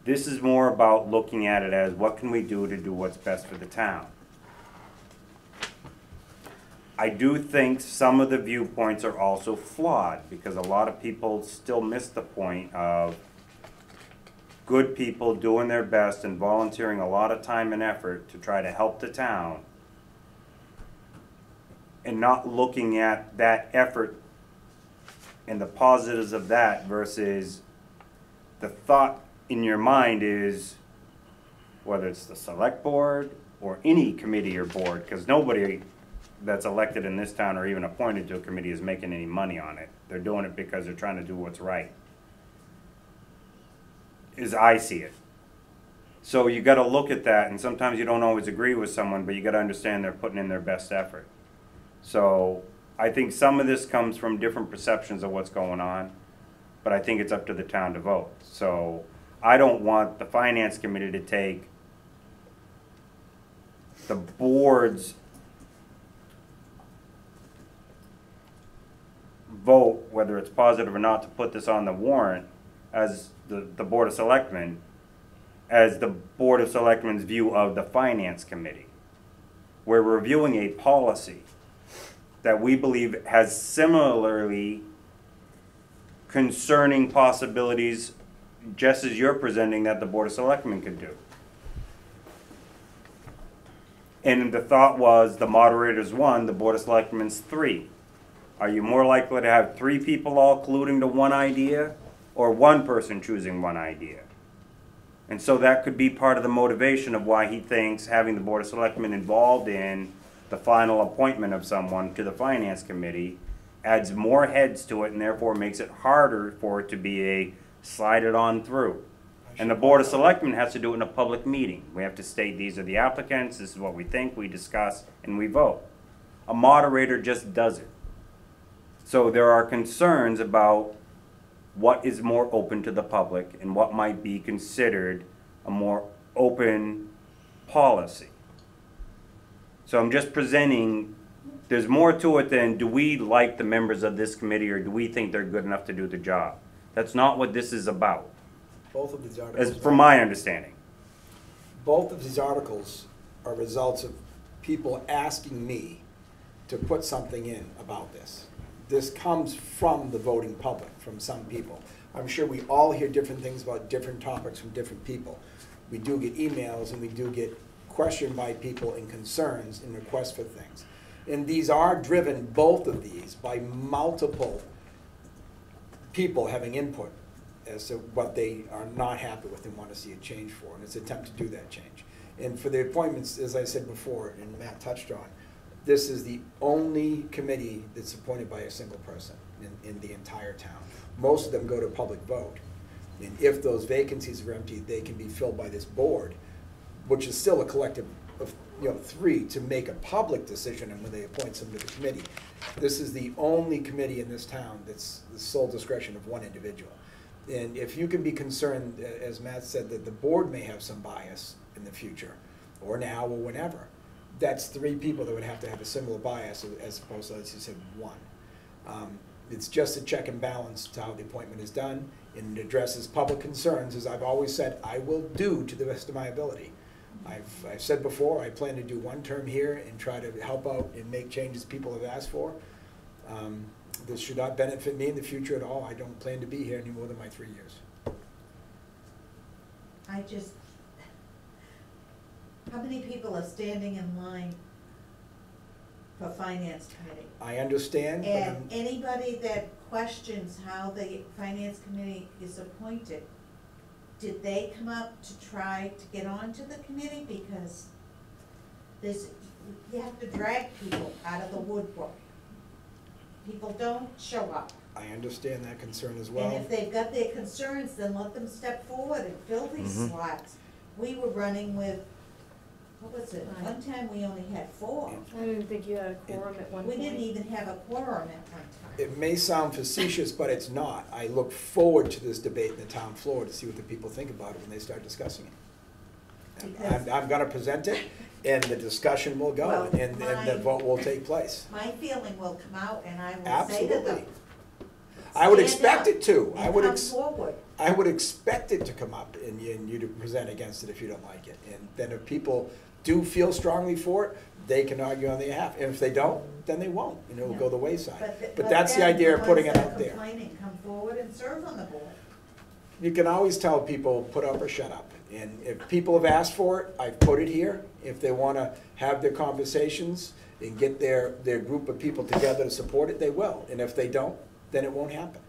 This is more about looking at it as, what can we do to do what's best for the town? I do think some of the viewpoints are also flawed, because a lot of people still miss the point of good people doing their best and volunteering a lot of time and effort to try to help the town, and not looking at that effort and the positives of that versus the thought in your mind is, whether it's the select board or any committee or board, because nobody that's elected in this town or even appointed to a committee is making any money on it. They're doing it because they're trying to do what's right, as I see it. So you got to look at that, and sometimes you don't always agree with someone, but you got to understand they're putting in their best effort. So I think some of this comes from different perceptions of what's going on, but I think it's up to the town to vote. So I don't want the finance committee to take the board's vote, whether it's positive or not, to put this on the warrant as the Board of Selectmen, as the Board of Selectmen's view of the Finance Committee. We're reviewing a policy that we believe has similarly concerning possibilities, just as you're presenting, that the Board of Selectmen could do. And the thought was, the moderator's 1, the Board of Selectmen's 3. Are you more likely to have 3 people all colluding to one idea, or one person choosing one idea? And so that could be part of the motivation of why he thinks having the Board of Selectmen involved in the final appointment of someone to the Finance Committee adds more heads to it, and therefore makes it harder for it to be a slide it on through. And the Board of Selectmen has to do it in a public meeting. We have to state, these are the applicants, this is what we think, we discuss, and we vote. A moderator just does it. So there are concerns about what is more open to the public and what might be considered a more open policy. So I'm just presenting, there's more to it than, do we like the members of this committee or do we think they're good enough to do the job? That's not what this is about, Both of these articles. as from my understanding. Both of these articles are results of people asking me to put something in about this. This comes from the voting public, from some people. I'm sure we all hear different things about different topics from different people. We do get emails and we do get questioned by people and concerns and requests for things. And these are driven, both of these, by multiple people having input as to what they are not happy with and want to see a change for, and it's an attempt to do that change. And for the appointments, as I said before, and Matt touched on, This is the only committee that's appointed by a single person in the entire town. Most of them go to public vote. And if those vacancies are empty, they can be filled by this board, which is still a collective of, 3 to make a public decision and when they appoint some to the committee. This is the only committee in this town that's the sole discretion of one individual. And if you can be concerned, as Matt said, that the board may have some bias in the future, or now, or whenever, that's 3 people that would have to have a similar bias as opposed to, as you said, 1. It's just a check and balance to how the appointment is done, and it addresses public concerns, as I've always said, I will do to the best of my ability. I've said before, I plan to do 1 term here and try to help out and make changes people have asked for. This should not benefit me in the future at all. I don't plan to be here any more than my 3 years. How many people are standing in line for finance committee? I understand. And anybody that questions how the finance committee is appointed, did they come up to try to get onto the committee? Because you have to drag people out of the woodwork. People don't show up. I understand that concern as well. And if they've got their concerns, then let them step forward and fill these slots. We were running with, what was it, one time we only had 4. I didn't think you had a quorum at one We point. didn't even have a quorum at one time. It may sound facetious, but it's not. I look forward to this debate in the town floor to see what the people think about it when they start discussing it. I'm gonna present it, and the discussion will go, Well, and the vote will take place. My feeling will come out and I will say to them, Absolutely. I would stand expect up it to. and come forward. I would expect it to come up and you to present against it if you don't like it. And then if people do feel strongly for it, they can argue on their behalf. And if they don't, then they won't, and it'll go the wayside. But that's the then idea of putting it ones that out are there. complaining come forward and serve on the board. You can always tell people, put up or shut up. And if people have asked for it, I've put it here. If they want to have their conversations and get their group of people together to support it, they will. And if they don't, then it won't happen.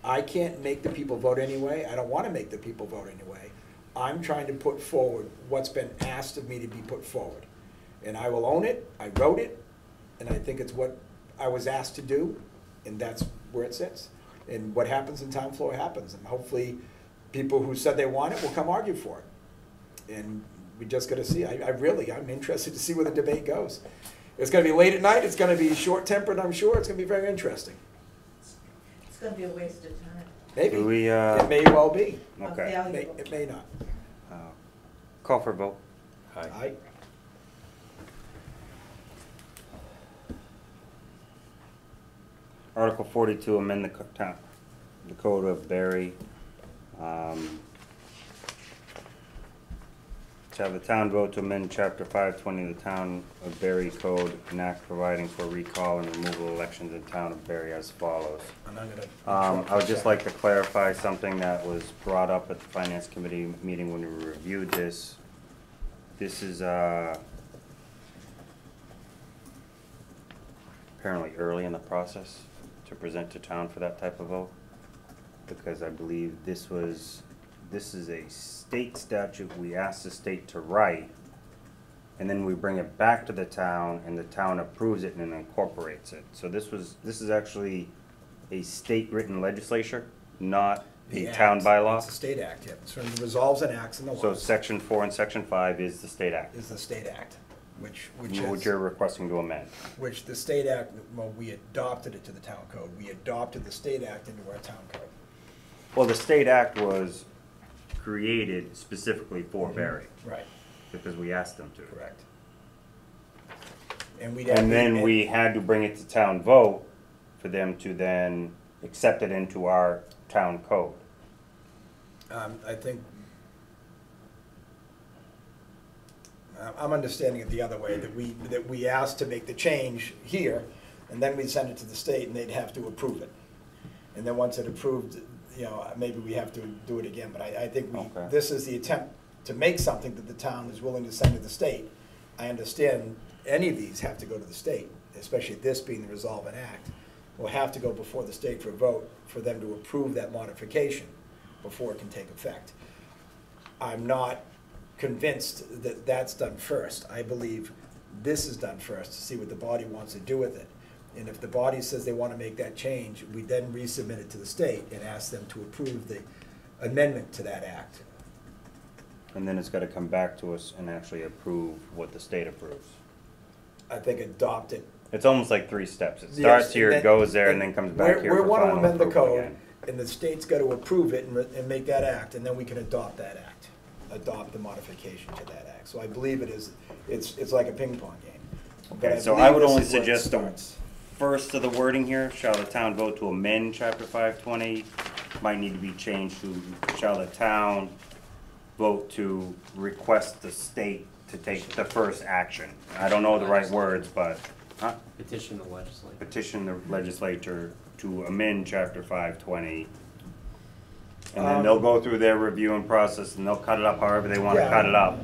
I can't make the people vote anyway. I don't want to make the people vote anyway. I'm trying to put forward what's been asked of me to be put forward. And I will own it. I wrote it. And I think it's what I was asked to do. And that's where it sits. And what happens in town floor happens. And hopefully people who said they want it will come argue for it. And we just got to see. I'm interested to see where the debate goes. It's going to be late at night. It's going to be short-tempered, I'm sure. It's going to be very interesting. It's gonna be a waste of time. Maybe. Do we, It may well be. okay. It may not. Call for a vote. Aye. Article 42, amend the the code of Barry. To have the town vote to amend chapter 520 of the town of Barry code, an act providing for recall and removal elections in town of Barry as follows. And I'm gonna I would just like to clarify something that was brought up at the finance committee meeting when we reviewed this. This is apparently early in the process to present to town for that type of vote, because I believe this is a state statute we asked the state to write, and then we bring it back to the town, and the town approves it and then incorporates it. So this is actually a state-written legislature, not a town bylaw. It's a state act, yeah. So it resolves and acts in the law. So section 4 and section 5 is the state act, Is the state act, which you're requesting to amend. which the state act, well, we adopted it to the town code. We adopted the state act into our town code. Well, the state act was created specifically for Barry, Right, because we asked them to. correct. And then we had to bring it to town vote for them to then accept it into our town code. I think, I'm understanding it the other way, that we asked to make the change here, and then we'd send it to the state, and they'd have to approve it. And then once it approved, maybe we have to do it again, but I think Okay. this is the attempt to make something that the town is willing to send to the state. I understand any of these have to go to the state, especially this being the Resolve and Act, will have to go before the state for a vote for them to approve that modification before it can take effect. I'm not convinced that that's done first. I believe this is done first, to see what the body wants to do with it. And if the body says they want to make that change, we then resubmit it to the state and ask them to approve the amendment to that act. And then it's gotta come back to us and actually approve what the state approves. I think adopt it. It's almost like 3 steps. It Yes, starts here, and it goes there, and then comes back here We for want to final amend the approval code, again. and the state's got to approve it and make that act, and then we can adopt that act, adopt the modification to that act. So I believe it is, it's like a ping pong game. But Okay, so believe I would this only is where it suggest the starts. first of the wording here, shall the town vote to amend chapter 520, might need to be changed to, shall the town vote to request the state to take the first action. I don't know the right words, but, Petition the legislature. petition the legislature to amend chapter 520. And then they'll go through their review and process, and they'll cut it up however they wanna Yeah. cut it up.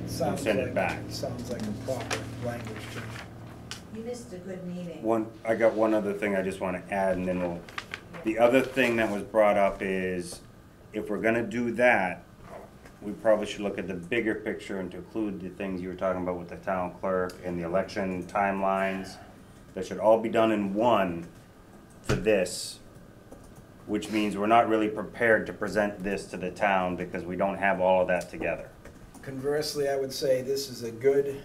Sounds send it like- back. Sounds like a proper language change. You missed a good meeting. I got one other thing I just wanna add, and then we'll, the other thing that was brought up is, if we're gonna do that, we probably should look at the bigger picture and to include the things you were talking about with the town clerk and the election timelines. That should all be done in one for this, which means we're not really prepared to present this to the town because we don't have all of that together. Conversely, I would say this is a good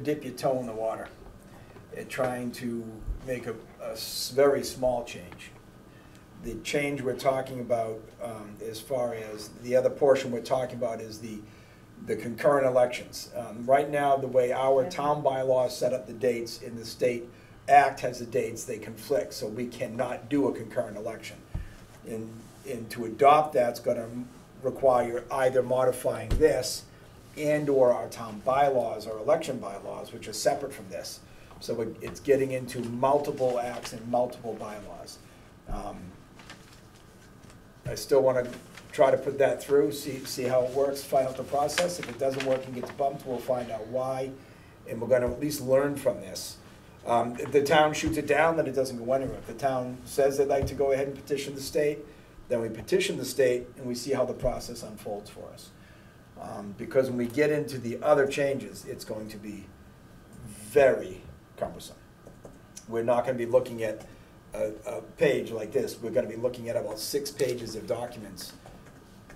dip your toe in the water at trying to make a very small change. The change we're talking about, as far as the other portion we're talking about, is the concurrent elections. Right now, the way our town bylaws set up the dates in the state act has the dates, they conflict, so we cannot do a concurrent election. And to adopt that's gonna require either modifying this and/or our town bylaws or election bylaws, which are separate from this. So it's getting into multiple acts and multiple bylaws. I still want to try to put that through, see how it works, find out the process. If it doesn't work and gets bumped, we'll find out why, and we're going to at least learn from this. If the town shoots it down, then it doesn't go anywhere. If the town says they'd like to go ahead and petition the state, then we petition the state and we see how the process unfolds for us. Because when we get into the other changes, it's going to be very cumbersome. We're not going to be looking at a page like this. We're going to be looking at about 6 pages of documents,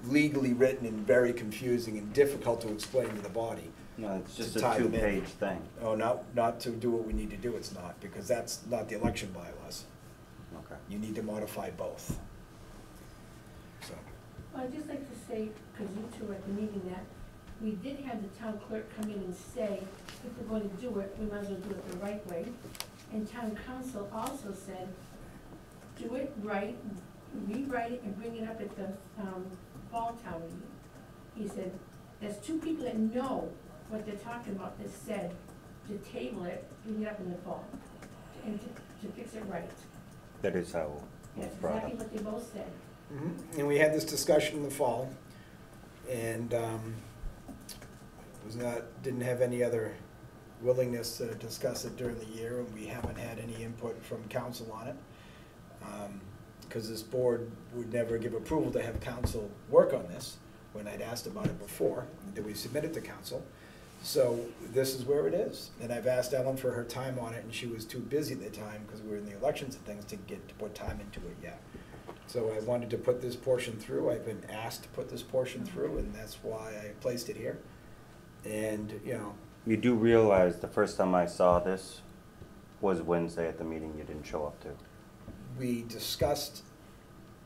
legally written and very confusing and difficult to explain to the body. No, it's just To a tie them in. 2-page thing. Oh, not to do what we need to do, it's not, because that's not the election bylaws. Okay. You need to modify both. So, Well, I'd just like to say, because you two were at the meeting, that we did have the town clerk come in and say, if we're going to do it, we might as well do it the right way. And town council also said, do it right, rewrite it and bring it up at the fall town meeting. He said, there's 2 people that know what they're talking about that said to table it, bring it up in the fall, and to fix it right. That is how That's it's brought exactly up. what they both said. and we had this discussion in the fall, and didn't have any other willingness to discuss it during the year, and we haven't had any input from council on it. Because this board would never give approval to have council work on this, when I'd asked about it before, that we submit it to council. So this is where it is. And I've asked Ellen for her time on it, and she was too busy at the time, because we were in the elections and things, to put time into it yet. So I wanted to put this portion through. I've been asked to put this portion through, and that's why I placed it here. And, you know, You do realize the first time I saw this was Wednesday at the meeting you didn't show up to. we discussed.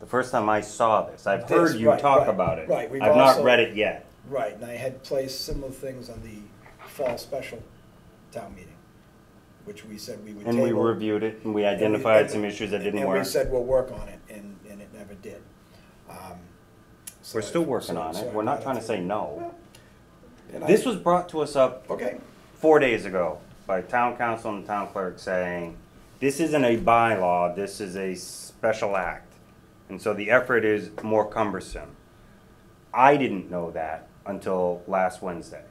The first time I saw this, I've This, heard you right, talk right, about it. right. We've I've not also- read it yet. Right, and I had placed similar things on the fall special town meeting, which we said we would table. And we reviewed it, and we identified some issues that didn't And work. we said we'll work on it, and it never did. We're still working on so it. I We're not got trying to it say through. no. And I- This was brought to us up Okay, 4 days ago by town council and town clerk saying, this isn't a bylaw, this is a special act. And so the effort is more cumbersome. I didn't know that until last Wednesday.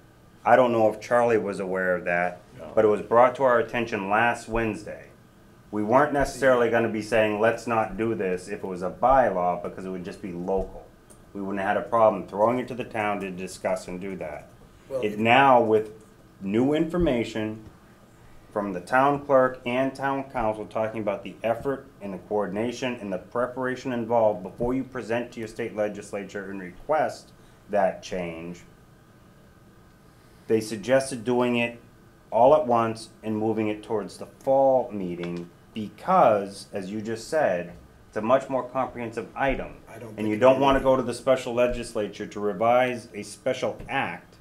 I don't know if Charlie was aware of that, but it was brought to our attention last Wednesday. We weren't necessarily gonna be saying, let's not do this if it was a bylaw, because it would just be local. We wouldn't have had a problem throwing it to the town to discuss and do that. well, It now, with new information from the town clerk and town council talking about the effort and the coordination and the preparation involved before you present to your state legislature and request that change. They suggested doing it all at once and moving it towards the fall meeting because, as you just said, it's a much more comprehensive item. And you don't want to go to the special legislature to revise a special act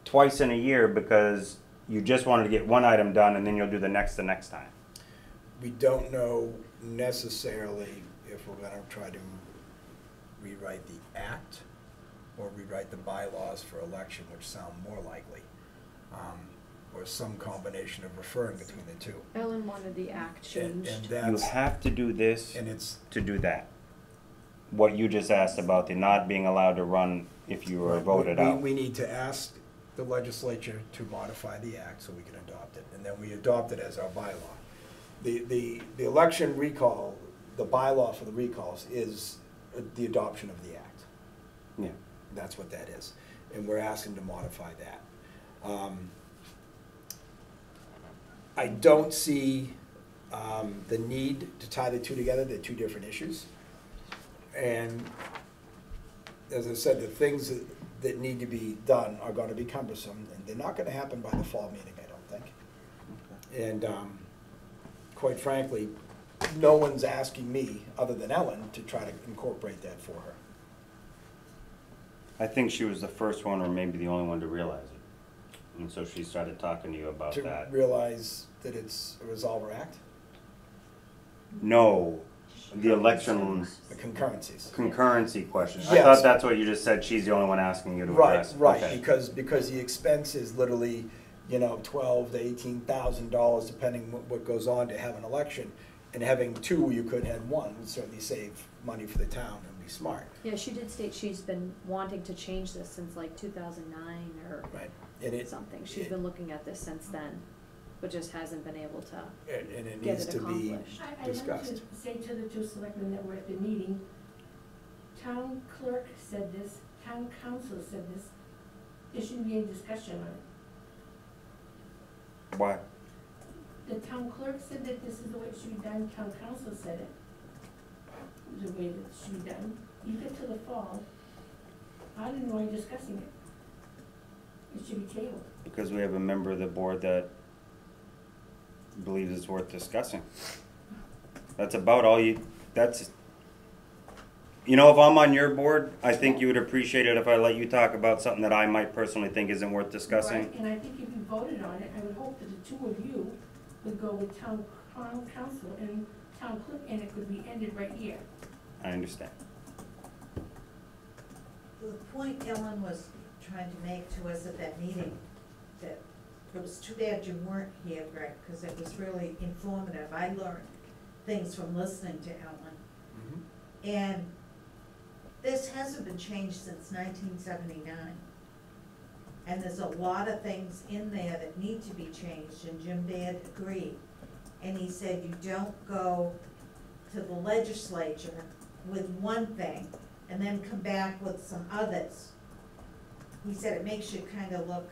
twice in a year because you just wanted to get one item done and then you'll do the next time. We don't know necessarily if we're gonna try to rewrite the act or rewrite the bylaws for election, which sound more likely. Or some combination of referring between the two. Ellen wanted the act changed. And You that's, have to do this and it's, to do that. What you just asked about the not being allowed to run if you were voted out. we need to ask the legislature to modify the act so we can adopt it, and then we adopt it as our bylaw. The election recall, the bylaw for the recalls is the adoption of the act. Yeah. That's what that is, and we're asking to modify that. I don't see the need to tie the two together. They're two different issues. And as I said, the things that need to be done are going to be cumbersome, and they're not going to happen by the fall meeting, I don't think. And quite frankly, no one's asking me, other than Ellen, to try to incorporate that for her. I think she was the first one or maybe the only one to realize it. And so she started talking to you about To that. realize that it's a resolver act, No, the election the concurrencies. concurrency question. I Yes. thought that's what you just said, she's the only one asking you to Right, address. right, Okay. because the expense is literally, you know, $12,000 to $18,000, depending what goes on to have an election. And having two, you could have one, would certainly save money for the town and be smart. Yeah, she did state she's been wanting to change this since like 2009 or Right. And something. She's been looking at this since then, but just hasn't been able to and it get needs it to be accomplished. I'd like discussed. to say to the two selectmen that were at the meeting, town clerk said this, town council said this, there shouldn't be any discussion on it. Why? The town clerk said that this is the way it should be done, town council said it, the way that it should be done. You get to the fall, I didn't know why you're discussing it. It should be tabled. Because we have a member of the board that believes it's worth discussing. That's about all you, that's, you know, if I'm on your board, I think you would appreciate it if I let you talk about something that I might personally think isn't worth discussing. Right, and I think if you voted on it, I would hope that the two of you would go with town council and town clerk, and it could be ended right here. I understand. The point Ellen was trying to make to us at that meeting, that it was too bad you weren't here, Greg, because it was really informative. I learned things from listening to Ellen. Mhm. And this hasn't been changed since 1979. And there's a lot of things in there that need to be changed, and Jim Baird agreed. And he said you don't go to the legislature with one thing and then come back with some others. He said it makes you kind of look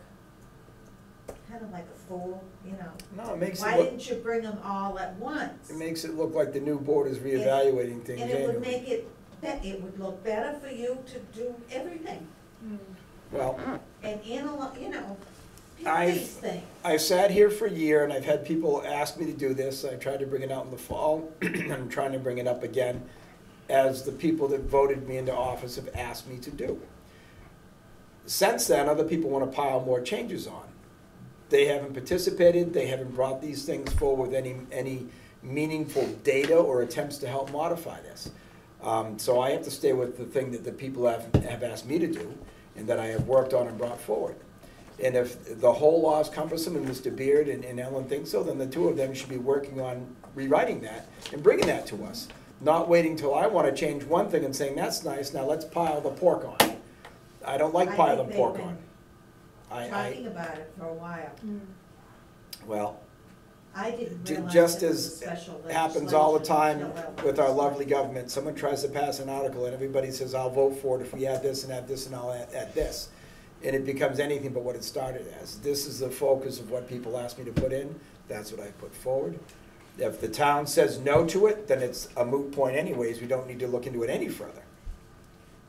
kind of like a fool, you know. No, it makes Why it look, didn't you bring them all at once? it makes it look like the new board is reevaluating things And it would annually. make it, it would look better for you to do everything Well, and analyze, you know, pick I've- these things. I've sat here for a year and I've had people ask me to do this. I tried to bring it out in the fall. I'm trying to bring it up again as the people that voted me into office have asked me to do. Since then, other people want to pile more changes on. They haven't participated, they haven't brought these things forward with any meaningful data or attempts to help modify this. So I have to stay with the thing that the people have asked me to do and that I have worked on and brought forward. And if the whole law is cumbersome and Mr. Beard and Ellen think so, then the two of them should be working on rewriting that and bringing that to us. Not waiting till I want to change one thing and saying, that's nice, now let's pile the pork on. I don't like piling pork on. Talking about it for a while. Well, I didn't realize just it was a as special happens all the legislation time until that was with our lovely legislated. government, someone tries to pass an article and everybody says, I'll vote for it if we add this and I'll add this. and it becomes anything but what it started as. This is the focus of what people asked me to put in, that's what I put forward. If the town says no to it, then it's a moot point anyways, we don't need to look into it any further.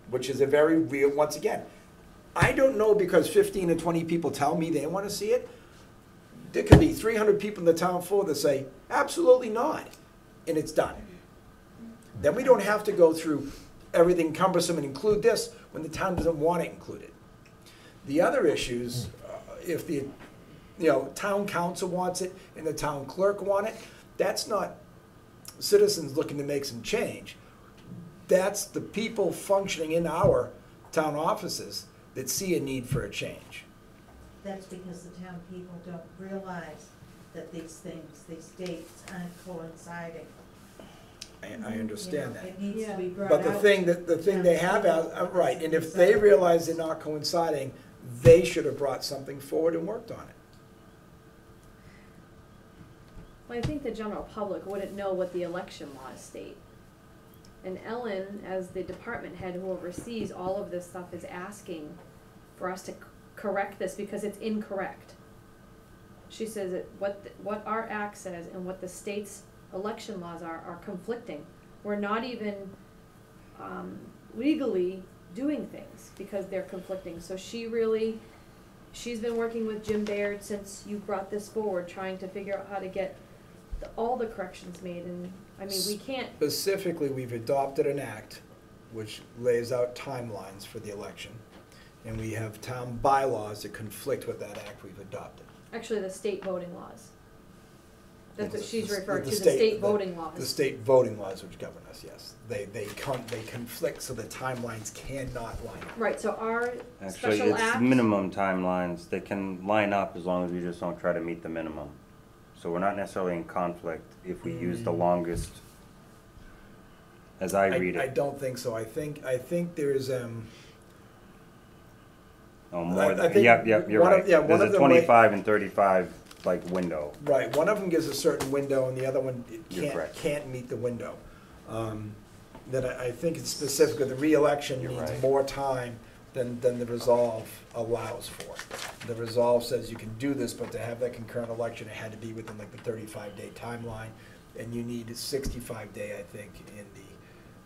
Which is a very real, once again, I don't know because 15 or 20 people tell me they want to see it. There could be 300 people in the town floor that say, absolutely not, and it's done. Then we don't have to go through everything cumbersome and include this when the town doesn't want it included. The other issues, if the town council wants it and the town clerk want it, that's not citizens looking to make some change. That's the people functioning in our town offices that see a need for a change. That's because the town people don't realize that these things, these dates aren't coinciding. I understand that. It needs to be brought But out. the thing they have out, right, and if they realize they're not coinciding, they should have brought something forward and worked on it. Well, I think the general public wouldn't know what the election laws state. And Ellen, as the department head who oversees all of this stuff, is asking for us to correct this because it's incorrect. She says that what our act says and what the state's election laws are conflicting. We're not even legally doing things because they're conflicting. So she's been working with Jim Baird since you brought this forward, trying to figure out how to get all the corrections made. And I mean, we can't. Specifically, we've adopted an act which lays out timelines for the election. And we have town bylaws that conflict with that act we've adopted. Actually, the state voting laws. That's what she's The referring to, the state voting laws. The state voting laws which govern us, yes. They conflict so the timelines cannot line up. Right, so our Actually, special it's act. minimum timelines. They can line up as long as we just don't try to meet the minimum. So we're not necessarily in conflict if we use the longest, as I read it. I don't think so. I think there is Oh, more I than, think yep, you're one of- right. yeah, one There's of a them 25 and 35 like window. right. One of them gives a certain window, and the other one You're correct. can't meet the window. That I think it's specific. The re-election You're needs right. more time than the resolve allows for. The resolve says you can do this, but to have that concurrent election, it had to be within like the 35-day timeline, and you need a 65-day, I think, in the.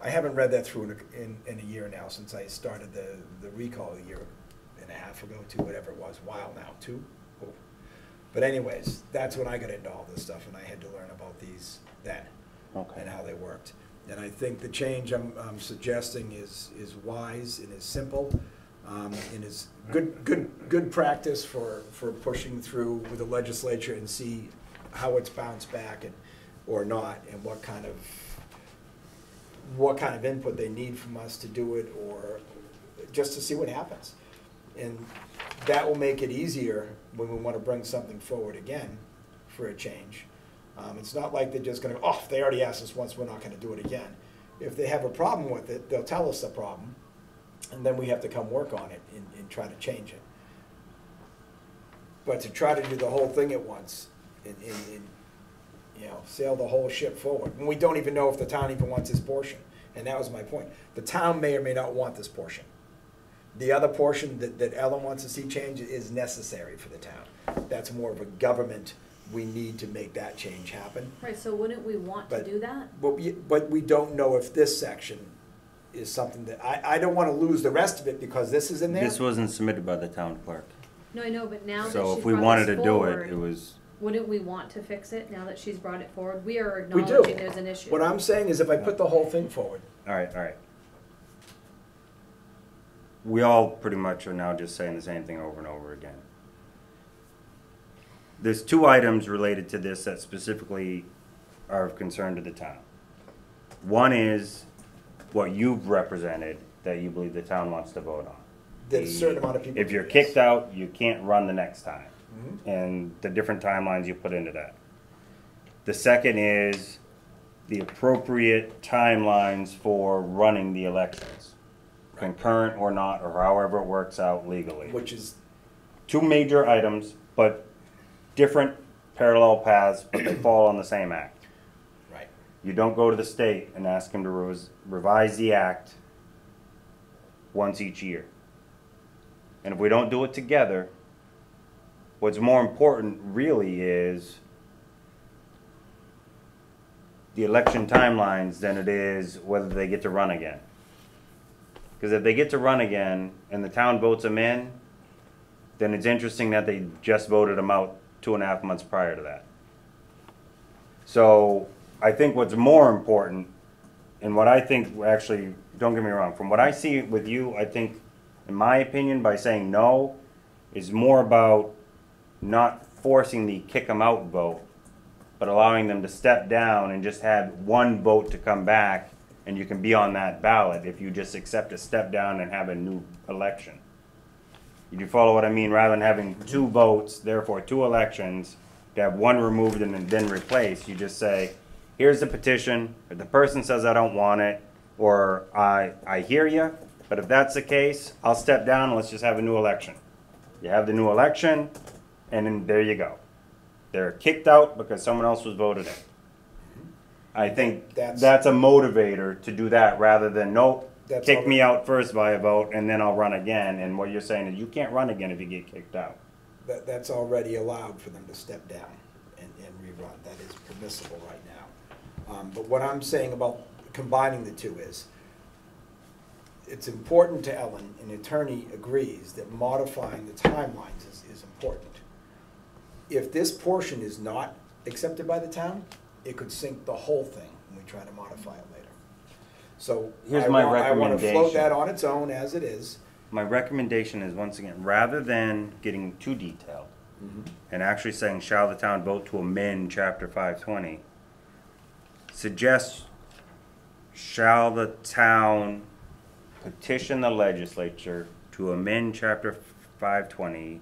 I haven't read that through in a year now since I started the recall a year and a half ago, whatever it was, a while now, 2. Oh. But anyways, that's when I got into all this stuff, and I had to learn about these then Okay. and how they worked. And I think the change I'm suggesting is wise and is simple, and is good practice for pushing through with the legislature and see how it's bounced back or not, and what kind of input they need from us to do it, or just to see what happens. And that will make it easier when we want to bring something forward again for a change. It's not like they're just going to, oh, they already asked us once, we're not going to do it again. If they have a problem with it, they'll tell us the problem, and then we have to come work on it and try to change it. But to try to do the whole thing at once and sail the whole ship forward, when we don't even know if the town even wants this portion. And that was my point. The town may or may not want this portion. The other portion that Ellen wants to see change is necessary for the town. That's more of a government, we need to make that change happen. Right, so wouldn't we want to do that? But we don't know if this section is something that, I don't want to lose the rest of it because this is in there. This wasn't submitted by the town clerk. No, I know, but now that So she's if we brought wanted this to do it, forward, it was, wouldn't we want to fix it now that she's brought it forward? We are We do. acknowledging there's an issue. What I'm saying is if I put the whole thing forward, all right. We all pretty much are now just saying the same thing over and over again. There's 2 items related to this that specifically are of concern to the town. One is what you've represented that you believe the town wants to vote on. that a certain amount of people. If do you're this. kicked out, you can't run the next time. Mhm. And the different timelines you put into that. The second is the appropriate timelines for running the elections, concurrent or not, or however it works out legally. Which is, 2 major items, but different parallel paths, but they fall on the same act. right, You don't go to the state and ask them to revise the act once each year. And if we don't do it together, what's more important really is the election timelines than it is whether they get to run again. Because if they get to run again and the town votes them in, then it's interesting that they just voted them out 2.5 months prior to that. So I think what's more important, and what I think actually, don't get me wrong, from what I see with you, I think, in my opinion, by saying no, is more about not forcing the kick them out vote, but allowing them to step down and just have one vote to come back, and you can be on that ballot if you just accept a step down and have a new election. You follow what I mean? Rather than having 2 votes, therefore 2 elections, to have one removed and then replaced, you just say, here's the petition. If the person says I don't want it, or I hear you, but if that's the case, I'll step down and let's just have a new election. You have the new election, and then there you go. They're kicked out because someone else was voted in. I think that's a motivator to do that rather than, nope, kick me out first by a vote and then I'll run again. And what you're saying is you can't run again if you get kicked out. That's already allowed for them to step down and rerun. That is permissible right now. But what I'm saying about combining the two is, it's important to Ellen, and the attorney agrees, that modifying the timelines is important. If this portion is not accepted by the town, it could sink the whole thing when we try to modify it later. So here's I my want to float recommendation. that on its own as it is. My recommendation is, once again, rather than getting too detailed and actually saying, shall the town vote to amend Chapter 520, suggest, shall the town petition the legislature to amend Chapter 520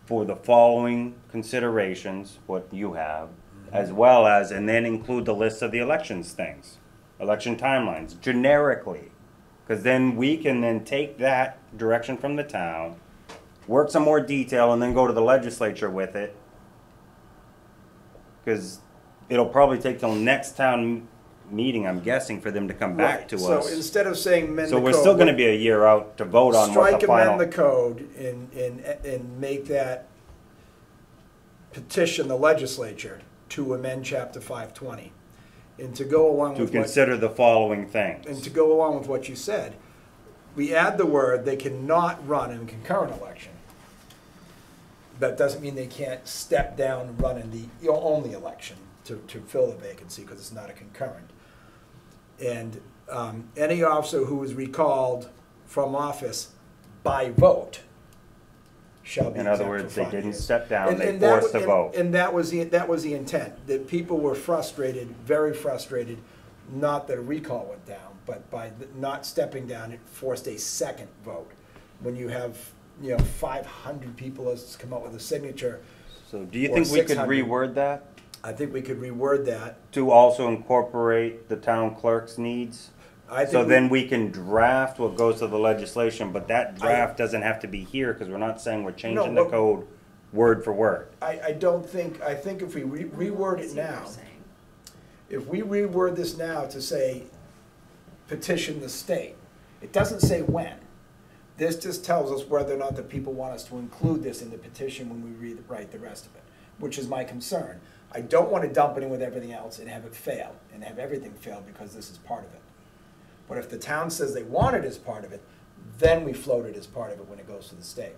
for the following considerations, what you have, as well as, and then include the list of the elections things, election timelines, generically. Because then we can then take that direction from the town, work some more detail, and then go to the legislature with it. Because it'll probably take till next town meeting, I'm guessing, for them to come back to us. So instead of saying amend the So code, we're still going to be a year out to vote on what the final. Strike amend the code and make that petition the legislature to amend Chapter 520. And to go along with consider the following things. And to go along with what you said, we add the word, they cannot run in a concurrent election. That doesn't mean they can't step down and run in the only election to fill the vacancy, because it's not a concurrent. And any officer who is recalled from office by vote shall be In other exempt words, for they 5 didn't years. step down, they that forced wa- a vote. And that was the intent, that people were frustrated, very frustrated, not that a recall went down, but by not stepping down, it forced a second vote. When you have, 500 people has come up with a signature. So do you or think we could 600. reword that I think we could reword that. to also incorporate the town clerk's needs? I think So then we can draft what goes to the legislation, but that draft I- doesn't have to be here, because we're not saying we're changing No, the but- code word for word. I think if we reword it See what now, you're saying. if we reword this now to say petition the state, it doesn't say when. This just tells us whether or not the people want us to include this in the petition when we write the rest of it, which is my concern. I don't want to dump it in with everything else and have it fail, and have everything fail because this is part of it. But if the town says they want it as part of it, then we float it as part of it when it goes to the state.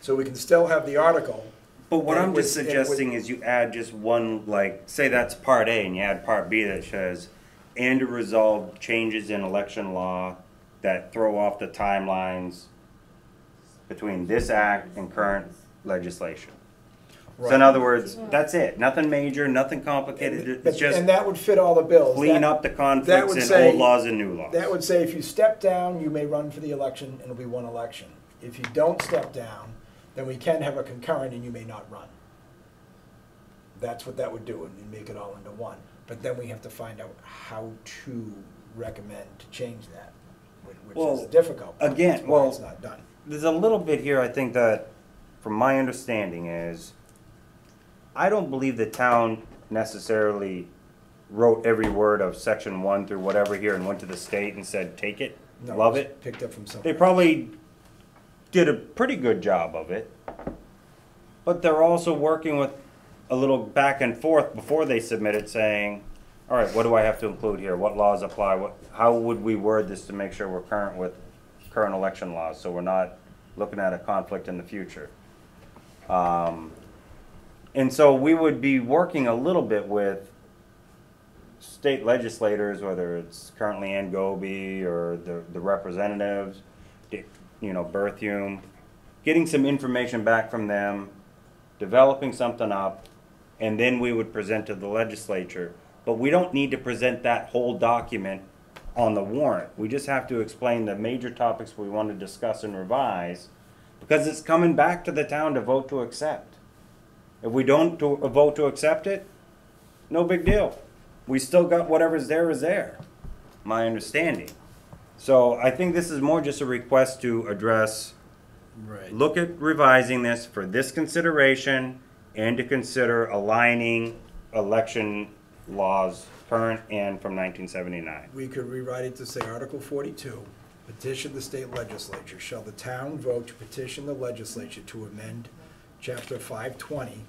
So we can still have the article. But what and I'm with- just and with- suggesting is you add just one, like, say that's part A, and you add part B that says, and to resolve changes in election law that throw off the timelines between this act and current legislation. So in Right. other words, that's it. Nothing major, nothing complicated. It's just And that would fit all the bills. clean That- up the that conflicts would in say- old laws and new laws. That would say if you step down, you may run for the election and it'll be one election. If you don't step down, then we can have a concurrent and you may not run. That's what that would do, and make it all into one. But then we have to find out how to recommend to change that, which is Well, a difficult part. again, That's why well, it's not done. There's a little bit here, I think, that, from my understanding, is I don't believe the town necessarily wrote every word of section 1 through whatever here and went to the state and said, take it. No, love was it. Picked up from somewhere. They probably did a pretty good job of it, but they're also working with a little back and forth before they submit it, saying, all right, what do I have to include here? What laws apply? How would we word this to make sure we're current with current election laws, so we're not looking at a conflict in the future? And so we would be working a little bit with state legislators, whether it's currently Ann Goby or the representatives, Berthium, getting some information back from them, developing something up, and then we would present to the legislature. But we don't need to present that whole document on the warrant. We just have to explain the major topics we want to discuss and revise, because it's coming back to the town to vote to accept. If we don't vote to accept it, no big deal. We still got whatever's there is there, my understanding. So I think this is more just a request to address, look at revising this for this consideration and to consider aligning election laws current and from 1979. We could rewrite it to say Article 42, petition the state legislature. Shall the town vote to petition the legislature to amend Chapter 520,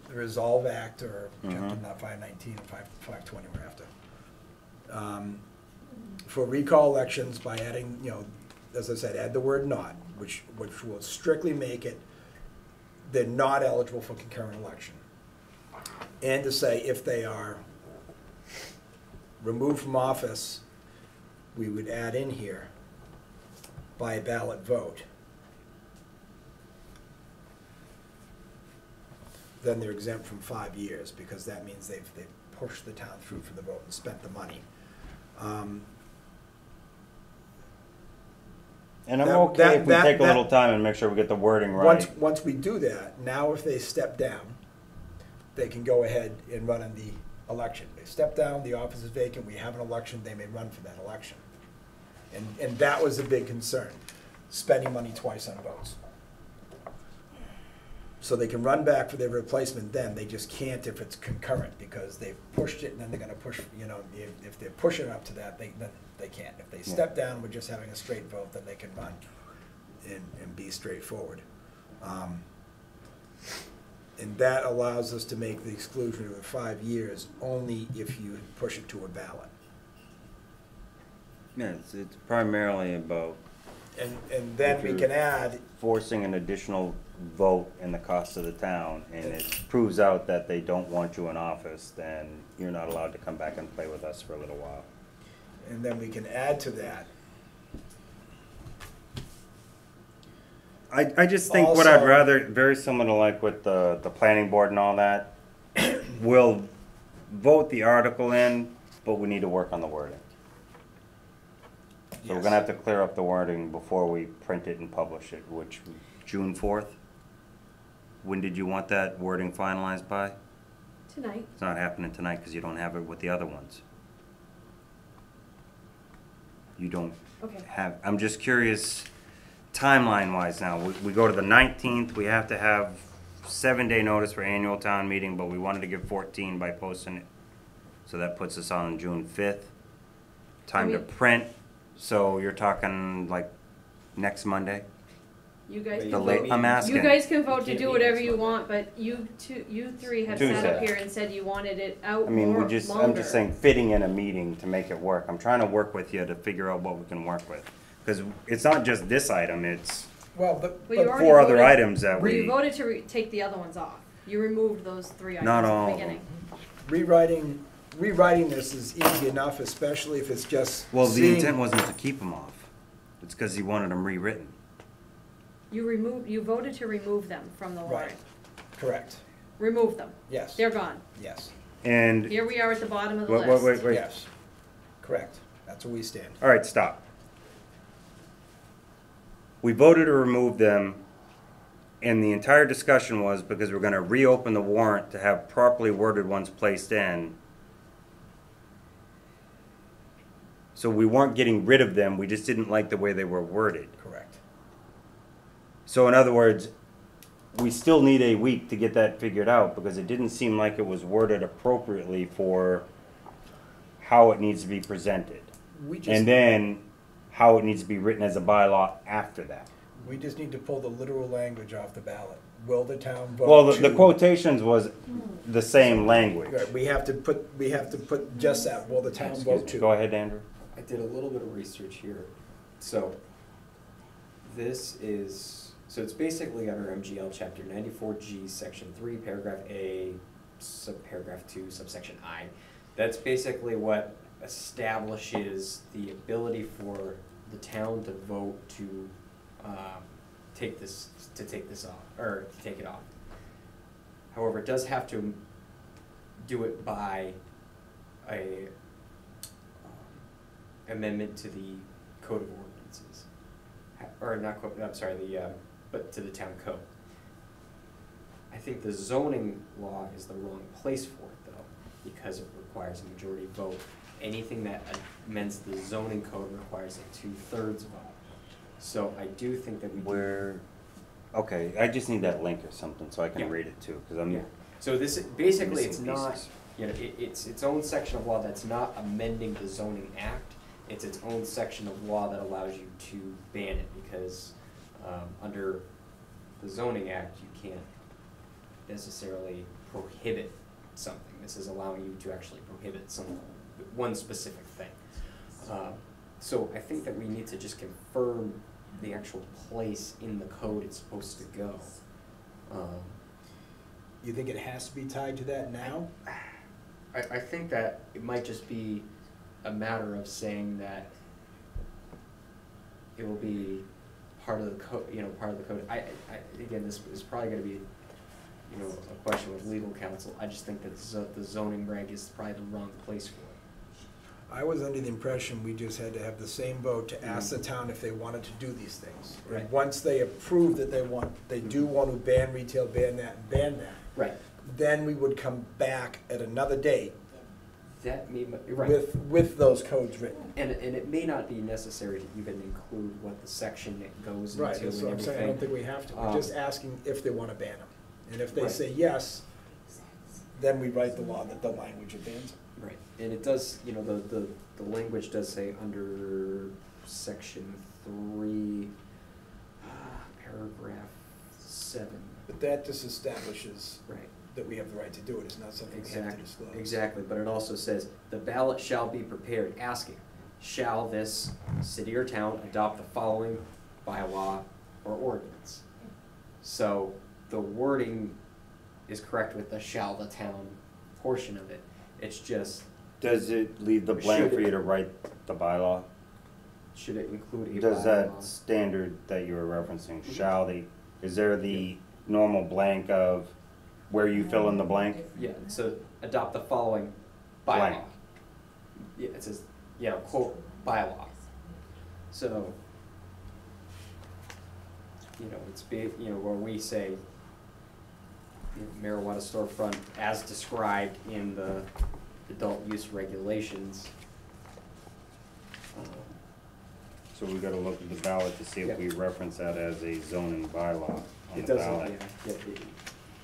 the Resolve Act, or Chapter not 519 or 520 we're after, for recall elections by adding, as I said, add the word not, which will strictly make it they're not eligible for concurrent election. And to say if they are removed from office, we would add in here by a ballot vote. Then they're exempt from 5 years, because that means they've pushed the town through for the vote and spent the money. And I'm okay if we take a little time and make sure we get the wording right. Once we do that, now if they step down, they can go ahead and run in the election. They step down, the office is vacant, we have an election, they may run for that election. And that was a big concern, spending money twice on votes. So they can run back for their replacement then, they just can't if it's concurrent, because they've pushed it and then they're gonna push, if they're pushing up to that, then they can't. If they step down with just having a straight vote, then they can run and be straightforward. And that allows us to make the exclusion of the 5 years only if you push it to a ballot. Yeah, it's primarily about And then we can add, forcing an additional vote in the cost of the town, and it proves out that they don't want you in office, then you're not allowed to come back and play with us for a little while. and then we can add to that. I just think what I'd Also- rather, very similar to like with the planning board and all that, we'll vote the article in, but we need to work on the wording. So we're gonna have to clear up the wording before we print it and publish it, which, June 4th? When did you want that wording finalized by? Tonight. It's not happening tonight because you don't have it with the other ones. You don't Okay. have, I'm just curious, timeline-wise now, we go to the 19th, we have to have 7-day notice for annual town meeting, but we wanted to give 14 by posting it. So that puts us on June 5th. Time to print, so you're talking like next Monday? You guys The can late- vote. I'm asking. You guys can vote to Can't do meet whatever next you Monday. want, but you three have sat up Tuesday. here and said you wanted it out I mean, more, I'm just longer. saying, fitting in a meeting to make it work. I'm trying to work with you to figure out what we can work with. Because it's not just this item, it's Well, But you but already 4 other voted- items that Well, you we, voted to take the other ones off. You removed those 3 items Not at all the of them. beginning. rewriting this is easy enough, especially if it's just well, the seeing- intent wasn't to keep them off. It's because he wanted them rewritten. You voted to remove them from the warrant. Right. Correct, Remove them. yes, They're gone. yes, And, Here we are at the bottom of the wait, list. wait. yes, correct, that's where we stand. All right, stop. We voted to remove them, and the entire discussion was because we're gonna reopen the warrant to have properly worded ones placed in. So we weren't getting rid of them, we just didn't like the way they were worded. Correct. So in other words, we still need a week to get that figured out, because it didn't seem like it was worded appropriately for how it needs to be presented. We just, And then how it needs to be written as a bylaw after that. We just need to pull the literal language off the ballot. Will the town vote Well, to? the quotations was the same language. Right, we have to put just that, will the town Excuse vote me. to? Go ahead, Andrew. I did a little bit of research here. So this is, so it's basically under MGL Chapter 94G, Section 3, Paragraph A, Subparagraph 2, Subsection I. That's basically what establishes the ability for the town to vote to take this off, or to take it off. However, it does have to do it by a amendment to the Code of Ordinances, or not code, I'm sorry, but to the town code. I think the zoning law is the wrong place for it though, because it requires a majority vote. Anything that amends the zoning code requires a 2/3 vote. So I do think that we do. Where, okay, I just need that link or something so I can Yeah. read it too, because I'm Yeah. So this, basically, missing it's not, pieces. you know, it's its own section of law that's not amending the zoning act. It's its own section of law that allows you to ban it, because under the zoning act, you can't necessarily prohibit something. This is allowing you to actually prohibit one specific thing. So I think that we need to just confirm the actual place in the code it's supposed to go. You think it has to be tied to that now? I think that it might just be a matter of saying that it will be part of the code, part of the code. Again, this is probably gonna be, a question with legal counsel. I just think that the zoning reg is probably the wrong place for it. I was under the impression we just had to have the same vote to ask the town if they wanted to do these things. And Right. once they approve that they do want to ban retail, ban that, Right. then we would come back at another date That may, right. with those codes written. And it may not be necessary to even include what the section it goes into Right, and that's what I'm saying, I don't think everything. we have to, we're just asking if they want to ban them. And if they Right. say yes, then we write the law that the language that bans them. Right, and it does, the language does say under section 3, paragraph 7. But that just establishes Right. that we have the right to do it, it's not something we have to disclose. Exactly, but it also says, the ballot shall be prepared asking, shall this city or town adopt the following bylaw or ordinance? So the wording is correct with the shall the town portion of it. It's just, Does it leave the blank Should for it- you to write the bylaw? should it include a bylaw? Does that standard that you were referencing, shall the, is there the normal blank of where you fill in the blank? Yeah, so adopt the following bylaw. Blank. Yeah, it says, quote, bylaw. So, it's big, where we say marijuana storefront as described in the adult use regulations. So we gotta look at the ballot to see if Yeah. we reference that as a zoning bylaw on It the doesn't, ballot.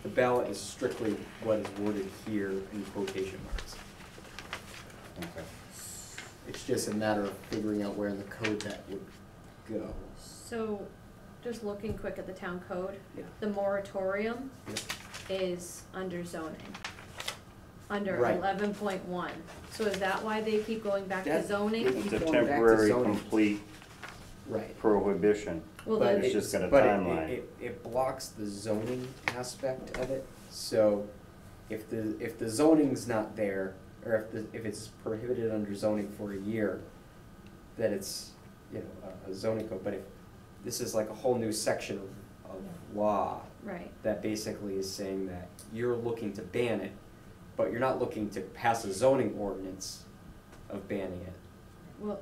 the ballot is strictly what is worded here in quotation marks. Okay. It's just a matter of figuring out where in the code that would go. So, just looking quick at the town code, Yeah. the moratorium Yeah. is under zoning, under Right. 11.1. So is that why they keep going back to That- zoning? it- It's a Going back to temporary, zoning. complete Right. prohibition. Well, But then, It's just got a but timeline. it blocks the zoning aspect of it, so if the zoning's not there, or if it's prohibited under zoning for a year, then it's, a zoning code, but if, this is like a whole new section of law right, that basically is saying that you're looking to ban it, but you're not looking to pass a zoning ordinance of banning it. well,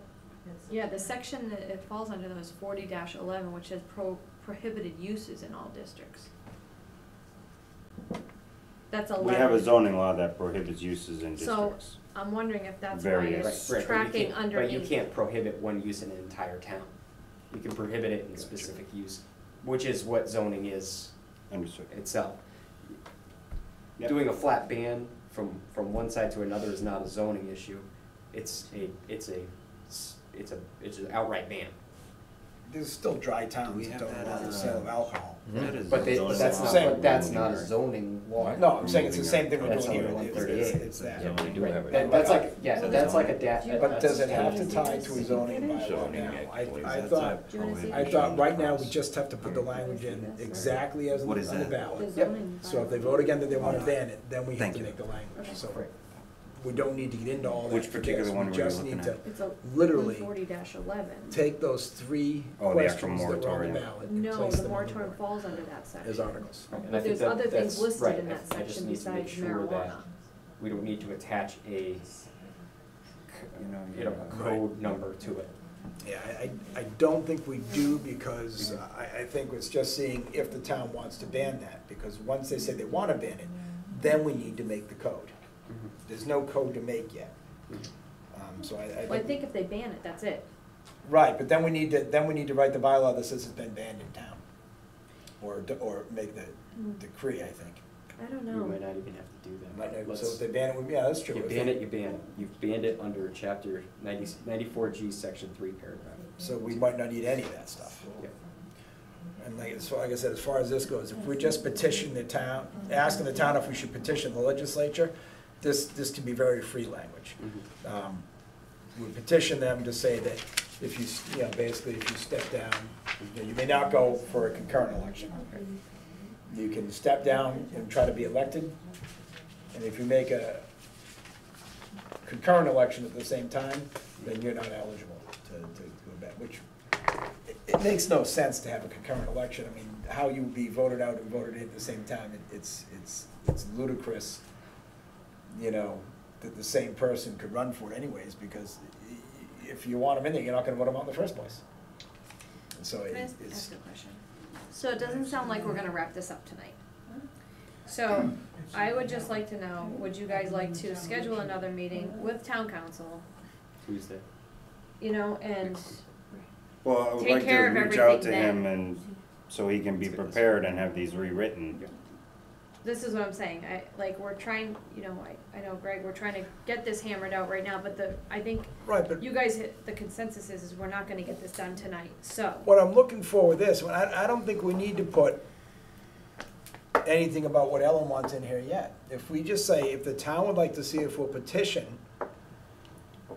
yeah, the section that it falls under though is 40-11, which says prohibited uses in all districts. That's 11. We have a zoning law that prohibits uses in So, districts. I'm wondering if that's why Various. it's Right, but you tracking can't- underneath. But you can't prohibit one use in an entire town. You can prohibit it in Gotcha. specific use, which is what zoning is Understood. itself. Yep. Doing a flat ban from one side to another is not a zoning issue. It's it's an outright ban. There's still dry towns that don't allow the sale of alcohol. That is But zoning that's law. not, Same. but that's not a zoning law. No, I'm saying it's the same thing we're That's doing here. under It's- 138. It's that. Yeah, we do have it. And that's like, yeah, that's like a But does it have to tie to a zoning bylaw Zoning, now? actually. I That's thought, Do you wanna see I the thought zoning? right now we just have to put the language in exactly as on What is the that? ballot. The zoning So if they bylaw. vote again that they want to ban it, then we have Thank to you. make the language. So Right. we don't need to get into all that. Which for particular this. one were you just looking need to at? It's a literally 140-11. take those three Oh, the actual questions that were on the moratorium. ballot and No, place the them on the moratorium board falls under that section. as articles. And I But think there's other things that's listed right. in that I just section need to make besides sure that marijuana. we don't need to attach a, You know, a code number to it. Yeah, I don't think we do because I think it's just seeing if the town wants to ban that. Because once they say they want to ban it, then we need to make the code. There's no code to make yet. So Well, I think if they ban it, that's it. Right, but then we need to write the bylaw that says it's been banned in town. Or make the decree, I think. I don't You know. might not even have to do that. So Let's- if they ban it, yeah, that's true. You If ban they- it, you ban it. You've banned it under chapter 94G, section 3, paragraph. So we might not need any of that stuff. Yeah. And like I said, as far as this goes, if we just petition the town, asking the town if we should petition the legislature, this can be very free language. We petition them to say that if you know, basically if you step down, you may not go for a concurrent election. You can step down and try to be elected, and if you make a concurrent election at the same time, then you're not eligible to go back, which, it makes no sense to have a concurrent election. I mean, how you would be voted out and voted in at the same time, it's ludicrous, you know, that the same person could run for it anyways, because if you want them in there, you're not gonna vote them out in the first place. And so Can I it's, ask a question? So it doesn't sound like we're gonna wrap this up tonight. So I would just like to know, would you guys like to schedule another meeting with town council, Tuesday. you know, and Well, I would Take like to care of reach out to everything him then. and, so he can be prepared and have these rewritten. this is what I'm saying, we're trying, you know, I know Greg, we're trying to get this hammered out right now, but I think right, but you guys the consensus is we're not gonna get this done tonight, so. what I'm looking for with this, I don't think we need to put anything about what Ellen wants in here yet. If we just say, if the town would like to see if we'll petition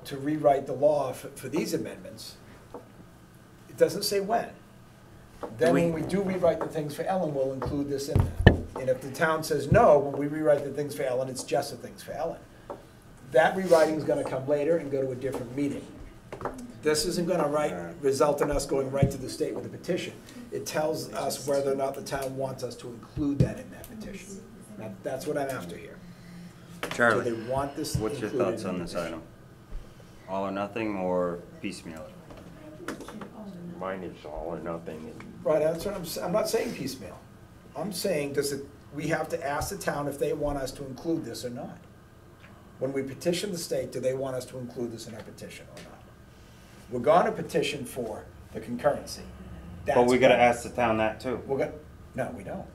to rewrite the law for these amendments, it doesn't say when. Then when we do rewrite the things for Ellen, we'll include this in that. And if the town says no, when we rewrite the things for Ellen, it's just the things for Ellen. That rewriting is gonna come later and go to a different meeting. This isn't gonna result in us going right to the state with a petition. It tells us whether or not the town wants us to include that in that petition. That's what I'm after here. Do they Charlie, want this what's your included thoughts in on the this petition? item? All or nothing or piecemeal it? Mine is all or nothing. Right, that's what I'm not saying piecemeal. I'm saying, we have to ask the town if they want us to include this or not. When we petition the state, do they want us to include this in our petition or not? We're gonna petition for the concurrency. But we gotta That's- ask the town that too. No, we don't.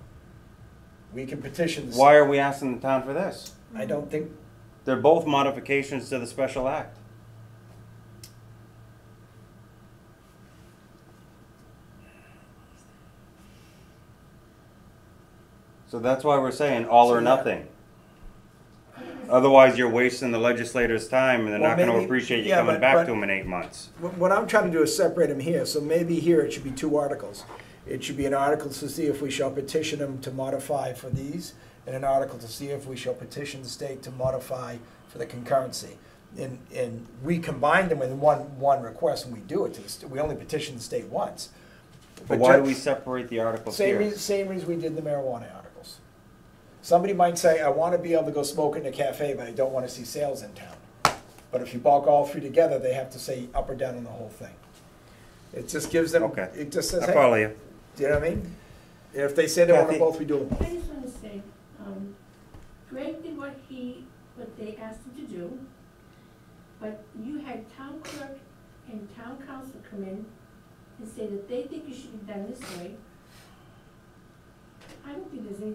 We can petition the. Why are we asking the town for this? I don't think, They're both modifications to the special act. So that's why we're saying all or So, yeah. nothing. Otherwise, you're wasting the legislators' time and they're Well, not gonna maybe- appreciate you yeah, coming but- back but- to them in 8 months. what I'm trying to do is separate them here, so maybe here it should be two articles. It should be an article to see if we shall petition them to modify for these, and an article to see if we shall petition the state to modify for the concurrency. And we combine them in one request, and we do it to the, we only petition the state once. But why do we separate the articles here? Same reason we did the marijuana articles. Somebody might say, I want to be able to go smoke in a cafe, but I don't want to see sales in town. But if you bulk all three together, they have to say up or down on the whole thing. It just gives them, Okay. it just says, I hey, follow you. do you know what I mean? If they say they want to Kathy. both, we do them. I just wanna say, Greg did what they asked him to do, but you had town clerk and town council come in and say that they think it should be done this way. I don't think there's any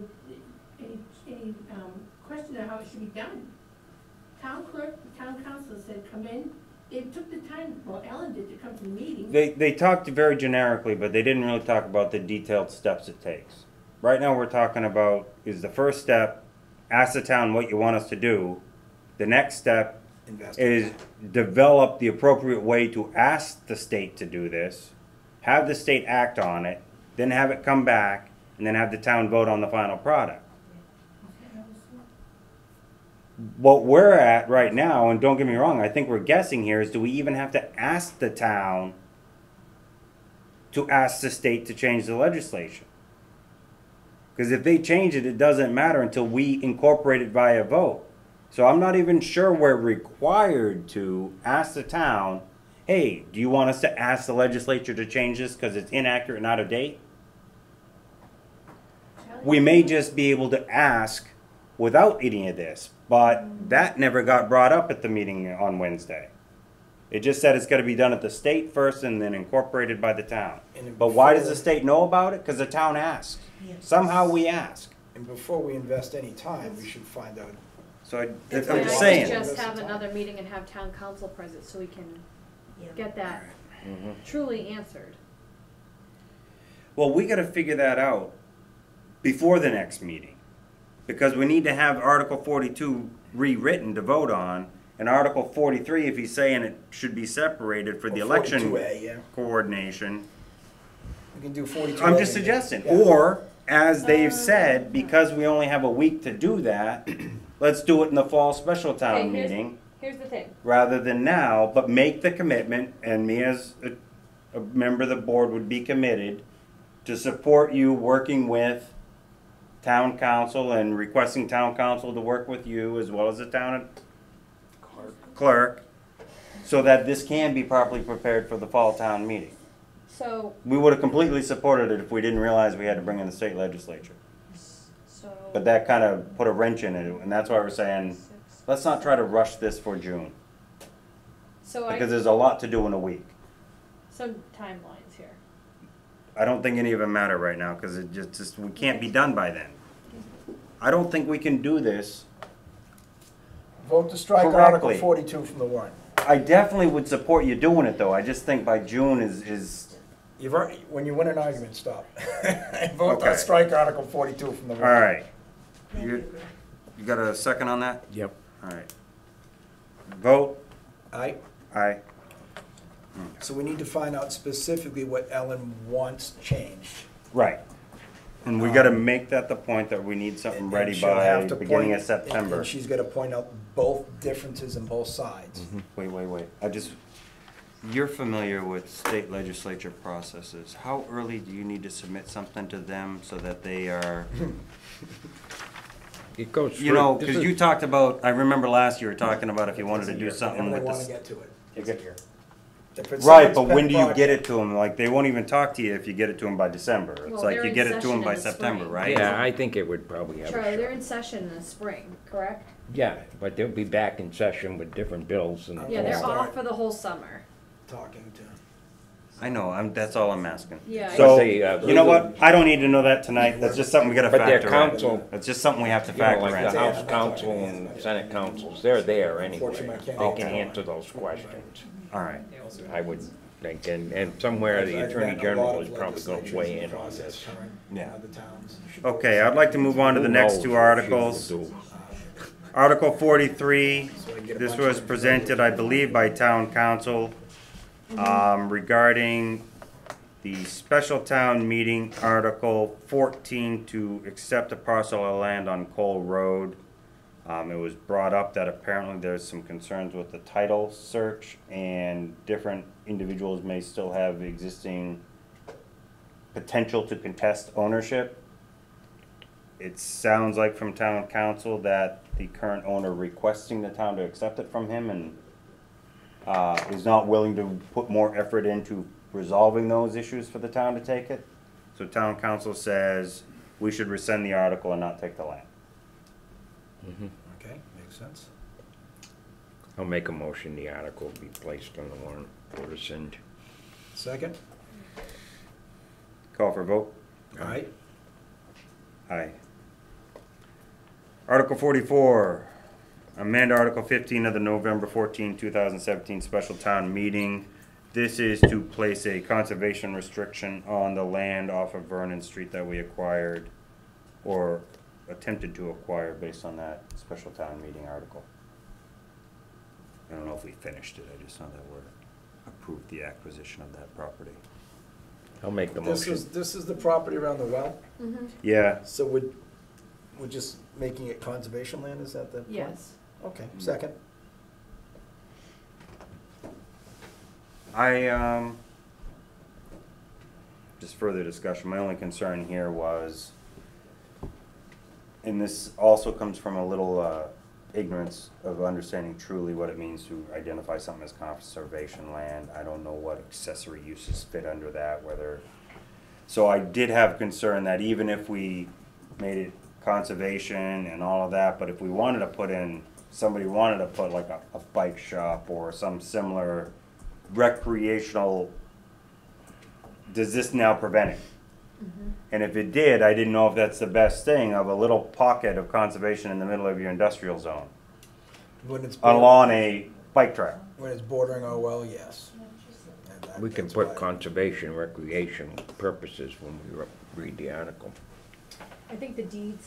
question of how it should be done. Town clerk, town council said, come in it took the time, well, Ellen did to come to the meeting. They talked very generically, but they didn't really talk about the detailed steps it takes. Right now, we're talking about, is the first step, ask the town what you want us to do. The next step is develop the appropriate way to ask the state to do this, have the state act on it, then have it come back, and then have the town vote on the final product. What we're at right now, and don't get me wrong, I think we're guessing here, is do we even have to ask the town to ask the state to change the legislation? Because if they change it, it doesn't matter until we incorporate it via vote. So I'm not even sure we're required to ask the town, hey, do you want us to ask the legislature to change this because it's inaccurate and out of date? We may just be able to ask without any of this, but that never got brought up at the meeting on Wednesday. It just said it's got to be done at the state first and then incorporated by the town. But why does the state know about it? Because the town asks. Yes. Somehow we ask. And before we invest any time, we should find out. So I'm And just I saying. suggest have another meeting and have town council present so we can Yeah. get that truly answered. Well, we got to figure that out before the next meeting. Because we need to have Article 42 rewritten to vote on. And Article 43, if he's saying it should be separated for the election 42A, yeah. coordination, We can do 42A. I'm just suggesting. Yeah. Or, as they've said, because we only have a week to do that, let's do it in the fall special town Okay, meeting Here's the thing. rather than now, but make the commitment, and me as a member of the board would be committed to support you working with town council and requesting town council to work with you as well as the town clerk so that this can be properly prepared for the fall town meeting. So, We would have completely supported it if we didn't realize we had to bring in the state legislature. But that kind of put a wrench in it, and that's why we're saying, let's not try to rush this for June. Because there's a lot to do in a week. some timelines here. I don't think any of them matter right now, because it just, we can't be done by then. I don't think we can do this. Vote to strike Correctly. Article 42 from the warrant. I definitely would support you doing it, though. I just think by June is You've already, when you win an argument, stop. Vote Okay. to strike Article 42 from the all warrant. right. Thank You, you. you got a second on that? Yep. All right. Vote. Aye. Aye. So we need to find out specifically what Ellen wants changed. Right. And we got to make that the point that we need something And ready she'll by have to beginning point- of September. And she's gotta point out both differences in both sides. Wait. You're familiar with state legislature processes. How early do you need to submit something to them so that they are, It goes through. you know, this because is- you talked about, I remember last year you were talking about if you wanted to do something And with they wanna this. get to it. You get- If it's Right, something's but when been do you brought- get it to them? Like, they won't even talk to you if you get it to them by December. It's Well, like they're you in get it to session them by in the September, spring. right? Yeah, I think it would probably have a Charlie, they're shot. in session in the spring, correct? Yeah, but they'll be back in session with different bills and. Yeah, they're Start. off for the whole summer. Talking to. I know, that's all I'm asking. Yeah. But So, they, you know what? I don't need to know that tonight. That's just something we gotta But their factor in. council- That's just something we have to You know, factor like the in. House Council and Senate Councils, they're there anyway. Unfortunately, I can't They make can that answer those questions, All right. I would think, and somewhere the I've Attorney met a General lot is of probably gonna legislatures weigh in in the on process this. current in Yeah. other towns. Okay, I'd like to move on to the Who next knows two what she articles. will do. Article 43, this was presented, I believe, by town council regarding the special town meeting, Article 14, to accept a parcel of land on Cole Road. It was brought up that apparently there's some concerns with the title search and different individuals may still have existing potential to contest ownership. It sounds like from town council that the current owner requesting the town to accept it from him and is not willing to put more effort into resolving those issues for the town to take it. So town council says we should rescind the article and not take the land. Okay, makes sense. I'll make a motion the article be placed on the warrant for rescind. Second? Call for vote. Aye. Aye. Article 44, Amend Article 15 of the November 14, 2017 special town meeting. This is to place a conservation restriction on the land off of Vernon Street that we acquired or attempted to acquire based on that special town meeting article. I don't know if we finished it, I just know that we're approved the acquisition of that property. I'll make the This motion. is the property around the well, Mm-hmm. Yeah, so we're just making it conservation land, is that the point? Yes. Okay, second. just further discussion, my only concern here was, and this also comes from a little ignorance of understanding truly what it means to identify something as conservation land. I don't know what accessory uses fit under that, whether, so I did have concern that even if we made it conservation and all of that, but if we wanted to put in, somebody wanted to put like a bike shop or some similar recreational, does this now prevent it? And if it did, I didn't know if that's the best thing of a little pocket of conservation in the middle of your industrial zone, When it's along a bike track. when it's bordering our well, yes. We can That's put why- conservation, recreation purposes when we read the article. I think the deed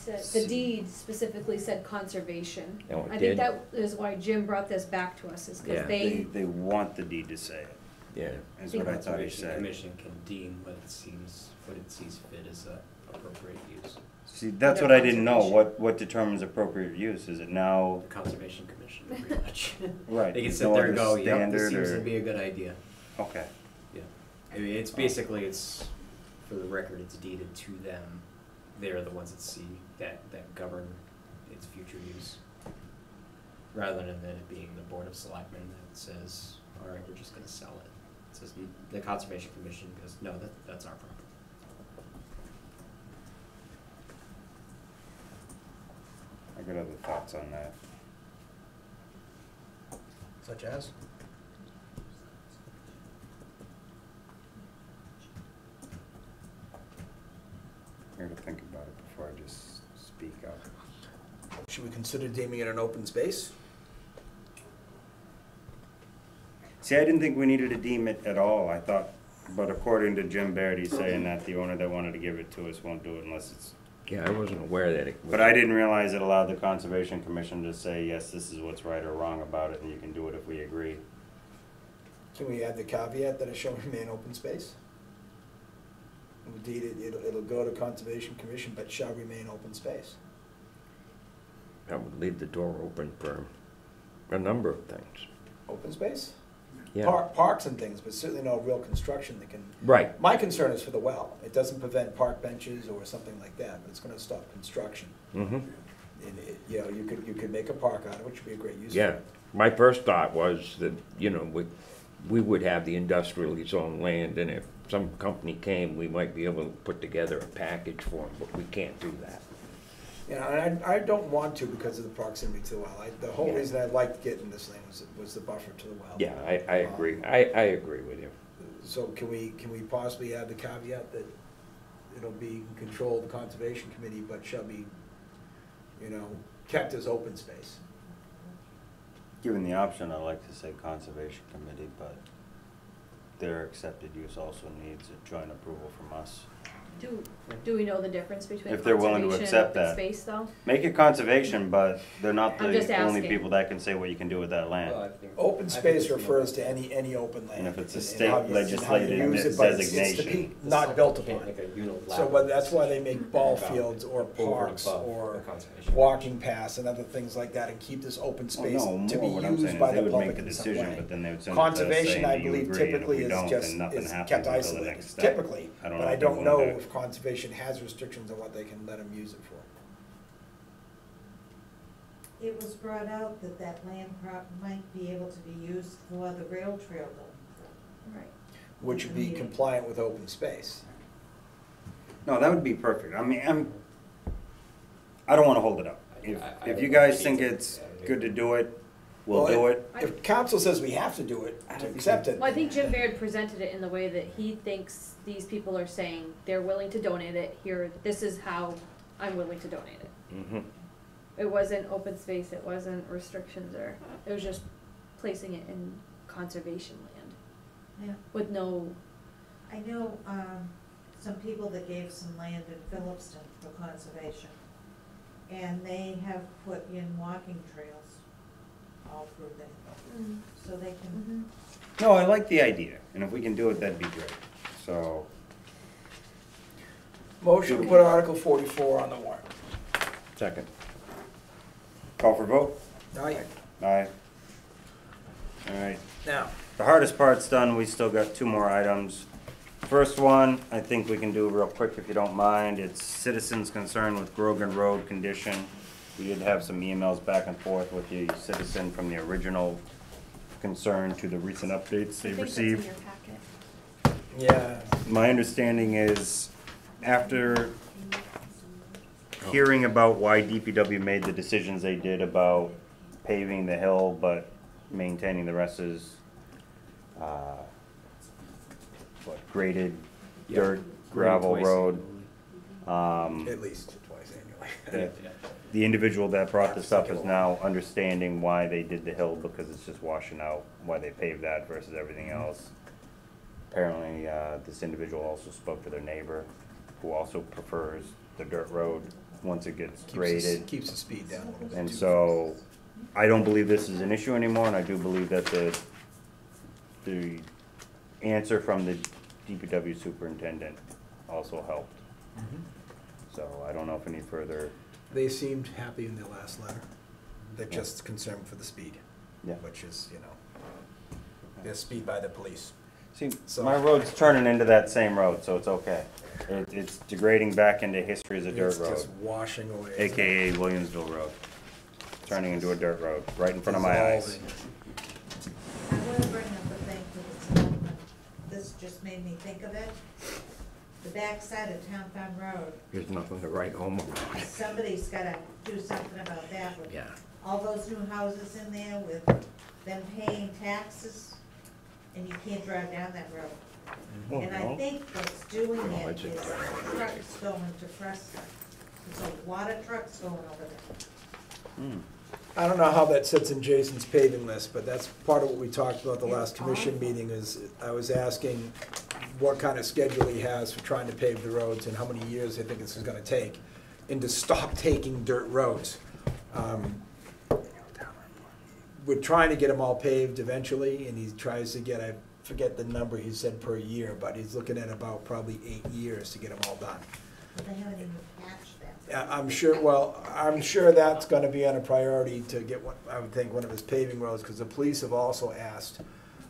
specifically said conservation. Oh, it I think did? that is why Jim brought this back to us, is Yeah. because They want the deed to say it, Yeah. is think what I thought he Conservation said. Commission can deem what it sees fit as a appropriate use. See, that's what I didn't know, what determines appropriate use, is it now, The Conservation Commission, pretty much. right? They can there's sit no there and other go, yep, this standard seems to or- be a good idea. Okay, Yeah. I mean, it's basically, it's, for the record, it's deeded to them. They're the ones that see, that govern its future use. Rather than it being the Board of Selectmen that says, all right, we're just gonna sell it. It says, the Conservation Commission goes, no, that's our property. I got other thoughts on that. Such as? Here to think about it before I just speak up. Should we consider deeming it an open space? See, I didn't think we needed to deem it at all, I thought, but according to Jim Baird, he's saying that the owner that wanted to give it to us won't do it unless it's, Yeah, I wasn't aware that it was. but I didn't realize it allowed the Conservation Commission to say, yes, this is what's right or wrong about it, and you can do it if we agree. Can we add the caveat that it shall remain open space? Indeed, it'll go to Conservation Commission, but shall remain open space. I would leave the door open for a number of things. Open space? Yeah, Parks and things, but certainly no real construction that can. right. My concern is for the well. It doesn't prevent park benches or something like that, but it's gonna stop construction. Mm-hmm. And you know, you could make a park out of it, which would be a great use for Yeah, it. my first thought was that, you know, we would have the industrially zoned land, and if some company came, we might be able to put together a package for them, but we can't do that. You know, and I don't want to because of the proximity to the well. The whole Yeah. reason I liked getting this thing was the buffer to the well. Yeah, I agree. I agree with you. So can we possibly add the caveat that it'll be in control of the Conservation Committee, but shall be, you know, kept as open space? Given the option, I'd like to say Conservation Committee, but their accepted use also needs a joint approval from us. do we know the difference between If they're willing to conservation and accept open that. space, though? Make it conservation, but they're not I'm just the only asking. people that can say what you can do with that land. Open space refers to any open land. And if it's a and state how you- and how you legislative use it, but it's to designation. be not built upon. Like a unilateral. So but that's why they make ball fields or Over and parks above or the conservation. walking paths and other things like that and keep this open Oh, space no, to be more what I'm used saying by is they the would public make a in some decision, way. but then they would send it to us saying, Conservation, I do you believe, agree? And if typically we is don't, just, then nothing is happens kept until the isolated, next step. typically. I don't But know I if they're don't willing know to- if conservation has restrictions on what they can let them use it for. It was brought out that that land might be able to be used for the rail trail though. Right. Which would be compliant with open space. No, that would be perfect. I mean, I don't wanna hold it up. If I you think guys we think need to- it's good to do it, we'll Well, do it. If council says we have to do it, to accept it. Well, I think Jim Baird presented it in the way that he thinks these people are saying they're willing to donate it, here, this is how I'm willing to donate it. Mm-hmm. It wasn't open space, it wasn't restrictions, or, it was just placing it in conservation land Yeah. with no, I know, some people that gave some land in Phillipston for conservation, and they have put in walking trails all through there, so they can, No, I like the idea, and if we can do it, that'd be great. So, Motion to put Article 44 on the warrant. second. Call for vote? Aye. Aye. All right. Now, The hardest part's done, we still got two more items. First one, I think we can do real quick if you don't mind. It's citizens' concern with Grogan Road condition. We did have some emails back and forth with the citizen from the original concern to the recent updates I they think that's received. in your packet. yeah, My understanding is, after hearing about why DPW made the decisions they did about paving the hill but maintaining the rest is, graded dirt, gravel road. at least twice annually. The individual that brought this up is now understanding why they did the hill, because it's just washing out, why they paved that versus everything else. Apparently, this individual also spoke to their neighbor, who also prefers the dirt road once it gets graded. Keeps the speed down a little bit. And so, I don't believe this is an issue anymore, and I do believe that the answer from the DPW superintendent also helped. So I don't know if any further, They seemed happy in their last letter. They're just concerned for the speed, yeah. which is, there's speed by the police. See, So- my road's turning into that same road, so it's okay. It's degrading back into history as a dirt It's road, just washing away. AKA Williamsville Road. Turning into a dirt road, right in front of my eyes. Dissolving. I wanna bring up a thing to the selectmen. This just made me think of it. The backside of Town Farm Road, There's nothing to write home about. somebody's gotta do something about that with Yeah. all those new houses in there with them paying taxes, and you can't drive down that road. Oh, And I no. think what's doing No, it it's a is driveway. trucks going to Preston. There's a lot of trucks going over there. I don't know how that sits in Jason's paving list, but that's part of what we talked about the last commission meeting is, I was asking what kind of schedule he has for trying to pave the roads and how many years I think this is gonna take, and to stop taking dirt roads. We're trying to get them all paved eventually, and he tries to get, I forget the number he said per year, but he's looking at about probably 8 years to get them all done. But they haven't even patched that. Yeah, I'm sure that's gonna be on a priority to get one, I would think, one of his paving roads, because the police have also asked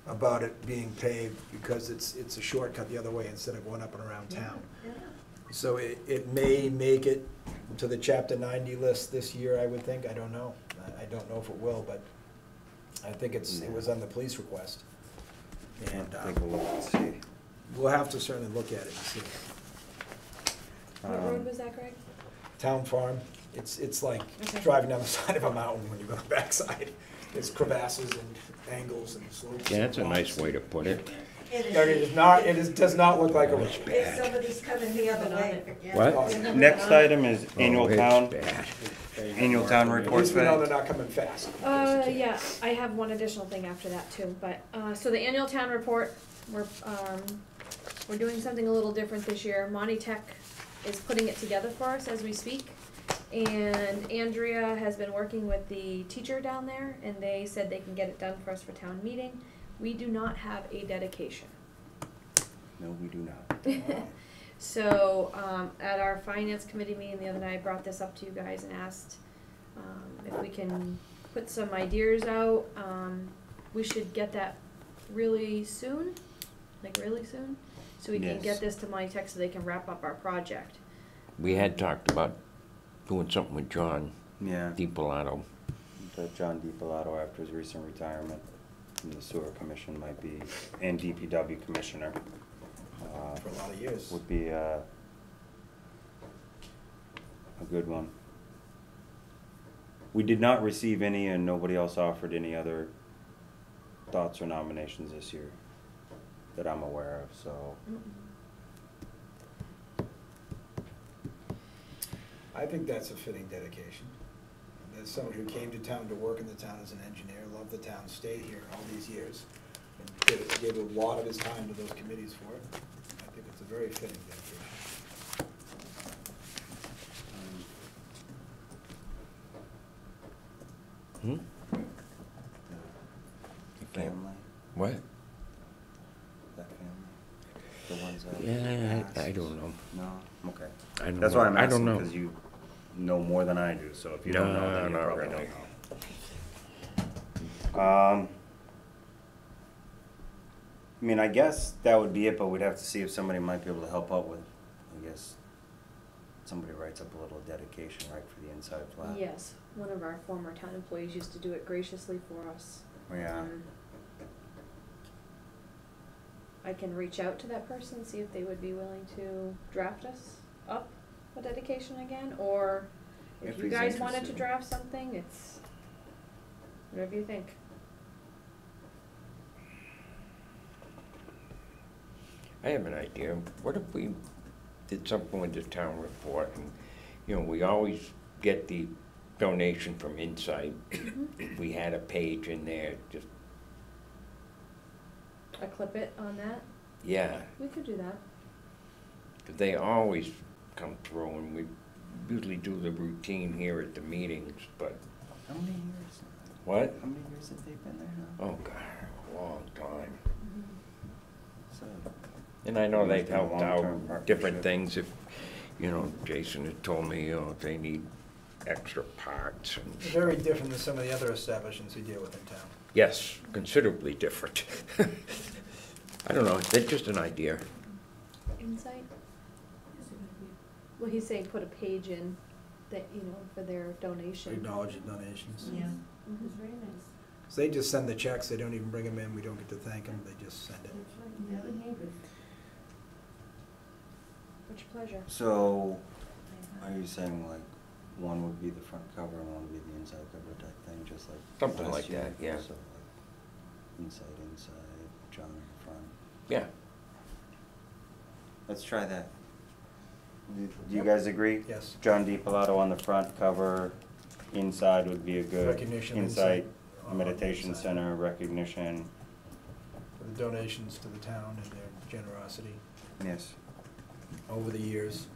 about it being paved, because it's a shortcut the other way instead of going up and around town. Yeah. So it may make it to the chapter 90 list this year, I would think, I don't know. I don't know if it will, but I think it was on the police request. And Take a look and see. we'll have to certainly look at it and see. What road was that, Greg? Town Farm, it's like Okay. driving down the side of a mountain when you go on the backside. There's crevasses and angles and slopes. Yeah, that's a nice way to put it. No, it is not, does not look like a road. If somebody's coming the other way, forget it. What? Next item is annual Oh, it's town, bad. annual town At report. least we know they're not coming fast. Yeah, I have one additional thing after that too, but, so the annual town report, we're doing something a little different this year. Monty Tech is putting it together for us as we speak. And Andrea has been working with the teacher down there, and they said they can get it done for us for town meeting. We do not have a dedication. No, we do not. So, at our finance committee meeting the other night, I brought this up to you guys and asked, if we can put some ideas out. We should get that really soon, so we can Yes. get this to Monty Tech so they can wrap up our project. We had talked about doing something with John Yeah, DiPilato. John DiPilato after his recent retirement from the sewer commission might be, and DPW commissioner. For a lot of years. Would be a good one. We did not receive any, and nobody else offered any other thoughts or nominations this year that I'm aware of, so. I think that's a fitting dedication. as someone who came to town to work in the town as an engineer, loved the town, stayed here all these years, and gave a lot of his time to those committees for it. I think it's a very fitting dedication. Family, What? that family, the ones that. Yeah, I passed? don't know. No, okay. I don't That's know. why I'm I don't asking, know. because you know more than I do, so if you don't know, then you No, not probably really. don't know. I mean, I guess that would be it, but we'd have to see if somebody might be able to help out with, I guess, somebody writes up a little dedication, right, for the inside flat? Yes, one of our former town employees used to do it graciously for us. Yeah. I can reach out to that person, see if they would be willing to draft us up a dedication again, or if If you he's guys wanted to interested. draft something, it's whatever you think. I have an idea. What if we did something with the town report and, you know, we always get the donation from Insight. We had a page in there, just, A clip it on that, yeah, we could do that. 'cause they always come through and we usually do the routine here at the meetings, but, How many years? what? How many years have they been there now? Oh, God, a long time. So, And I know Must they've be a helped long-term out different partnership. things if, you know, Jason had told me, you know, if they need extra parts and. Very different than some of the other establishments we deal with in town. Yes, considerably different. I don't know, it's just an idea. Insight? Well, he's saying put a page in that, you know, for their donation. Acknowledge the donations. Yeah. It was very nice. So they just send the checks, they don't even bring them in, we don't get to thank them, they just send it. That's right, yeah, good neighbors. What's your pleasure? So, are you saying like one would be the front cover and one would be the inside cover type thing, just like? Something last like year? that, yeah. So like inside, John in front. Yeah, Let's try that. Do you guys agree? Yes. John DiPilato on the front cover, inside would be a good. Recognition, Insight insight, Meditation inside. Center, recognition, For the donations to the town and their generosity yes. over the years.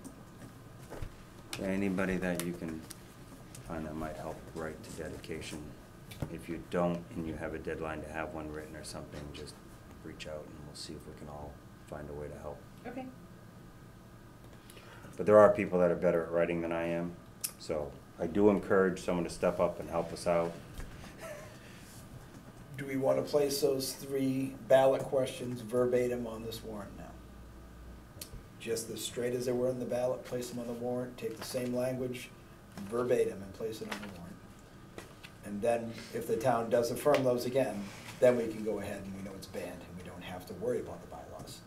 Anybody that you can find that might help write the dedication. If you don't and you have a deadline to have one written or something, just reach out and we'll see if we can all find a way to help. Okay. But there are people that are better at writing than I am, so I do encourage someone to step up and help us out. Do we want to place those 3 ballot questions verbatim on this warrant now? Just as straight as they were in the ballot, place them on the warrant, take the same language verbatim and place it on the warrant. And then if the town does affirm those again, then we can go ahead and we know it's banned and we don't have to worry about the bylaws.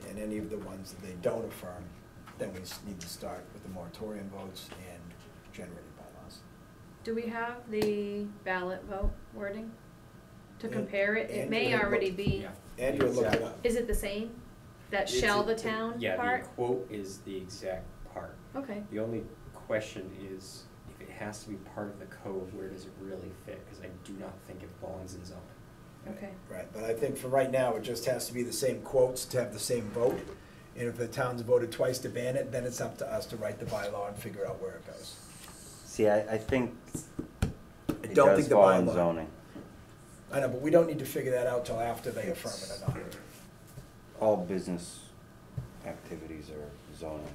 And any of the ones that they don't affirm, then we need to start with the moratorium votes and generating bylaws. Do we have the ballot vote wording to And- compare it? It may and- already be, Yeah. Andrew looked it Exactly. up. is it the same? That It's shall a- the town Yeah, part? the quote is the exact part. Okay, The only question is, if it has to be part of the code, where does it really fit? Because I do not think it belongs in zoning. okay. Right, but I think for right now, it just has to be the same quotes to have the same vote. And if the town's voted twice to ban it, then it's up to us to write the bylaw and figure out where it goes. See, I think I it don't does think the fall in bylaw. zoning. I know, but we don't need to figure that out till after they affirm it or not. All business activities are zoning.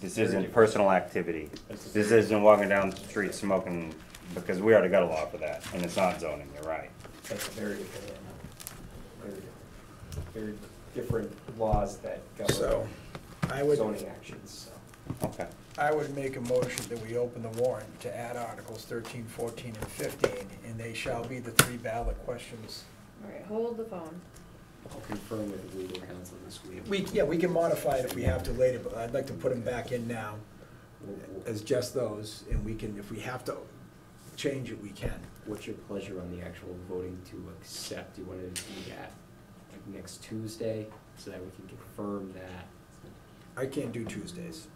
This isn't personal activity. This isn't walking down the street smoking, because we already got a law for that, and it's not zoning, you're right. That's very different. Very different. Very different laws that So, govern I would, zoning actions, so. Okay. I would make a motion that we open the warrant to add Articles 13, 14, and 15, and they shall be the 3 ballot questions. All right, hold the phone. I'll confirm with legal counsel this week. We can modify it if we have to later, but I'd like to put them back in now as just those, and we can, if we have to change it, we can. What's your pleasure on the actual voting to accept? Do you want to do that like next Tuesday, so that we can confirm that? I can't do Tuesdays.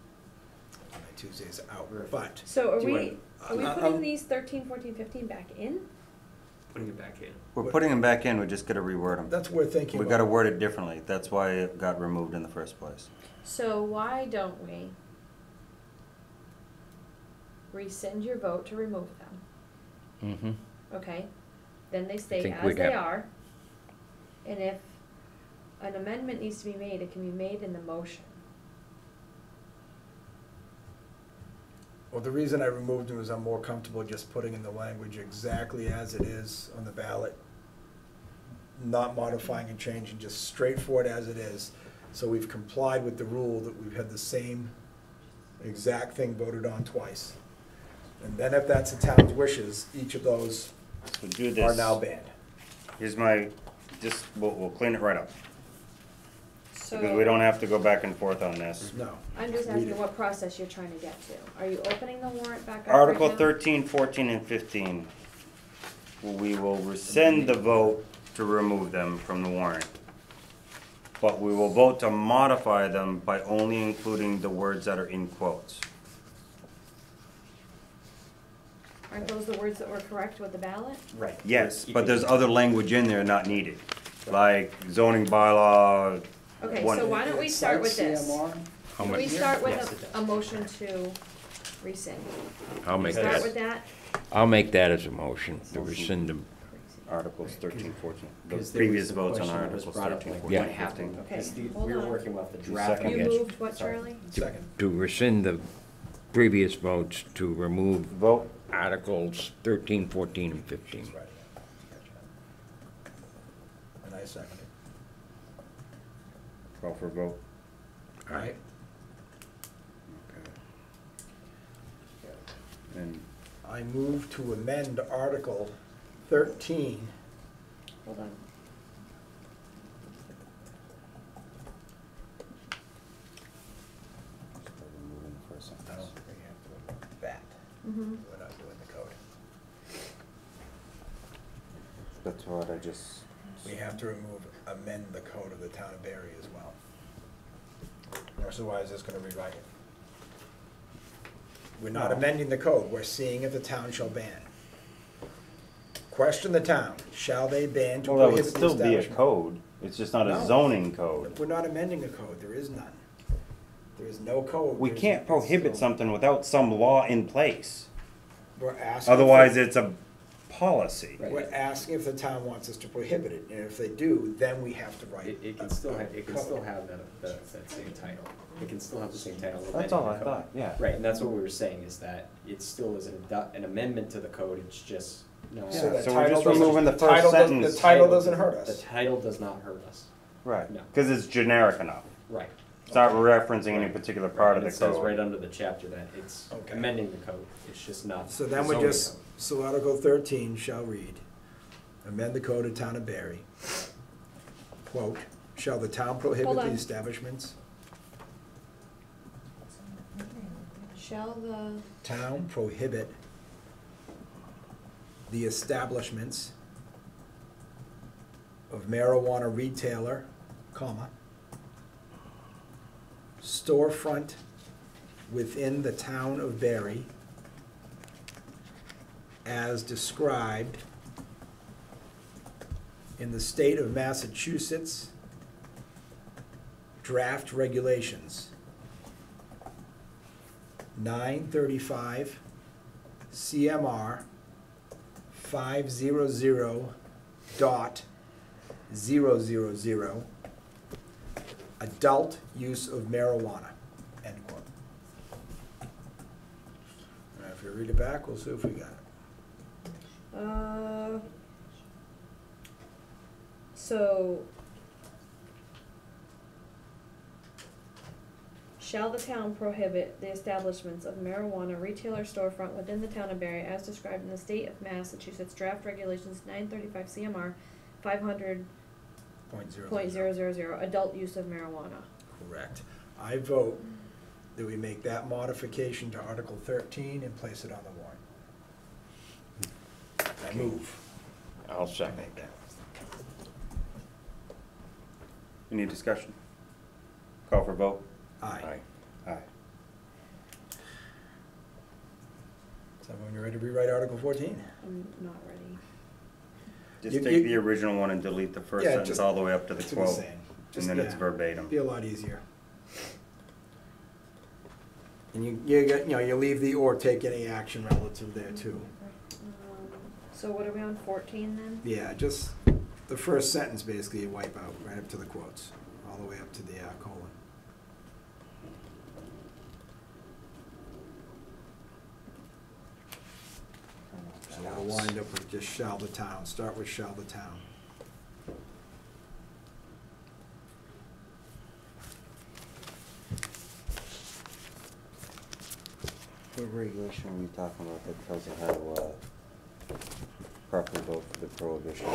My Tuesday's out, but So are Do you we want- putting these 13, 14, 15 back in? Putting it back in. We're putting them back in, we just gotta reword them. that's what we're thinking We about. gotta word it differently, that's why it got removed in the first place. So why don't we rescind your vote to remove them, Mm-hmm. okay? Then they stay think as we'd they have- are. And if an amendment needs to be made, it can be made in the motion. Well, the reason I removed them is I'm more comfortable just putting in the language exactly as it is on the ballot, not modifying and changing, just straightforward as it is. So we've complied with the rule that we've had the same exact thing voted on twice. And then if that's the town's wishes, each of those So do are this. now banned. Here's my, we'll clean it right up, So. because we don't have to go back and forth on this. No. I'm just Read asking it. what process you're trying to get to. Are you opening the warrant back up right Article now? 13, 14, and 15. We will rescind the vote to remove them from the warrant. But we will vote to modify them by only including the words that are in quotes. Aren't those the words that were correct with the ballot? Right. Yes, but there's other language in there not needed, like zoning bylaw. Okay, One- so why don't we start with this? How Can we much, start Yes, it with does. a motion to rescind? I'll make Start with that, that? I'll make that as a motion, to rescind them. Articles 13, 14. The Because there was previous the votes on question that was Articles brought up, 13, like, 14, what and happened? 15. Okay, Because hold we were on. working with the You draft. second You Yes. moved what, Sorry. Charlie? Second. To rescind the previous votes to remove Vote. Articles 13, 14, and 15. That's right. And I second it. Call for a vote. All right. And I move to amend Article 13. Hold on. removing the first I sentence. don't think we have to amend that. Mm-hmm. We're not doing the code. That's what I just, We have to amend the code of the town of Barry as well. Or otherwise, it's gonna rewrite it. We're not No. amending the code, we're seeing if the town shall ban. Question the town, shall they ban to well, that would prohibit the still be a establishment? code, it's just not a No. zoning code. We're not amending a code, there is none. There is no code. We There's- can't it's prohibit still- something without some law in place. We're asking. Otherwise, it's a policy. Right. We're asking if the town wants us to prohibit it, and if they do, then we have to write. It can a- still a have, it can code. still have that same title. It can still have the same title. That's all I amending the code. thought, yeah. Right, and that's what we were saying, is that it still is an amendment to the code, it's just, no. So Yeah, the so we're title just doesn't- removing the the first title doesn't- sentence. The title doesn't hurt us. The title does not hurt us. Right, No. because it's generic enough. Right. It's not referencing any particular part of And the it says right code. under the chapter that it's Okay. amending the code, it's just not. So the then we zoning just, code. so Article 13 shall read, amend the code of town of Barry. Quote, shall the town prohibit Hold the on. establishments? Shall the, Town prohibit the establishments of marijuana retailer, comma, storefront within the town of Barry as described in the state of Massachusetts draft regulations 935 CMR 500.000 adult use of marijuana, end quote. Now, if you read it back, we'll see if we got it. so. Shall the town prohibit the establishments of marijuana retailer storefront within the town of Barry as described in the state of Massachusetts draft regulations 935 CMR 500.000 adult use of marijuana? Correct. I vote that we make that modification to Article 13 and place it on the warrant. I move. I'll second. Make that. Any discussion? Call for vote? Aye. Aye. So when you're ready to rewrite Article 14? I'm not ready. Just You- take you- the original one and delete the first Yeah, sentence just- all the way up to the that's what I'm 12, saying. and Just, then it's yeah. verbatim. Be a lot easier. And you leave the or take any action relative there too. So what are we on, 14 then? Yeah, just the first sentence basically you wipe out, right up to the quotes, all the way up to the colon. So we'll wind up with just shall the town, start with shall the town. What regulation are we talking about that tells us how to properly vote for the prohibition?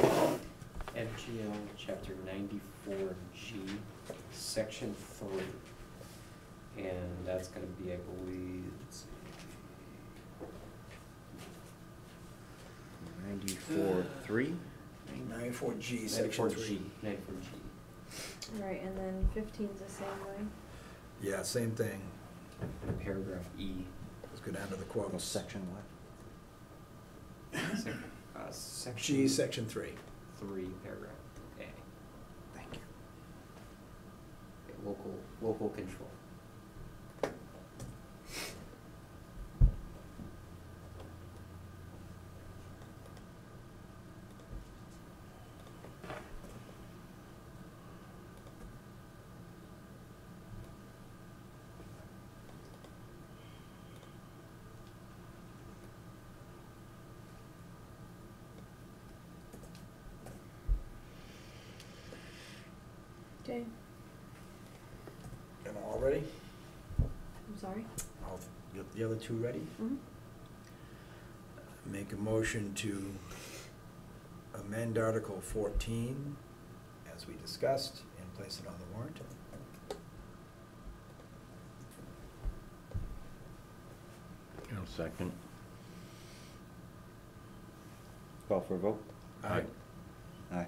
FGL Chapter 94G, Section 3. And that's gonna be, I believe, let's see. 94.3? 94G, section 3. 94G. All right, and then 15's the same way. Yeah, same thing. Paragraph E. Let's go down to the quotes. Section what? Section. G, section 3. 3, paragraph A. Thank you. Okay, local control. Okay, And all ready? I'm sorry. The other two ready? Mhm. Make a motion to amend Article 14, as we discussed, and place it on the warrant. I'll second. Call for a vote? Aye. Aye.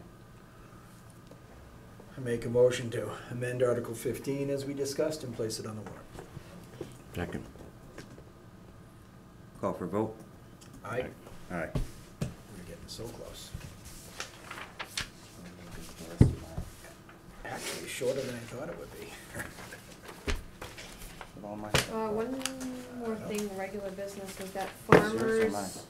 I make a motion to amend Article 15, as we discussed, and place it on the warrant. Second. Call for a vote? Aye. Aye. We're getting so close. Actually, shorter than I thought it would be. With all my- One more thing, regular business, we've got Yours or mine? farmers.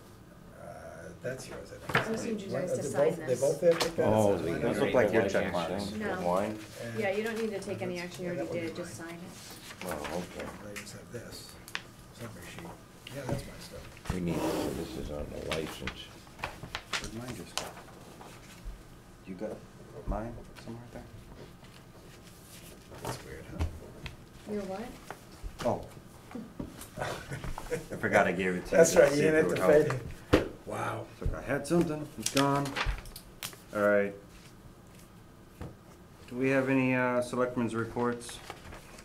That's yours, I think. I just need you guys Are to they sign both- this. They both there? Take that. Oh, That's they mine. Those look like your check marks. No. Wine? Yeah, you don't need to take any action, you already did, just sign it. Oh, okay. I just have this. Summary sheet. Yeah, that's my stuff. We need, this is on the license. Where'd mine just go? You got mine somewhere there? That's weird, huh? Your what? Oh. I forgot I gave it to you. That's to right, see you if didn't it have would to help. fade it. Wow. So I had something, it's gone. All right. Do we have any selectmen's reports?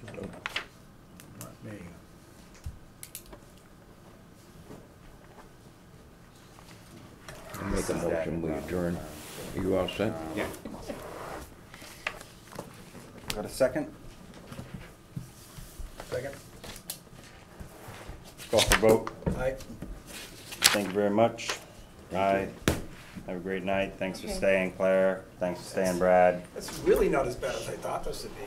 Not me. I'll make a motion, we adjourn. Are you all set? Yeah. Got a second? Second? Call for vote. Aye. Thank you very much. Aye. Have a great night. Thanks for Okay. staying, Claire. Thanks for staying, Brad. It's really not as bad as I thought this would be.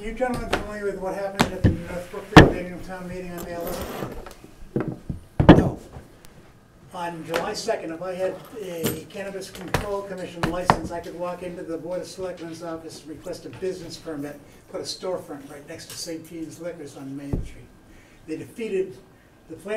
Are you gentlemen familiar with what happened at the North Brookfield annual town meeting on May 11th? No. On July 2nd, if I had a Cannabis Control Commission license, I could walk into the Board of Selectmen's office, request a business permit, put a storefront right next to St. Peter's Liquors on Main Street. They defeated the plan.